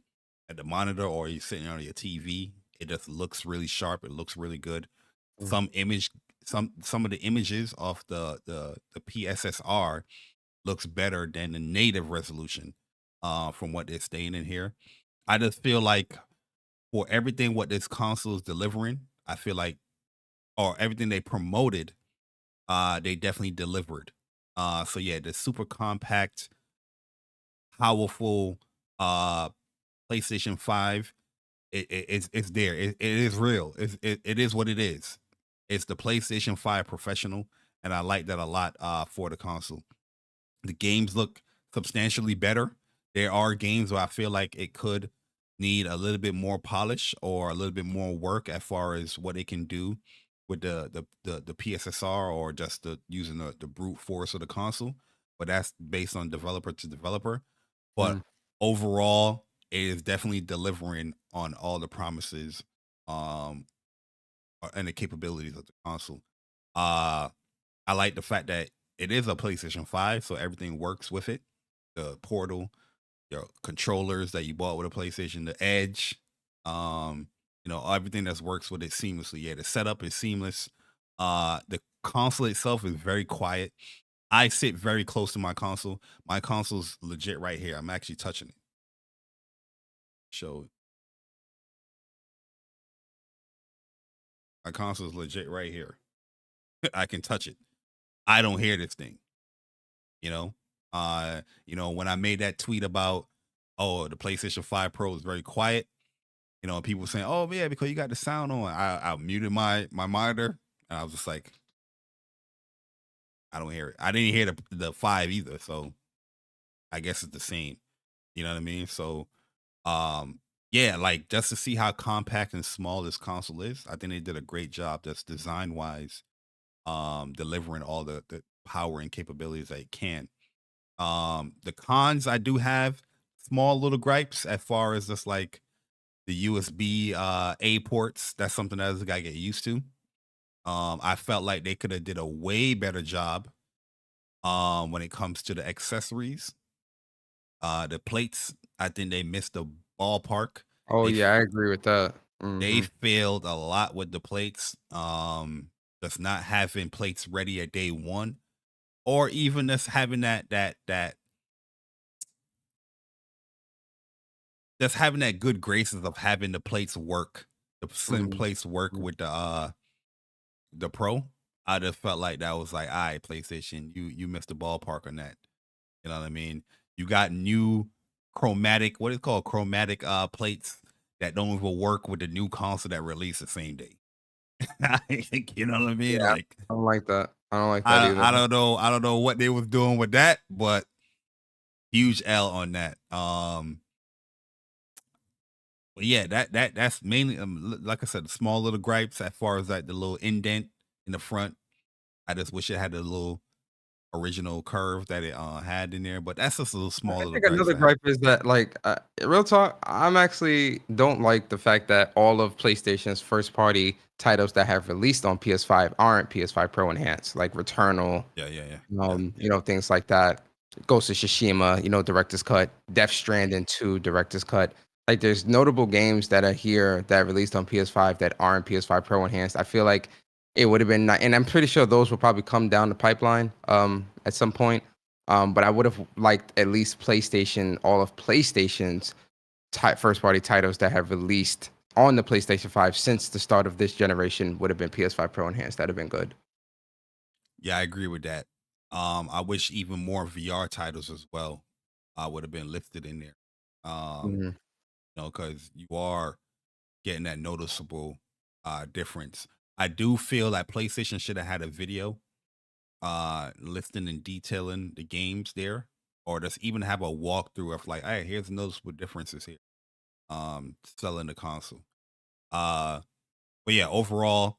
at the monitor or you're sitting on your TV. It just looks really sharp. It looks really good. Mm. Some of the images of the PSSR looks better than the native resolution, from what they're stating in here. I just feel like for everything what this console is delivering, I feel like, or everything they promoted, they definitely delivered. So yeah, the super compact, powerful uh PlayStation 5, it's there. It is real. It is what it is. It's the PlayStation 5 professional, and I like that a lot for the console. The games look substantially better. There are games where I feel like it could need a little bit more polish or a little bit more work as far as what it can do with the PSSR, or just using the brute force of the console. But that's based on developer to developer. But Mm. overall, it is definitely delivering on all the promises, um and the capabilities of the console. Uh I like the fact that it is a PlayStation 5, so everything works with it. The portal, your controllers that you bought with a PlayStation, the Edge, everything that works with it seamlessly. Yeah, the setup is seamless. The console itself is very quiet. I sit very close to my console. My console's legit right here. I'm actually touching it. So my console's legit right here. I can touch it. I don't hear this thing. you know when I made that tweet about, oh, the PlayStation 5 Pro is very quiet, and people saying, oh yeah, because you got the sound on. I muted my monitor, and I was just like, I don't hear it. I didn't hear the 5 either, so I guess it's the same. You know what I mean? So yeah, like, just to see how compact and small this console is, I think they did a great job, just design wise, delivering all the power and capabilities that it can. The cons, I do have small little gripes as far as just like the USB A ports. That's something that I gotta get used to. I felt like they could have did a way better job when it comes to the accessories. The plates, I think they missed the ballpark. Oh They yeah, f- I agree with that. they Hmm. failed a lot with the plates. Just not having plates ready at day one, or even just having that just having that good graces of having the plates work, the slim Hmm. plates work with the Pro. I just felt like that was like, all right, PlayStation, you missed the ballpark on that. You know what I mean? You got new chromatic, what is it called, chromatic plates that don't even work with the new console that released the same day. You know what I mean? Yeah, Like, I don't like that. I don't like that either. I don't know what they was doing with that, but huge L on that. But yeah, that's mainly, like I said, the small little gripes as far as like the little indent in the front. I just wish it had the little original curve that it had in there, but that's just a little small I little think gripes another I have. gripe is that, like, real talk, I'm actually don't like the fact that all of PlayStation's first party titles that have released on PS5 aren't PS5 Pro enhanced, like Returnal, Yeah, yeah, yeah, yeah, things like that. Ghost of Tsushima, Director's Cut, Death Stranding 2, Director's Cut. Like, there's notable games that are here that released on PS5 that aren't PS5 Pro enhanced. I feel like it would have been, and I'm pretty sure those will probably come down the pipeline at some point. But I would have liked at least all of PlayStation's first party titles that have released on the PlayStation 5 since the start of this generation would have been PS5 Pro enhanced. That'd have been good. yeah. I agree with that. I wish even more VR titles as well would have been lifted in there. Um, Mhm. because you are getting that noticeable difference. I do feel that PlayStation should have had a video listing and detailing the games there, or just even have a walkthrough of like, hey, here's noticeable differences here. Selling the console. But yeah, overall,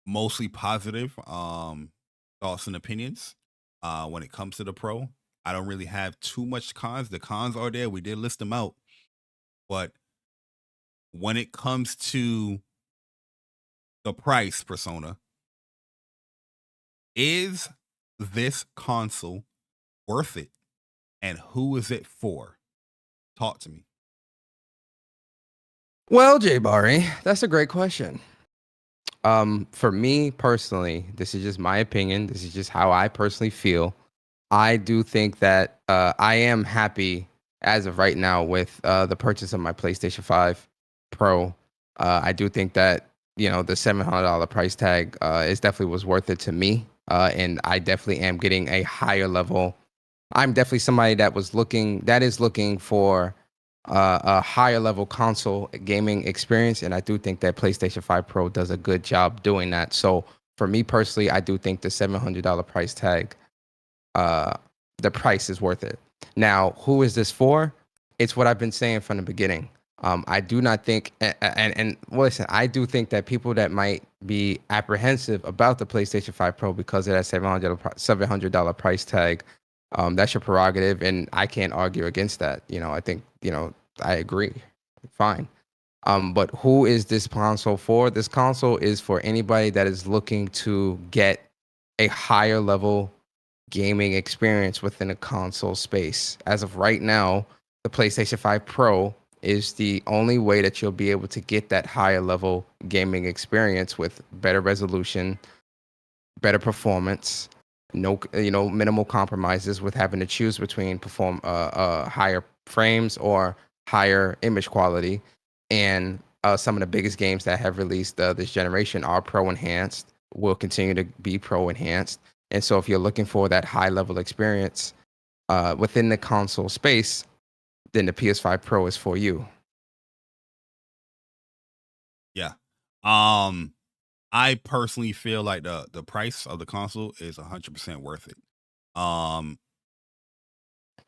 mostly positive thoughts and opinions when it comes to the Pro. I don't really have too much cons. The cons are there. We did list them out. But when it comes to the price, Persona, is this console worth it? And who is it for? Talk to me. Well, Jay Barry, that's a great question. For me personally, this is just my opinion. This is just how I personally feel. I do think that I am happy as of right now with the purchase of my PlayStation 5 Pro. I do think that the $700 price tag is definitely was worth it to me, and I definitely am getting a higher level. I'm definitely somebody that is looking for a higher level console gaming experience, and I do think that PlayStation 5 Pro does a good job doing that. So for me personally, I do think the $700 price tag, the price is worth it. Now, who is this for? It's what I've been saying from the beginning. I do not think, and listen, I do think that people that might be apprehensive about the PlayStation 5 Pro because of that $700 price tag, that's your prerogative, and I can't argue against that. I think, I agree. Fine. But who is this console for? This console is for anybody that is looking to get a higher level gaming experience within a console space. As of right now, the PlayStation 5 Pro is the only way that you'll be able to get that higher level gaming experience with better resolution, better performance, minimal compromises with having to choose between higher frames or higher image quality. And some of the biggest games that have released this generation are Pro enhanced, will continue to be Pro enhanced. And so if you're looking for that high level experience within the console space, then the PS5 Pro is for you. Yeah. I personally feel like the price of the console is 100% worth it. I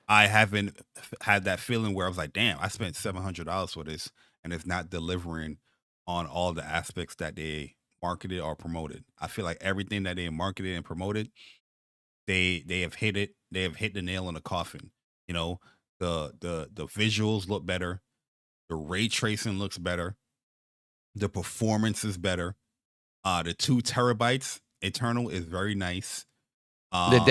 haven't had that feeling where I was like, damn, I spent $700 for this and it's not delivering on all the aspects that they marketed or promoted. I feel like everything that they marketed and promoted, they have hit it. They have hit the nail on the coffin. The visuals look better. The ray tracing looks better. The performance is better. The 2 terabytes Eternal is very nice. The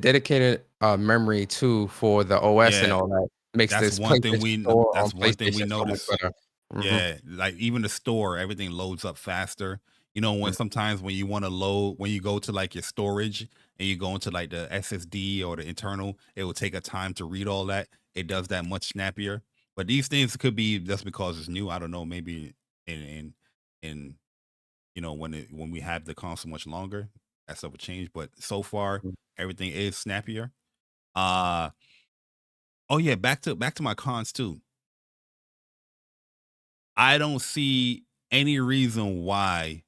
dedicated memory too for the OS and all that makes That's this one thing PlayStation Store on we PlayStation so much noticed. better. Mhm. Yeah, like even the store, everything loads up faster. When sometimes when you want to load, when you go to like your storage and you go into like the SSD or the internal, it will take a time to read all that. It does that much snappier. But these things could be just because it's new. I don't know. Maybe in when we have the console much longer, that stuff will change. But so far, everything is snappier. Oh yeah, back to my cons too. I don't see any reason why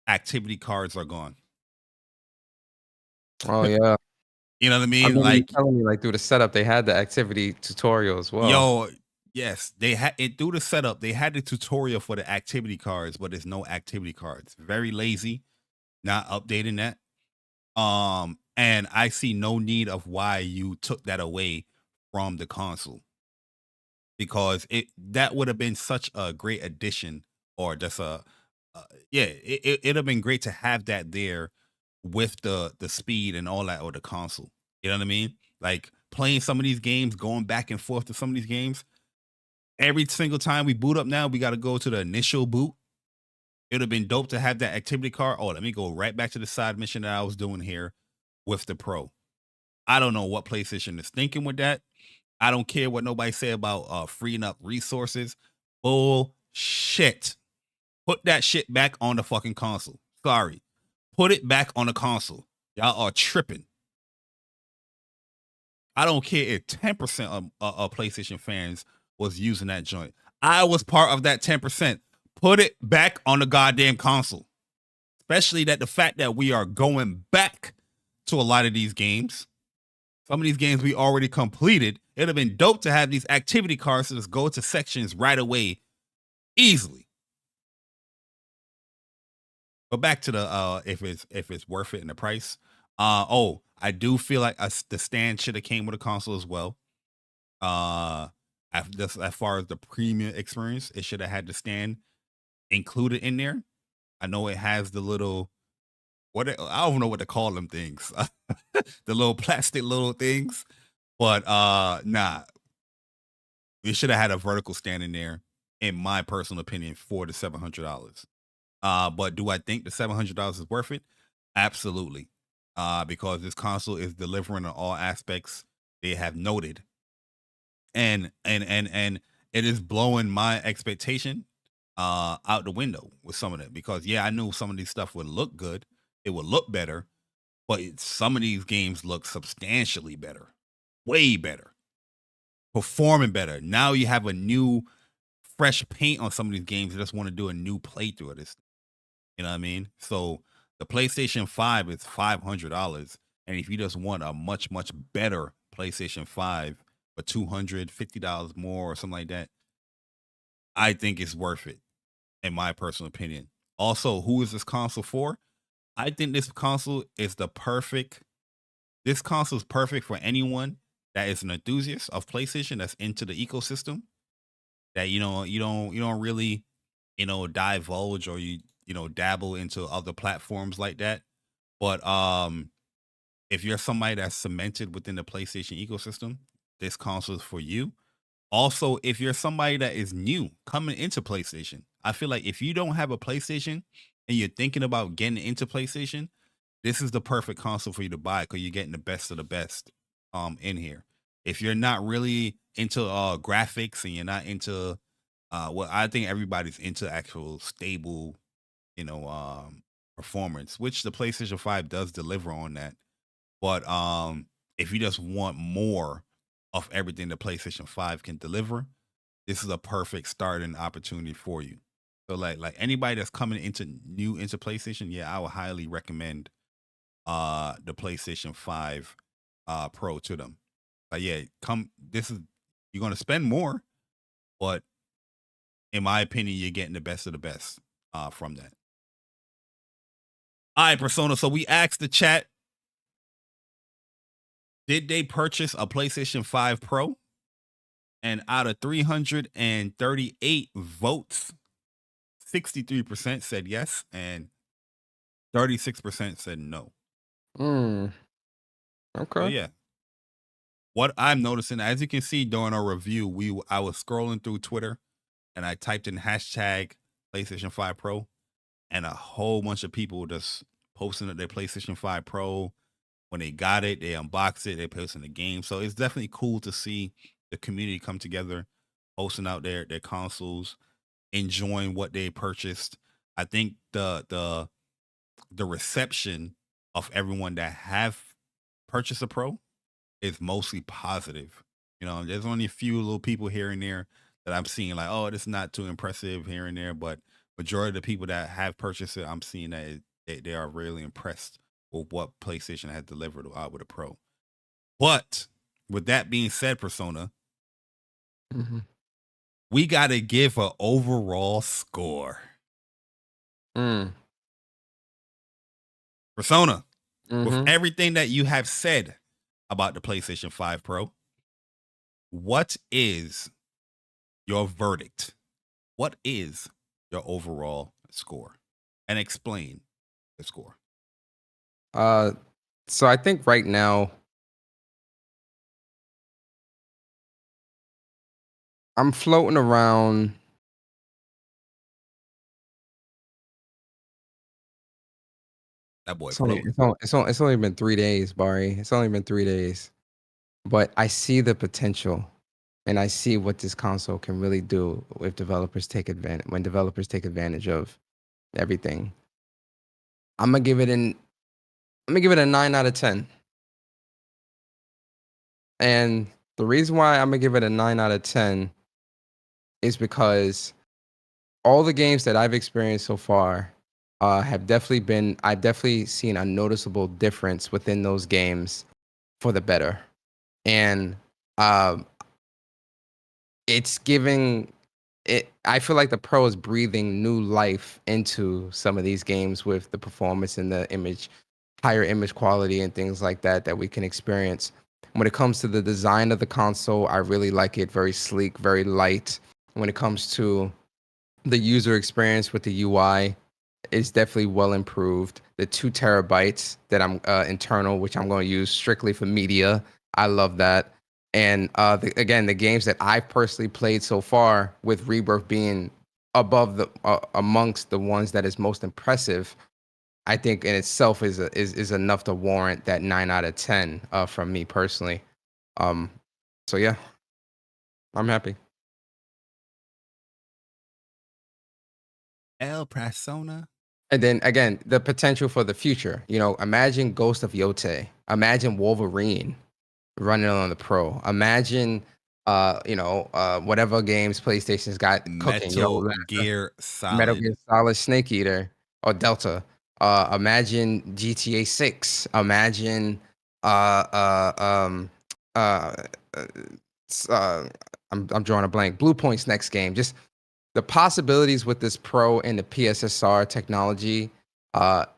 activity cards are gone. Oh yeah. You know what I I mean? remember you Like, telling me like through the setup they had the activity tutorial as well. yo, yes, they had it through the setup. They had the tutorial for the activity cards, but there's no activity cards. Very lazy, not updating that. And I see no need of why you took that away from the console, because that would have been such a great addition, or just it'd have been great to have that there with the speed and all that, or the console. You know what I mean? Like playing some of these games, going back and forth to some of these games. Every single time we boot up now, we got to go to the initial boot. It would have been dope to have that activity card. Oh, let me go right back to the side mission that I was doing here with the Pro. I don't know what PlayStation is thinking with that. I don't care what nobody say about freeing up resources. Bullshit. Put that shit back on the fucking console. Sorry. Put it back on the console. Y'all are tripping. I don't care if 10% of PlayStation fans was using that joint. I was part of that 10%. Put it back on the goddamn console. Especially that the fact that we are going back to a lot of these games. Some of these games we already completed. It'd have been dope to have these activity cards to just go to sections right away easily. But back to the if it's worth it in the price. I do feel like the stand should have came with a console as well. As far as the premium experience, it should have had the stand included in there. I know it has the little I don't know what to call them things, the little plastic little things, but nah, it should have had a vertical stand in there, in my personal opinion, for the $700. But do I think the $700 is worth it? Absolutely. Because this console is delivering on all aspects they have noted. And it is blowing my expectation out the window with some of it. Because I knew some of these stuff would look good. It would look better. But some of these games look substantially better. Way better. Performing better. Now you have a new fresh paint on some of these games. You just want to do a new playthrough of this. You know what I mean? So the PlayStation 5 is $500. And if you just want a much, much better PlayStation 5 for $250 more or something like that, I think it's worth it, in my personal opinion. Also, who is this console for? I think this console is perfect for anyone that is an enthusiast of PlayStation, that's into the ecosystem, that you don't really divulge or dabble into other platforms like that. But if you're somebody that's cemented within the PlayStation ecosystem, this console is for you. Also, if you're somebody that is new coming into PlayStation, I feel like if you don't have a PlayStation and you're thinking about getting into PlayStation, this is the perfect console for you to buy, because you're getting the best of the best in here. If you're not really into graphics and you're not into I think everybody's into actual stable performance, which the PlayStation 5 does deliver on that. But if you just want more of everything the PlayStation 5 can deliver, this is a perfect starting opportunity for you. So like anybody that's coming into PlayStation, I would highly recommend the PlayStation 5 Pro to them. You're gonna spend more, but in my opinion, you're getting the best of the best from that. All right, Persona. So we asked the chat, did they purchase a PlayStation 5 Pro? And out of 338 votes, 63% said yes, and 36% said no. Okay. So what I'm noticing, as you can see during our review, I was scrolling through Twitter, and I typed in hashtag PlayStation 5 Pro, and a whole bunch of people just posting their PlayStation 5 Pro. When they got it, they unboxed it, they posting the game. So it's definitely cool to see the community come together, posting out their consoles, enjoying what they purchased. I think the reception of everyone that have purchased a Pro is mostly positive. There's only a few little people here and there that I'm seeing like, oh, this is not too impressive here and there, but majority of the people that have purchased it, I'm seeing that they are really impressed with what PlayStation has delivered with a Pro. But with that being said, Persona, we got to give an overall score. Persona, with everything that you have said about the PlayStation 5 Pro, what is your verdict? What is your overall score? And explain the score. So I think right now I'm floating around that boy. It's only been 3 days, Barry. It's only been 3 days. But I see the potential, and I see what this console can really do if developers take advantage of everything. I'm gonna give it a 9 out of 10. And the reason why I'm gonna give it a 9 out of 10 is because all the games that I've experienced so far have definitely been. I've definitely seen a noticeable difference within those games for the better, and um, it's giving it. I feel like the Pro is breathing new life into some of these games with the performance and the image, higher image quality and things like that that we can experience. When it comes to the design of the console, I really like it. Very sleek, very light. When it comes to the user experience with the UI, is definitely well improved. The 2 terabytes that I'm internal, which I'm going to use strictly for media, I love that. And again, the games that I've personally played so far, with Rebirth being above the amongst the ones that is most impressive, I think in itself is enough to warrant that 9 out of 10 from me personally. Um, so yeah, I'm happy. El Persona. And then again, the potential for the future. Imagine Ghost of Yote. Imagine Wolverine running on the Pro. Imagine, whatever games PlayStation's got cooking. Metal Gear Metal Solid. Gear Solid, Snake Eater, or Delta. Imagine GTA 6. Imagine, uh, uh, I'm drawing a blank. Blue Point's next game. Just the possibilities with this Pro and the PSSR technology,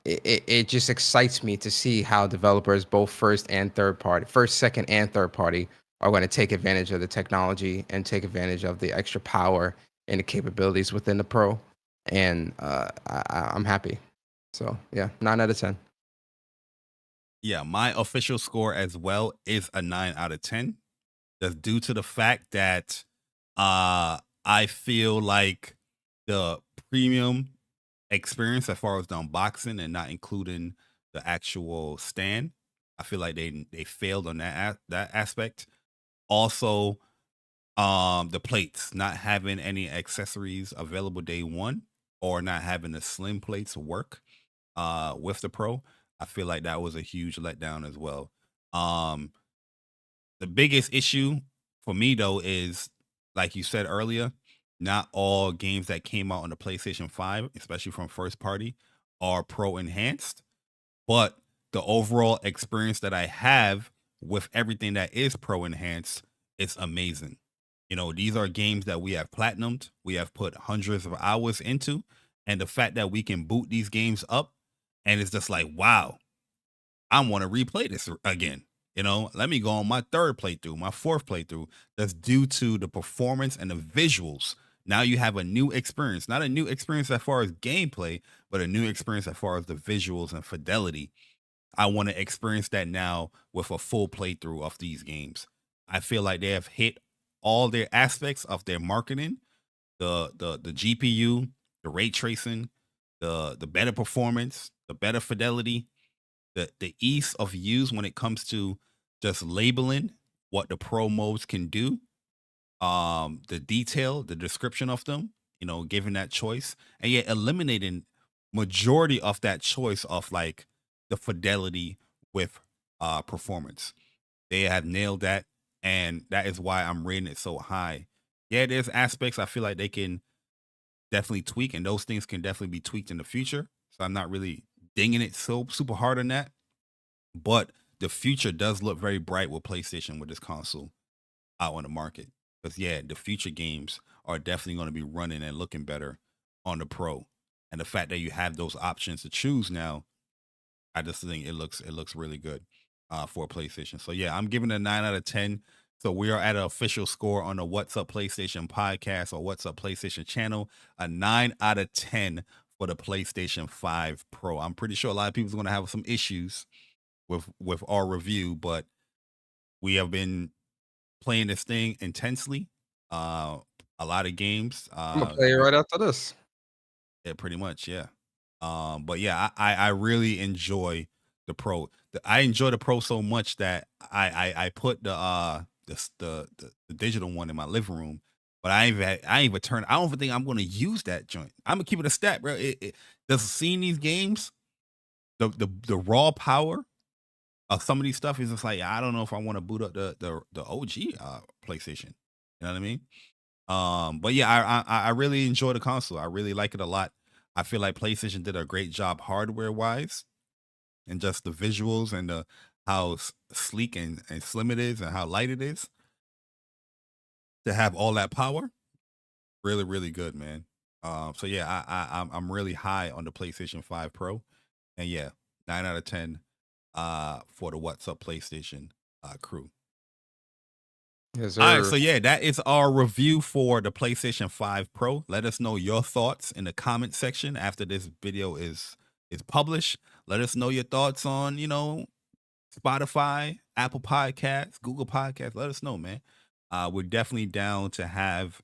it just excites me to see how developers, both first, second, and third party, are going to take advantage of the technology and take advantage of the extra power and the capabilities within the Pro. And I'm happy. So yeah, 9 out of 10. Yeah, my official score as well is a 9 out of 10. That's due to the fact that I feel like the premium experience as far as the unboxing and not including the actual stand, I feel like they failed on that aspect. Also, the plates, not having any accessories available day one, or not having the slim plates work with the Pro, I feel like that was a huge letdown as well. Um, the biggest issue for me though is, like you said earlier, not all games that came out on the PlayStation 5, especially from first party, are Pro enhanced. But the overall experience that I have with everything that is Pro enhanced is amazing. These are games that we have platinumed, we have put hundreds of hours into, and the fact that we can boot these games up and it's just like, wow, I want to replay this again. Let me go on my third playthrough, my fourth playthrough. That's due to the performance and the visuals. Now you have a new experience, not a new experience as far as gameplay, but a new experience as far as the visuals and fidelity. I want to experience that now with a full playthrough of these games. I feel like they have hit all their aspects of their marketing, the GPU, the ray tracing, the better performance, the better fidelity, the ease of use when it comes to just labeling what the Pro modes can do, the detail, the description of them, giving that choice, and yet eliminating majority of that choice of like the fidelity with performance. They have nailed that, and that is why I'm rating it so high. Yeah, there's aspects I feel like they can definitely tweak, and those things can definitely be tweaked in the future. So I'm not really dinging it so super hard on that. But the future does look very bright with PlayStation with this console out on the market. Because yeah, the future games are definitely going to be running and looking better on the Pro. And the fact that you have those options to choose now, I just think it looks really good for PlayStation. So yeah, I'm giving it a 9 out of 10. So we are at an official score on the What's Up PlayStation podcast or What's Up PlayStation channel, a 9 out of 10 for the PlayStation 5 Pro. I'm pretty sure a lot of people are going to have some issues with our review, but we have been playing this thing intensely. A lot of games. I'm gonna play it right after this. Yeah, pretty much, yeah. But yeah, I really enjoy the Pro. I enjoy the Pro so much that I put the digital one in my living room, but I ain't even turn. I don't even think I'm gonna use that joint. I'm gonna keep it a stat, bro. Just seeing these games, the raw power of some of these stuff is just like, I don't know if I want to boot up the OG PlayStation. You know what I mean? But yeah, I really enjoy the console. I really like it a lot. I feel like PlayStation did a great job hardware wise, and just the visuals and the how sleek and slim it is, and how light it is to have all that power. Really, really good, man. So yeah, I'm really high on the PlayStation 5 Pro, and yeah, 9 out of 10 for the What's Up PlayStation crew. Yes, All right, sir. so yeah, that is our review for the PlayStation 5 Pro. Let us know your thoughts in the comment section after this video is published. Let us know your thoughts on, Spotify, Apple Podcasts, Google Podcasts. Let us know, man. We're definitely down to have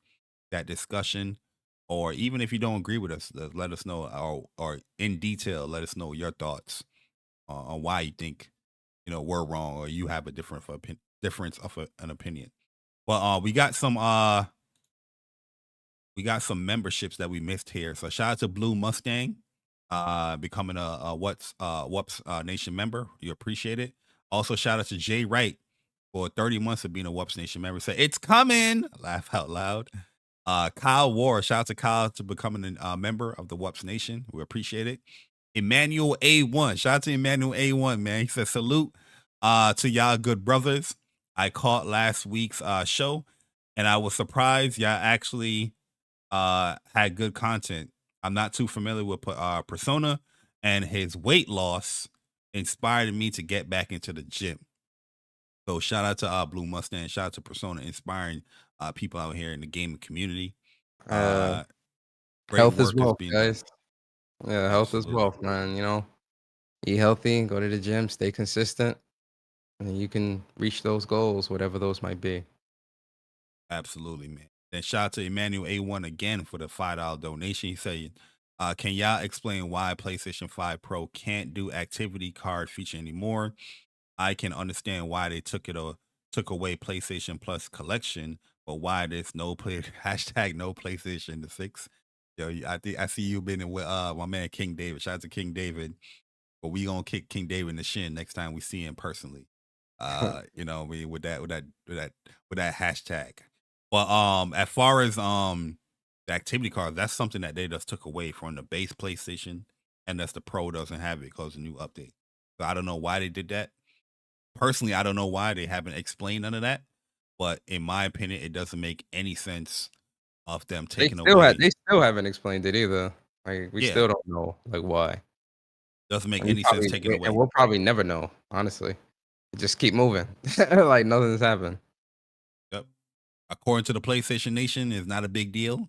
that discussion, or even if you don't agree with us, let us know, or in detail, let us know your thoughts on why you think we're wrong, or you have a difference of an opinion. Well, we got some memberships that we missed here. So shout out to Blue Mustang, becoming a WUPS Nation member. You appreciate it. Also shout out to Jay Wright for 30 months of being a WUPS Nation member. Say it's coming. Laugh out loud. Kyle War, shout out to Kyle to becoming a member of the WUPS Nation. We appreciate it. Emmanuel A1, shout out to Emmanuel A1, man. He says salute to y'all good brothers. I caught last week's show, and I was surprised y'all actually had good content. I'm not too familiar with Persona, and his weight loss inspired me to get back into the gym. So shout out to Blue Mustang, shout out to Persona, inspiring people out here in the gaming community. Great Health is work wealth, being guys. Yeah, health is Absolutely. wealth, man. Eat healthy, go to the gym, stay consistent, and you can reach those goals, whatever those might be. Absolutely, man. Then shout out to Emmanuel A1 again for the $5 donation. He said, can y'all explain why PlayStation 5 Pro can't do activity card feature anymore? I can understand why they took away PlayStation Plus collection, but why there's no play hashtag no PlayStation 6. Yo, I see you been in with my man King David. Shout out to King David. But we gonna kick King David in the shin next time we see him personally. With that hashtag. But as far as the activity cards, that's something that they just took away from the base PlayStation, and that's the Pro doesn't have it because of the new update. So I don't know why they did that. Personally, I don't know why they haven't explained none of that. But in my opinion, it doesn't make any sense of them taking away. They still haven't explained it either. Like we Yeah, still don't know why. doesn't make And we any sense probably taking away. and we'll probably never know, honestly. Just keep moving. Like nothing's happened. Yep. According to the PlayStation Nation, it's not a big deal.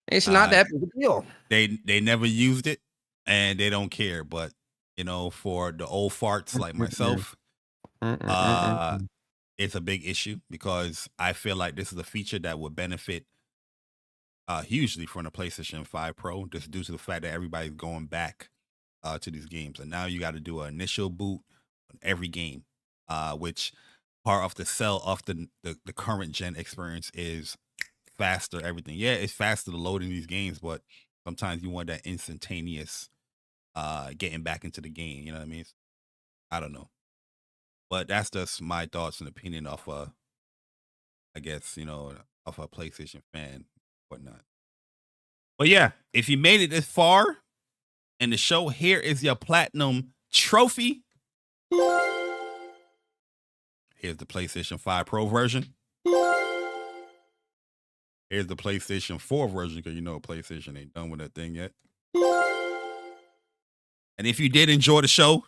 It's not that big a deal. They never used it, and they don't care. But for the old farts like myself, it's a big issue because I feel like this is a feature that would benefit hugely from the PlayStation 5 Pro, just due to the fact that everybody's going back to these games, and now you got to do an initial boot on every game, which part of the sell of the current gen experience is faster everything. Yeah, it's faster to load in these games, but sometimes you want that instantaneous getting back into the game. You know what I mean? I don't know, but that's just my thoughts and opinion of I guess of a PlayStation fan, whatnot. But yeah, if you made it this far in the show, here is your platinum trophy. Here's the PlayStation 5 Pro version. Here's the PlayStation 4 version, because PlayStation ain't done with that thing yet. And if you did enjoy the show,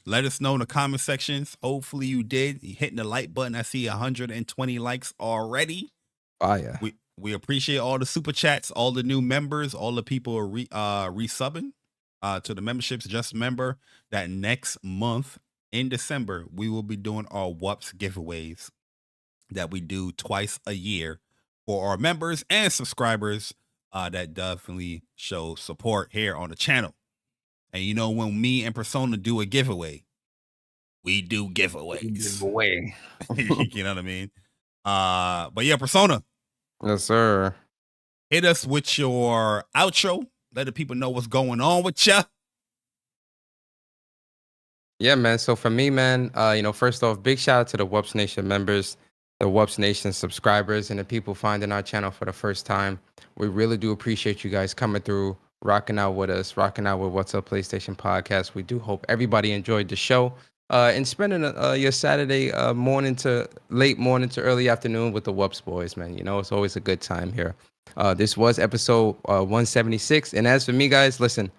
let us know in the comment sections. Hopefully you did. You hitting the like button. I see 120 likes already. Fire. We appreciate all the super chats, all the new members, all the people are resubbing to the memberships. Just remember that next month in December, we will be doing our WUPS giveaways that we do twice a year for our members and subscribers that definitely show support here on the channel. And when me and Persona do a giveaway, we do giveaways. Giveaway. You know what I mean? But yeah, Persona. Yes, sir. Hit us with your outro. Let the people know what's going on with ya. Yeah, man. So for me, man, first off, big shout out to the WUPS Nation members. the WUPS Nation subscribers and the people finding our channel for the first time. We really do appreciate you guys coming through, rocking out with us, rocking out with What's Up PlayStation Podcast. We do hope everybody enjoyed the show and spending your Saturday morning to late morning to early afternoon with the WUPS boys, man. You know, it's always a good time here. This was episode 176. And as for me, guys, listen,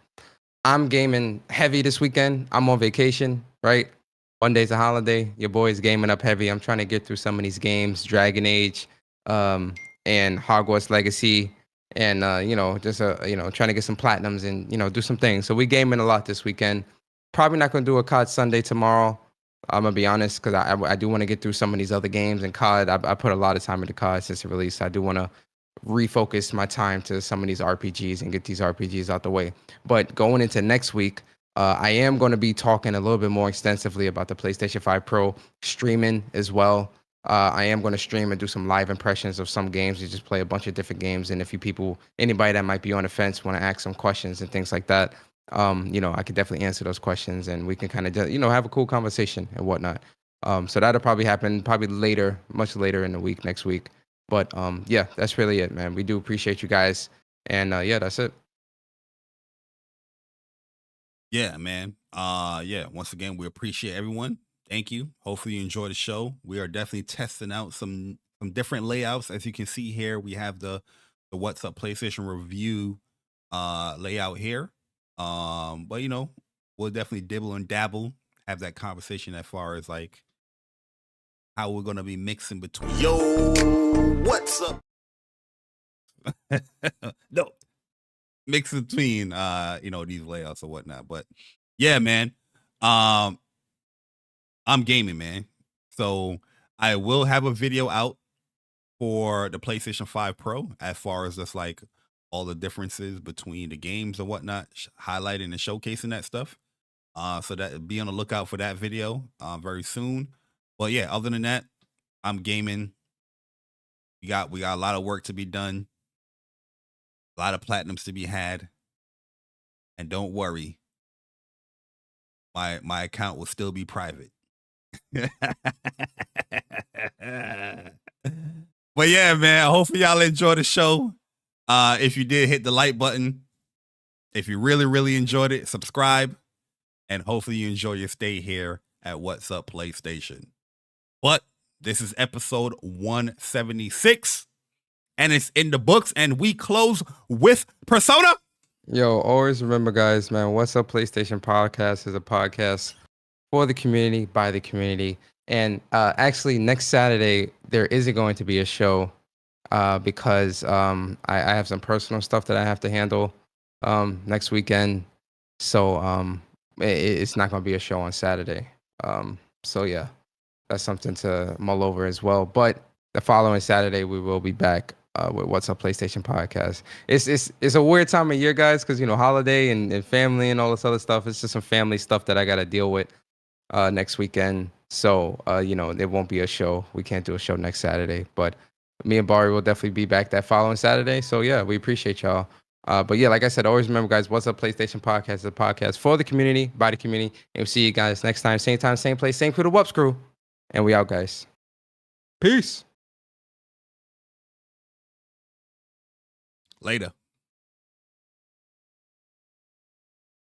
I'm gaming heavy this weekend. I'm on vacation, right? One day's a holiday. Your boy's gaming up heavy. I'm trying to get through some of these games, Dragon Age, and Hogwarts Legacy, and just trying to get some platinums and do some things. So we gaming a lot this weekend. Probably not gonna do a COD Sunday tomorrow. I'm gonna be honest, because I do want to get through some of these other games. And COD, I put a lot of time into COD since the release. I do want to refocus my time to some of these RPGs and get these RPGs out the way. But going into next week, I am going to be talking a little bit more extensively about the PlayStation 5 Pro, streaming as well. I am going to stream and do some live impressions of some games. We just play a bunch of different games. And if anybody that might be on the fence, want to ask some questions and things like that, I could definitely answer those questions and we can kind of, have a cool conversation and whatnot. So that'll probably happen later, much later in the week, next week. But yeah, that's really it, man. We do appreciate you guys. And yeah, that's it. Yeah, man. Once again, we appreciate everyone. Thank you. Hopefully you enjoy the show. We are definitely testing out some different layouts. As you can see here, we have the What's Up PlayStation review layout here. But we'll definitely dibble and dabble, have that conversation as far as like how we're gonna be mixing between. Yo, what's up? No. Mix between these layouts or whatnot. But yeah, man. I'm gaming, man. So I will have a video out for the PlayStation 5 Pro as far as just like all the differences between the games and whatnot, highlighting and showcasing that stuff. So that be on the lookout for that video very soon. But yeah, other than that, I'm gaming. We got a lot of work to be done. A lot of platinums to be had. And don't worry, my account will still be private. But yeah, man, hopefully y'all enjoy the show. If you did, hit the like button. If you really, really enjoyed it, subscribe. And hopefully you enjoy your stay here at What's Up PlayStation. But this is episode 176. And it's in the books, and we close with Persona. Yo, always remember, guys, man, What's Up PlayStation Podcast is a podcast for the community, by the community. And actually, next Saturday, there isn't going to be a show because I have some personal stuff that I have to handle next weekend. So it's not going to be a show on Saturday. So, yeah, that's something to mull over as well. But the following Saturday, we will be back with What's Up PlayStation Podcast. It's a weird time of year, guys, because holiday and family and all this other stuff. It's just some family stuff that I got to deal with next weekend. So there won't be a show. We can't do a show next Saturday, but me and Barry will definitely be back that following Saturday. So yeah, we appreciate y'all. But yeah, like I said, always remember, guys, What's Up PlayStation Podcast is a podcast for the community, by the community. And we'll see you guys next time, same place, same crew, the WUPS crew. And we out, guys. Peace. Later.